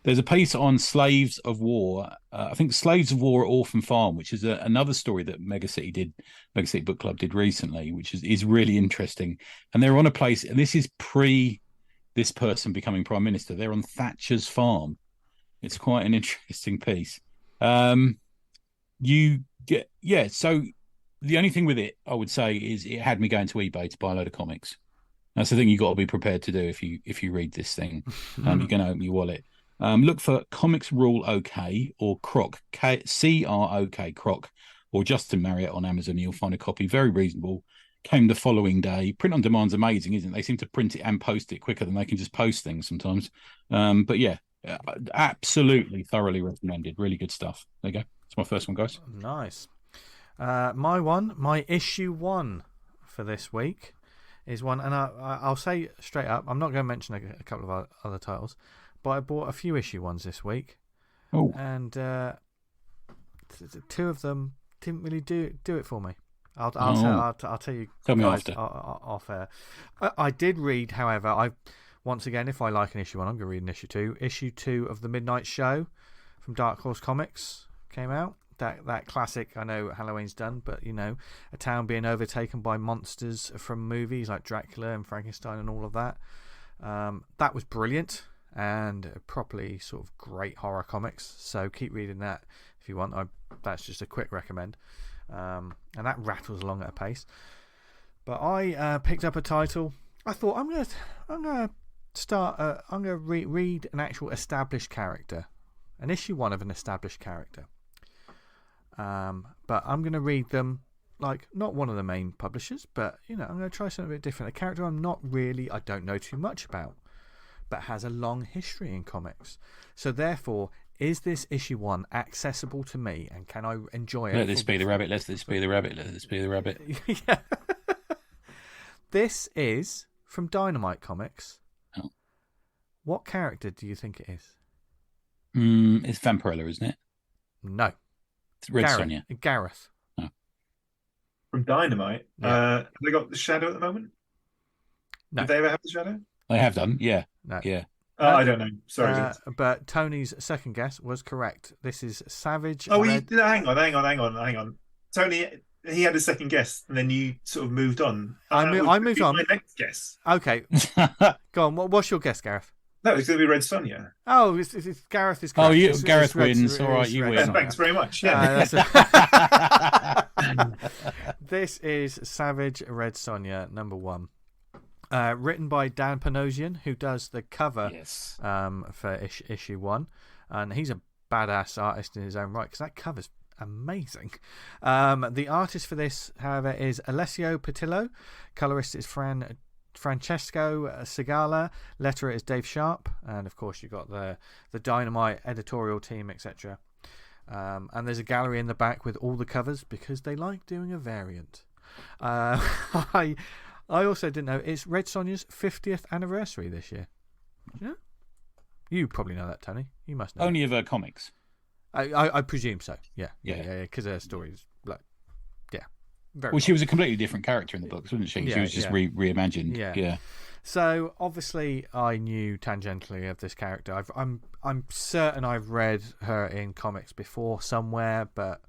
There's a piece on Slaves of War. I think Slaves of War at Orphan Farm, which is another story that Mega City Book Club did recently, which is really interesting. And they're on a place, and this is pre this person becoming Prime Minister. They're on Thatcher's farm. It's quite an interesting piece. So the only thing with it, I would say, is it had me going to eBay to buy a load of comics. That's the thing you got to be prepared to do if you read this thing. You're going to open your wallet. Look for Comics Rule OK or K.R.OK, C.R.O.K, or Justin Marriott on Amazon. You'll find a copy, very reasonable. Came the following day. Print on demand's amazing, isn't it? They seem to print it and post it quicker than they can just post things sometimes. But yeah, absolutely thoroughly recommended. Really good stuff. There you go. It's my first one, guys. Nice. My issue 1 for this week is one, and I'll say straight up, I'm not going to mention a couple of other titles, but I bought a few issue 1s this week. Oh. And 2 of them didn't really do it for me. I'll tell you. Tell me guys after. Off air. I did read, however, once again, if I like an issue 1, I'm going to read an issue 2. Issue 2 of The Midnight Show from Dark Horse Comics came out. That classic, I know Halloween's done, but a town being overtaken by monsters from movies like Dracula and Frankenstein and all of that. That was brilliant and properly sort of great horror comics. So keep reading that if you want. That's just a quick recommend. And that rattles along at a pace. But I picked up a title. I thought I'm gonna start. I'm gonna read an actual established character, an issue 1 of an established character. But I'm gonna read them like not one of the main publishers, but I'm gonna try something a bit different. A character I don't know too much about, but has a long history in comics. So therefore, is this issue 1 accessible to me, and can I enjoy it? Let this be the rabbit. Let this be the rabbit. Let this be the rabbit. Yeah. This is from Dynamite Comics. Oh. What character do you think it is? It's Vampirella, isn't it? No. It's Red Sonja. Gareth. Oh. From Dynamite. Yeah. Have they got the Shadow at the moment? No. Did they ever have the Shadow? They have done, yeah. No. Yeah. I don't know. Sorry. But Tony's second guess was correct. This is Savage. Oh, hang on. Tony, he had a second guess, and then you sort of moved on. I moved on. My next guess. Okay. Go on. What's your guess, Gareth? No, it's going to be Red Sonja. Oh, it's Gareth is correct. Oh, Gareth wins. All right, you win. Yeah, thanks very much. Yeah. This is Savage Red Sonja, number 1. Written by Dan Panosian, who does the cover for issue 1. And he's a badass artist in his own right, because that cover's amazing. The artist for this, however, is Alessio Petillo. Colorist is Fran Francesco Segala. Letterer is Dave Sharp, and of course you've got the Dynamite editorial team, etc. And there's a gallery in the back with all the covers because they like doing a variant. I also didn't know it's Red Sonja's 50th anniversary this year. Yeah, you probably know that, Tony. You must know. Only of her comics. I presume so. Yeah. Because her stories, very well, she was a completely different character in the books, wasn't she? She was just reimagined. Yeah. So obviously, I knew tangentially of this character. I'm certain I've read her in comics before somewhere, but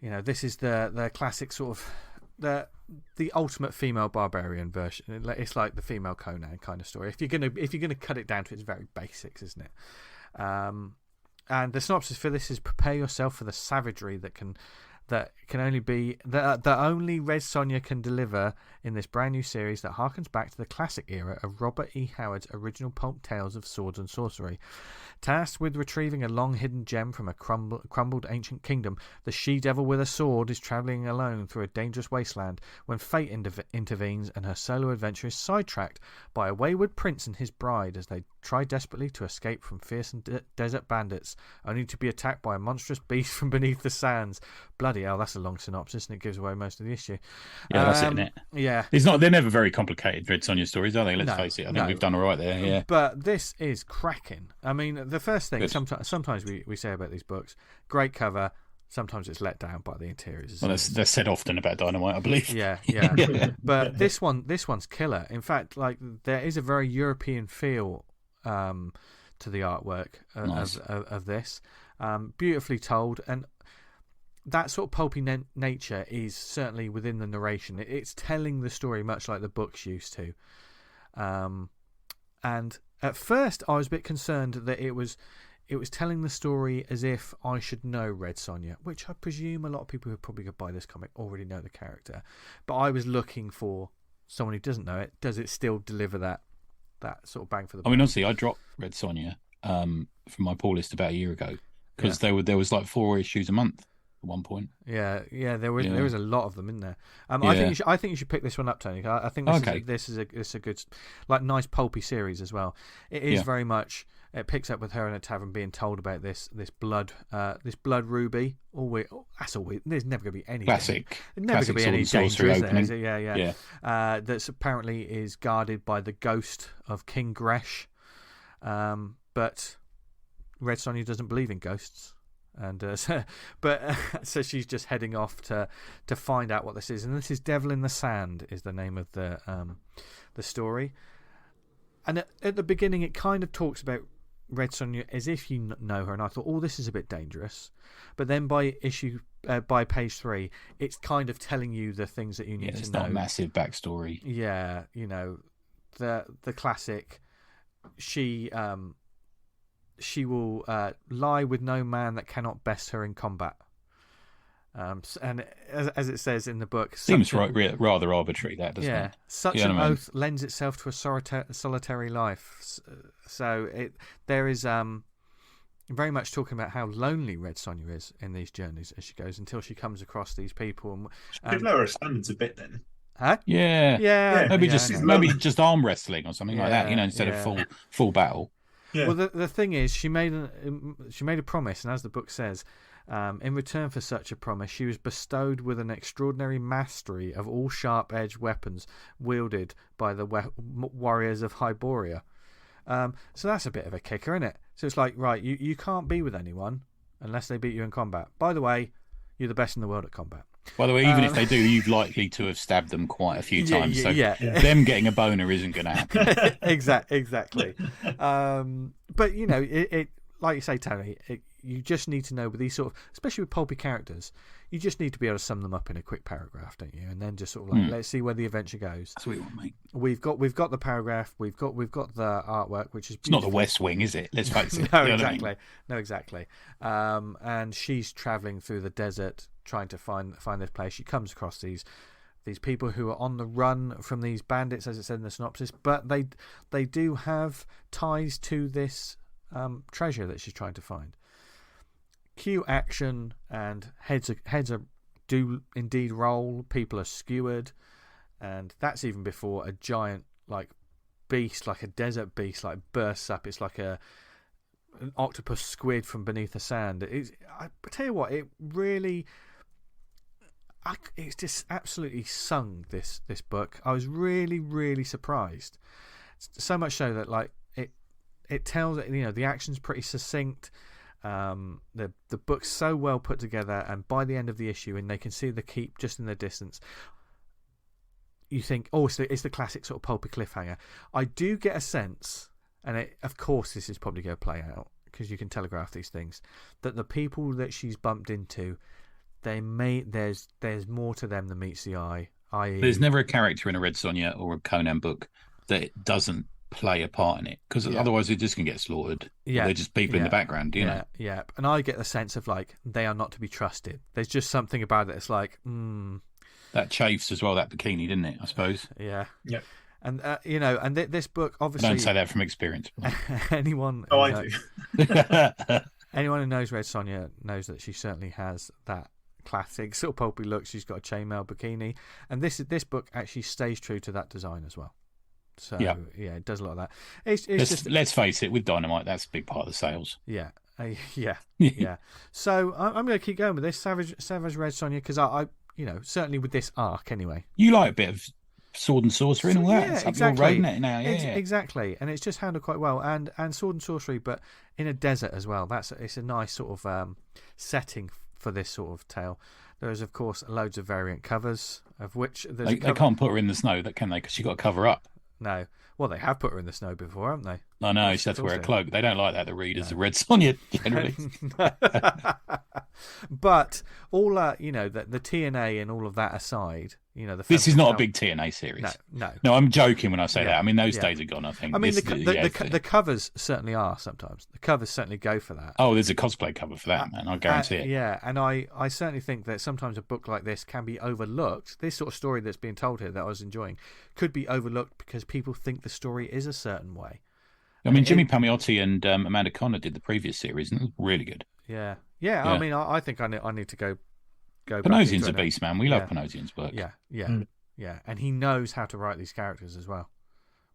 this is the classic sort of the ultimate female barbarian version. It's like the female Conan kind of story. If you're gonna cut it down to its very basics, isn't it? And the synopsis for this is: prepare yourself for the savagery that only Red Sonja can deliver in this brand new series that harkens back to the classic era of Robert E. Howard's original pulp tales of swords and sorcery. Tasked with retrieving a long-hidden gem from a crumbled ancient kingdom, the she-devil with a sword is travelling alone through a dangerous wasteland when fate intervenes and her solo adventure is sidetracked by a wayward prince and his bride as they try desperately to escape from fearsome desert bandits, only to be attacked by a monstrous beast from beneath the sands. Bloody hell, that's a long synopsis, and it gives away most of the issue. Yeah, that's it, isn't it? Yeah. They're never very complicated, Red Sonja stories, are they? Let's face it. I think we've done all right there, yeah. But this is cracking. I mean, the first thing, sometimes we say about these books, great cover, sometimes it's let down by the interiors. Well, that's said often about Dynamite, I believe. Yeah. But this one's killer. In fact, there is a very European feel to the artwork of this. Beautifully told, and that sort of pulpy nature is certainly within the narration. It's telling the story much like the books used to. And at first I was a bit concerned that it was telling the story as if I should know Red Sonja, which I presume a lot of people who probably could buy this comic already know the character. But I was looking for someone who doesn't know it. Does it still deliver that sort of bang for the buck? I mean, honestly, I dropped Red Sonja from my pull list about a year ago because there was like 4 issues a month at one point. Yeah, there was a lot of them in there. I think you should pick this one up, Tony. I think this is a good, nice pulpy series as well. It is very much. It picks up with her in a tavern being told about this blood ruby. That's all. There's never going to be any classic. There's never going to be any danger, is there? Yeah. That apparently is guarded by the ghost of King Gresh. But Red Sonja doesn't believe in ghosts. And so she's just heading off to find out what this is, and this is Devil in the Sand is the name of the story. And at the beginning, it kind of talks about Red Sonja as if you know her, and I thought, this is a bit dangerous. But then by page 3, it's kind of telling you the things that you need to know. It's not a massive backstory. Yeah, the classic. She will lie with no man that cannot best her in combat. And as it says in the book, seems rather arbitrary, that doesn't it? Such an oath lends itself to a solitary life. So there is very much talking about how lonely Red Sonja is in these journeys as she goes until she comes across these people. And she could lower her standards a bit then. Huh? Yeah. Maybe just arm wrestling or something like that. Instead of full battle. Yeah. Well, the thing is, she made a promise, and as the book says, in return for such a promise, she was bestowed with an extraordinary mastery of all sharp-edged weapons wielded by the warriors of Hyboria. So that's a bit of a kicker, isn't it? So it's like, right, you can't be with anyone unless they beat you in combat. By the way, you're the best in the world at combat. By the way, even if they do, you've likely to have stabbed them quite a few times. So them getting a boner isn't going to happen. Exactly. But it like you say, Tony, you just need to know with these sort of, especially with pulpy characters, you just need to be able to sum them up in a quick paragraph, don't you? And then just sort of let's see where the adventure goes. That's what we want, mate. We've got the paragraph, we've got the artwork, which is beautiful. It's not the West Wing, is it? Let's face it. No, exactly. No, exactly. And she's traveling through the desert trying to find this place. She comes across these people who are on the run from these bandits, as it said in the synopsis, but they do have ties to this treasure that she's trying to find. Cue action, and heads do indeed roll. People are skewered, and that's even before a giant beast, like a desert beast, bursts up. It's like an octopus squid from beneath the sand. I tell you what, it really, it's just absolutely sung, this book. I was really, really surprised. So much so that it tells, the action's pretty succinct. The book's so well put together, and by the end of the issue, and they can see the keep just in the distance, you think, oh, it's the classic sort of pulpy cliffhanger. I do get a sense, and of course this is probably going to play out because you can telegraph these things, that the people that she's bumped into, there's more to them than meets the eye. There's never a character in a Red Sonja or a Conan book that doesn't play a part in it, because otherwise they're just going to get slaughtered. They're just people in the background, you know. Yeah, and I get the sense of they are not to be trusted. There's just something about it. It's that chafes as well, that bikini, didn't it? I suppose. Yeah. Yep. And and this book, obviously, I don't say that from experience. Anyone? Oh, I do. Anyone who knows Red Sonja knows that she certainly has that classic sort of pulpy look. She's got a chainmail bikini, and this book actually stays true to that design as well. So it does a lot of that. Let's face it, with Dynamite, that's a big part of the sales. Yeah. So I'm going to keep going with this Savage Red Sonja, because I certainly with this arc anyway. You like a bit of sword and sorcery and all that. Yeah, exactly. You're raiding it now. Exactly, and it's just handled quite well, and sword and sorcery, but in a desert as well. It's a nice sort of setting for this sort of tale. There is, of course, loads of variant covers, of which they can't put her in the snow, can they? Because she got to cover up. No. Well, they have put her in the snow before, haven't they? I know, she had to wear a cloak. They don't like that, the readers of Red Sonja, generally. But all the TNA and all of that aside, this is not a big TNA series. No, I'm joking when I say that. I mean, those days are gone, I think. I mean, the covers certainly are sometimes. The covers certainly go for that. Oh, there's a cosplay cover for that, man. I guarantee it. Yeah, and I certainly think that sometimes a book like this can be overlooked. This sort of story that's being told here that I was enjoying could be overlooked because people think the story is a certain way. I mean, Jimmy Palmiotti and Amanda Conner did the previous series, and it was really good. Yeah. I mean, I think I need to go. Panosian's a beast, man. We love Panosian's work. Yeah, and he knows how to write these characters as well.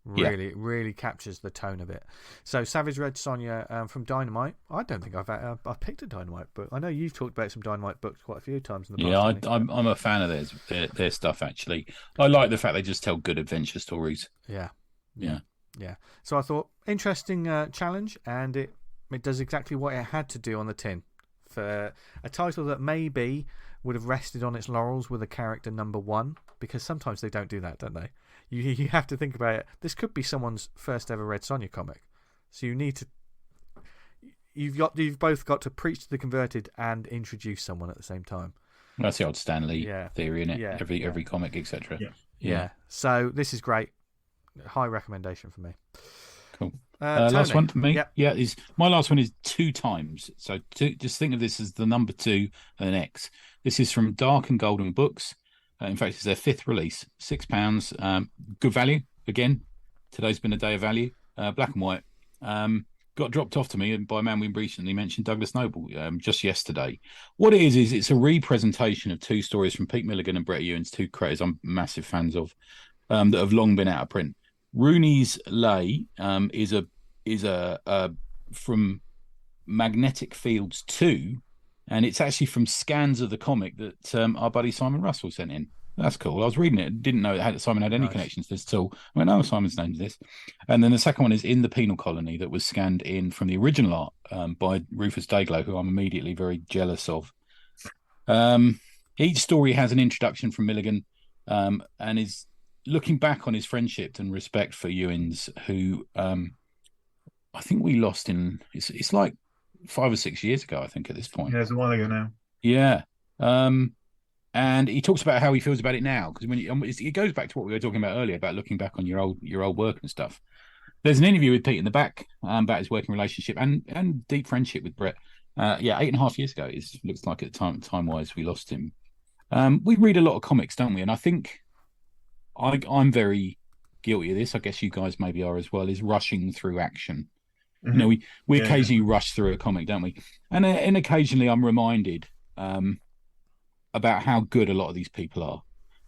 Really captures the tone of it. So, Savage Red Sonja from Dynamite. I don't think I've picked a Dynamite book. I know you've talked about some Dynamite books quite a few times in the past. Yeah, I'm a fan of their stuff, actually. I like the fact they just tell good adventure stories. Yeah. So I thought, interesting challenge, and it does exactly what it had to do on the tin. For a title that maybe would have rested on its laurels with a character number one, because sometimes they don't do that, don't they? You have to think about it. This could be someone's first ever Red Sonja comic, so you need to. You've both got to preach to the converted and introduce someone at the same time. That's the old Stan Lee theory, isn't it? Yeah, every comic, etc. Yeah. So this is great. High recommendation for me. Cool. Last one for me. Yep. My last one is 2 times. So just think of this as the number 2 and an X. This is from Dark and Golden Books. In fact, it's their 5th release. £6. Good value. Again, today's been a day of value. Black and white. Got dropped off to me by a man we recently mentioned, Douglas Noble, just yesterday. What it is it's a representation of 2 stories from Pete Milligan and Brett Ewins, 2 creators I'm massive fans of, that have long been out of print. Rooney's Lay is a from Magnetic Fields 2, and it's actually from scans of the comic that our buddy Simon Russell sent in. That's cool. I was reading it, didn't know Simon had any connections to this at all. I went, oh, Simon's name's this. And then the second one is In the Penal Colony, that was scanned in from the original art by Rufus Dayglow, who I'm immediately very jealous of. Each story has an introduction from Milligan, and is looking back on his friendship and respect for Ewins, who I think we lost it's like 5 or 6 years ago, I think, at this point. Yeah, it's a while ago now. Yeah. And he talks about how he feels about it now, because it goes back to what we were talking about earlier about looking back on your old work and stuff. There's an interview with Pete in the back about his working relationship and deep friendship with Brett. 8.5 years ago. It looks like at the time wise we lost him. We read a lot of comics, don't we? And I think I'm very guilty of this. I guess you guys maybe are as well. Is rushing through action. Mm-hmm. You know, we occasionally rush through a comic, don't we? And occasionally I'm reminded about how good a lot of these people are,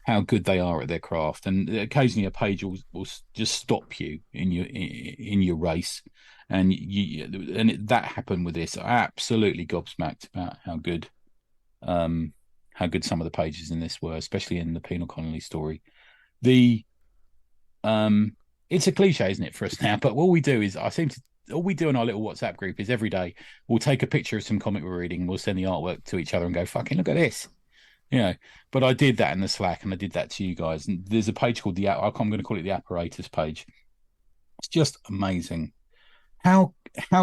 how good they are at their craft, and occasionally a page will just stop you in your race, and that happened with this. I absolutely gobsmacked about how good some of the pages in this were, especially in the penal colony story. It's a cliche, isn't it, for us now? But what we do is, all we do in our little WhatsApp group is every day we'll take a picture of some comic we're reading, we'll send the artwork to each other and go, fucking look at this. But I did that in the Slack, and I did that to you guys. And there's a page called I'm going to call it the apparatus page. It's just amazing. How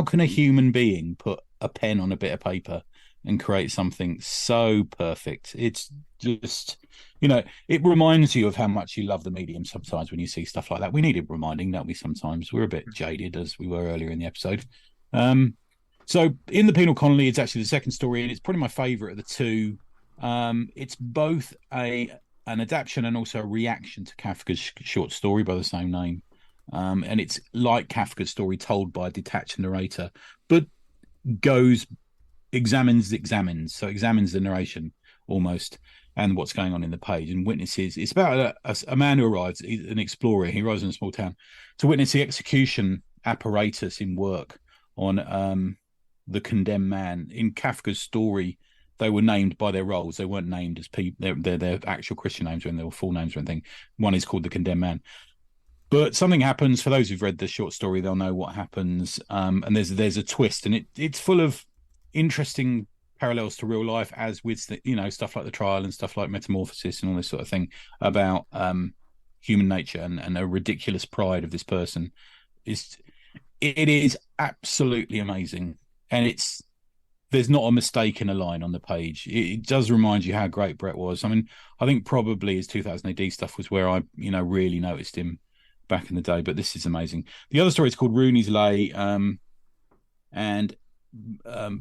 can a human being put a pen on a bit of paper and create something so perfect? It's just, it reminds you of how much you love the medium sometimes when you see stuff like that. We need it reminding, don't we, sometimes? We're a bit jaded, as we were earlier in the episode. So in the penal colony, it's actually the second story, and it's probably my favourite of the two. It's both an adaptation and also a reaction to Kafka's short story by the same name. And it's like Kafka's story told by a detached narrator, but examines the narration almost and what's going on in the page and witnesses. It's about a man who arrives, an explorer. He arrives in a small town to witness the execution apparatus in work on the condemned man. In Kafka's story, they were named by their roles. They weren't named as people. Their actual Christian names when they were full names or anything. One is called the condemned man. But something happens. For those who've read the short story, they'll know what happens. And there's a twist, and it's full of interesting parallels to real life, as with stuff like the trial and stuff like Metamorphosis and all this sort of thing about human nature and a ridiculous pride of this person. It is absolutely amazing, and there's not a mistake in a line on the page. It does remind you how great Brett was. I mean, I think probably his 2000 AD stuff was where I really noticed him back in the day, but this is amazing. The other story is called Rooney's Lay, and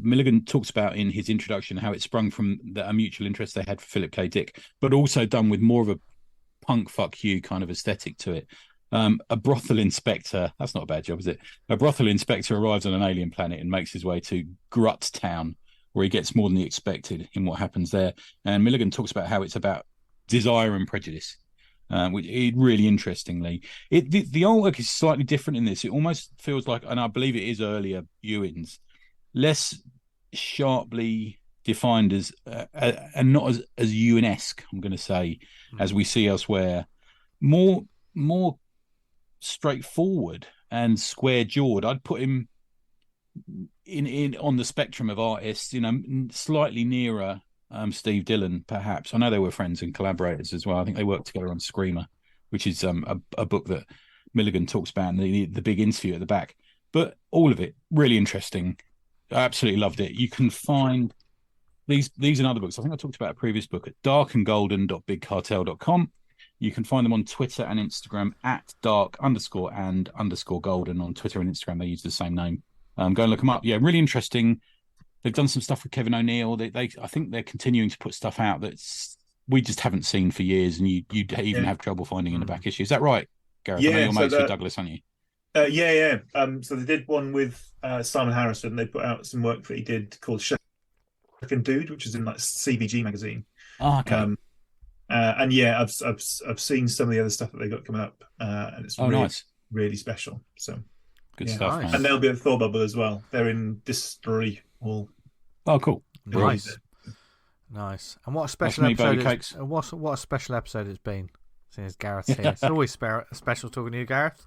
Milligan talks about in his introduction how it sprung from a mutual interest they had for Philip K. Dick, but also done with more of a punk fuck you kind of aesthetic to it. A brothel inspector, that's not a bad job, is it? A brothel inspector arrives on an alien planet and makes his way to Grut Town, where he gets more than he expected in what happens there. And Milligan talks about how it's about desire and prejudice, which really interestingly. The artwork is slightly different in this. It almost feels like, and I believe it is earlier Ewins, less sharply defined as and not as Ewan-esque, I'm going to say, as we see elsewhere. More straightforward and square-jawed. I'd put him in on the spectrum of artists, slightly nearer Steve Dillon, perhaps. I know they were friends and collaborators as well. I think they worked together on Screamer, which is a book that Milligan talks about in the big interview at the back. But all of it really interesting. I absolutely loved it. You can find these and other books. I think I talked about a previous book at darkandgolden.bigcartel.com. You can find them on Twitter and Instagram at dark_and_golden. On Twitter and Instagram, they use the same name. Go and look them up. Yeah, really interesting. They've done some stuff with Kevin O'Neill. I think they're continuing to put stuff out that we just haven't seen for years, and you'd even have trouble finding in the back issue. Is that right, Gareth? Yeah, I know you're mates with Douglas, aren't you? Yeah. So they did one with Simon Harrison. They put out some work that he did called Second Dude, which is in like CBG magazine. Oh, okay. And yeah, I've seen some of the other stuff that they got coming up, and it's nice, really special. So good stuff, nice. And they'll be at Thor Bubble as well. They're in Distillery Hall. Oh, cool. Nice. And what a special episode! What a special episode it's been. Seeing as Gareth's here, it's always special talking to you, Gareth.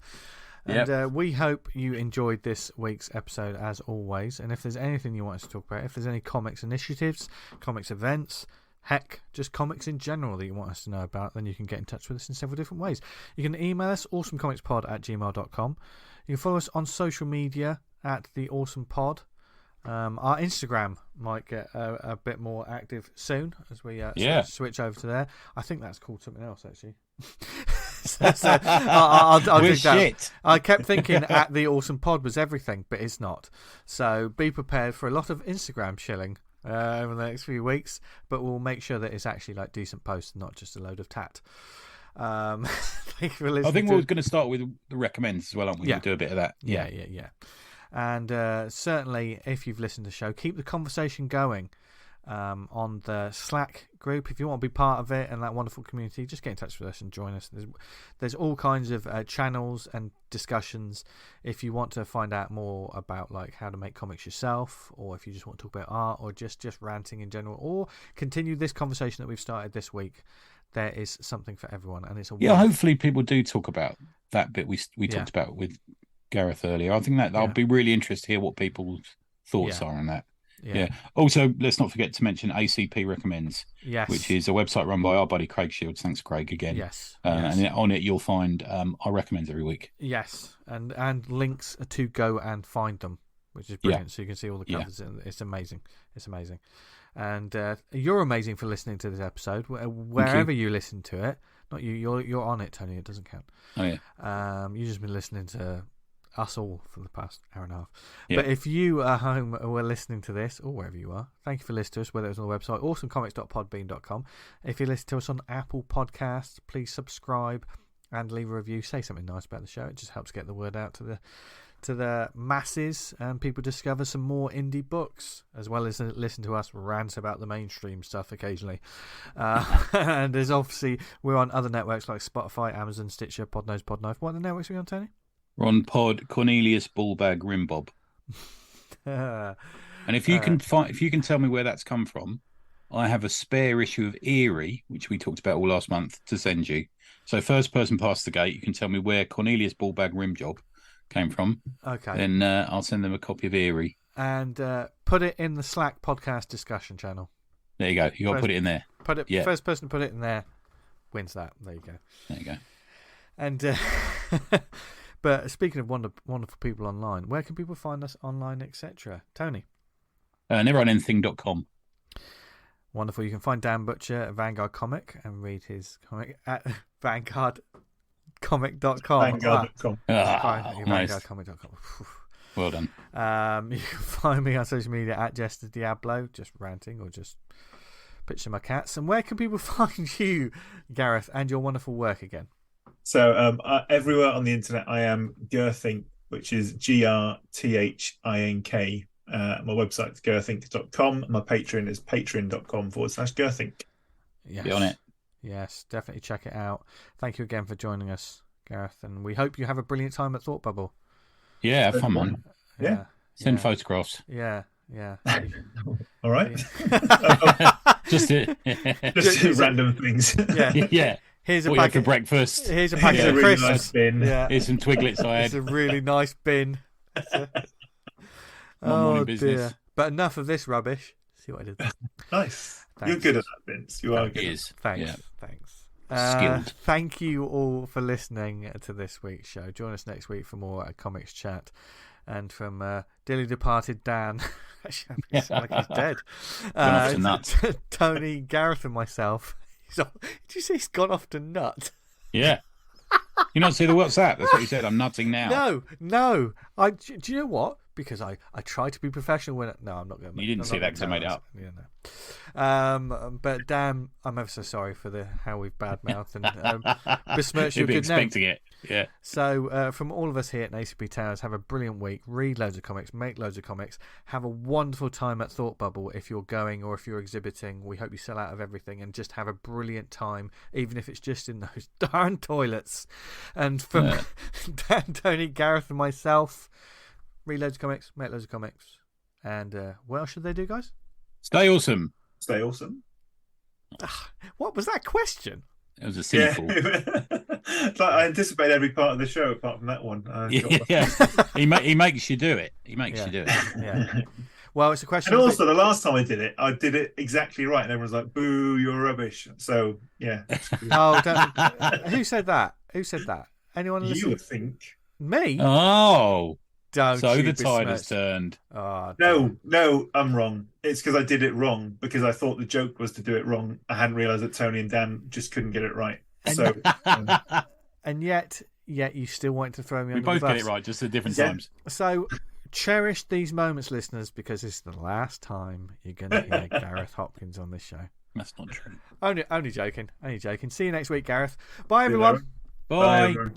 And we hope you enjoyed this week's episode as always. And if there's anything you want us to talk about, if there's any comics initiatives, comics events, heck, just comics in general that you want us to know about, then you can get in touch with us in several different ways. You can email us, awesomecomicspod@gmail.com. You can follow us on social media at The Awesome Pod. Our Instagram might get a bit more active soon as we switch over to there. I think that's called something else, actually. I'll dig that. I kept thinking at The Awesome Pod was everything, but it's not. So be prepared for a lot of Instagram shilling over the next few weeks, but we'll make sure that it's actually like decent posts, not just a load of tat. Thank you for listening. I think we're going to start with the recommends as well, aren't we? We'll do a bit of that. Yeah. And certainly, if you've listened to the show, keep the conversation going. on the Slack group. If you want to be part of it and that wonderful community, just get in touch with us and join us. There's all kinds of channels and discussions. If you want to find out more about like how to make comics yourself, or if you just want to talk about art, or just ranting in general, or continue this conversation that we've started this week, there is something for everyone. And it's hopefully people do talk about that bit we talked about with Gareth earlier. I think that I'll be really interested to hear what people's thoughts are on that. Yeah. Also, let's not forget to mention ACP Recommends, which is a website run by our buddy Craig Shields. Thanks, Craig, again. Yes. And on it, you'll find our recommends every week. Yes, and links to go and find them, which is brilliant. So you can see all the covers. It's amazing. It's amazing. And you're amazing for listening to this episode, wherever you listen to it. Not you. You're on it, Tony. It doesn't count. Oh yeah. You've just been listening to us all for the past hour and a half. But if you at home were listening to this, or wherever you are, thank you for listening to us, whether it's on the website, awesomecomics.podbean.com. If you're listening to us on Apple Podcasts, please subscribe and leave a review. Say something nice about the show. It just helps get the word out to the masses, and people discover some more indie books, as well as listen to us rant about the mainstream stuff occasionally. And there's obviously, we're on other networks like Spotify, Amazon, Stitcher, Podnose, Podknife. What other networks are we on, Tony? We're on Pod Cornelius Bullbag Rimbob. And if you can tell me where that's come from, I have a spare issue of Eerie, which we talked about all last month, to send you. So first person past the gate, you can tell me where Cornelius Bullbag Rimjob came from. Okay. Then I'll send them a copy of Eerie. And put it in the Slack podcast discussion channel. There you go. You got to put it in there. First person to put it in there wins that. There you go. There you go. And but speaking of wonderful people online, where can people find us online, etc.? Tony? Neveronanything.com. Wonderful. You can find Dan Butcher at Vanguard Comic and read his comic at vanguardcomic.com. Vanguard.com. Nice. Vanguardcomic.com. Well done. You can find me on social media at Jester Diablo, just ranting or just picture my cats. And where can people find you, Gareth, and your wonderful work again? So everywhere on the internet, I am Gerthink, which is GRTHINK. My website is gerthink.com. My Patreon is patreon.com/Gerthink. Yes. Be on it. Yes, definitely check it out. Thank you again for joining us, Gareth, and we hope you have a brilliant time at Thought Bubble. Yeah, have fun, man. Yeah. Send photographs. Yeah. All right. Just random things. Yeah. Here's a packet for breakfast. Here's a packet of really crisps. Nice bin. Yeah. Here's some Twiglets I had. It's a really nice bin. Morning business. Dear. But enough of this rubbish. See what I did there. Nice. Thanks. You're good at that, Vince. You are good. Thanks. Yeah. Thanks. Skilled. Thank you all for listening to this week's show. Join us next week for more comics chat. And from dearly departed Dan, actually, I sound like he's dead. Gone off to nut. Tony, Gareth, and myself. Did you say he's gone off to nut? Yeah. You not see the WhatsApp? That's what you said. I'm nutting now. No. Do you know what? Because I try to be professional when I'm not going to. You didn't see that because I made it up. Yeah, no. But Dan, I'm ever so sorry for how we've badmouthed and besmirched your good name. Expecting it. Yeah. So from all of us here at ACP Towers, have a brilliant week. Read loads of comics. Make loads of comics. Have a wonderful time at Thought Bubble if you're going or if you're exhibiting. We hope you sell out of everything and just have a brilliant time, even if it's just in those darn toilets. And from Dan, Tony, Gareth, and myself. Read loads of comics, make loads of comics. And what else should they do, guys? Stay awesome. Stay awesome. What was that question? It was a silly call. I anticipate every part of the show apart from that one. He makes you do it. He makes you do it. Yeah. Well, it's a question. And also, the last time I did it exactly right. And everyone's like, boo, you're rubbish. So, yeah. Who said that? Anyone listen? You would think. Me? Oh. Don't so you the tide has turned. Oh, no, I'm wrong. It's because I did it wrong because I thought the joke was to do it wrong. I hadn't realised that Tony and Dan just couldn't get it right. So, and yet you still wanted to throw me under the bus. We both get it right, just at different times. So cherish these moments, listeners, because it's the last time you're going to hear Gareth Hopkins on this show. That's not true. Only joking. See you next week, Gareth. Bye, everyone. Bye. Bye everyone.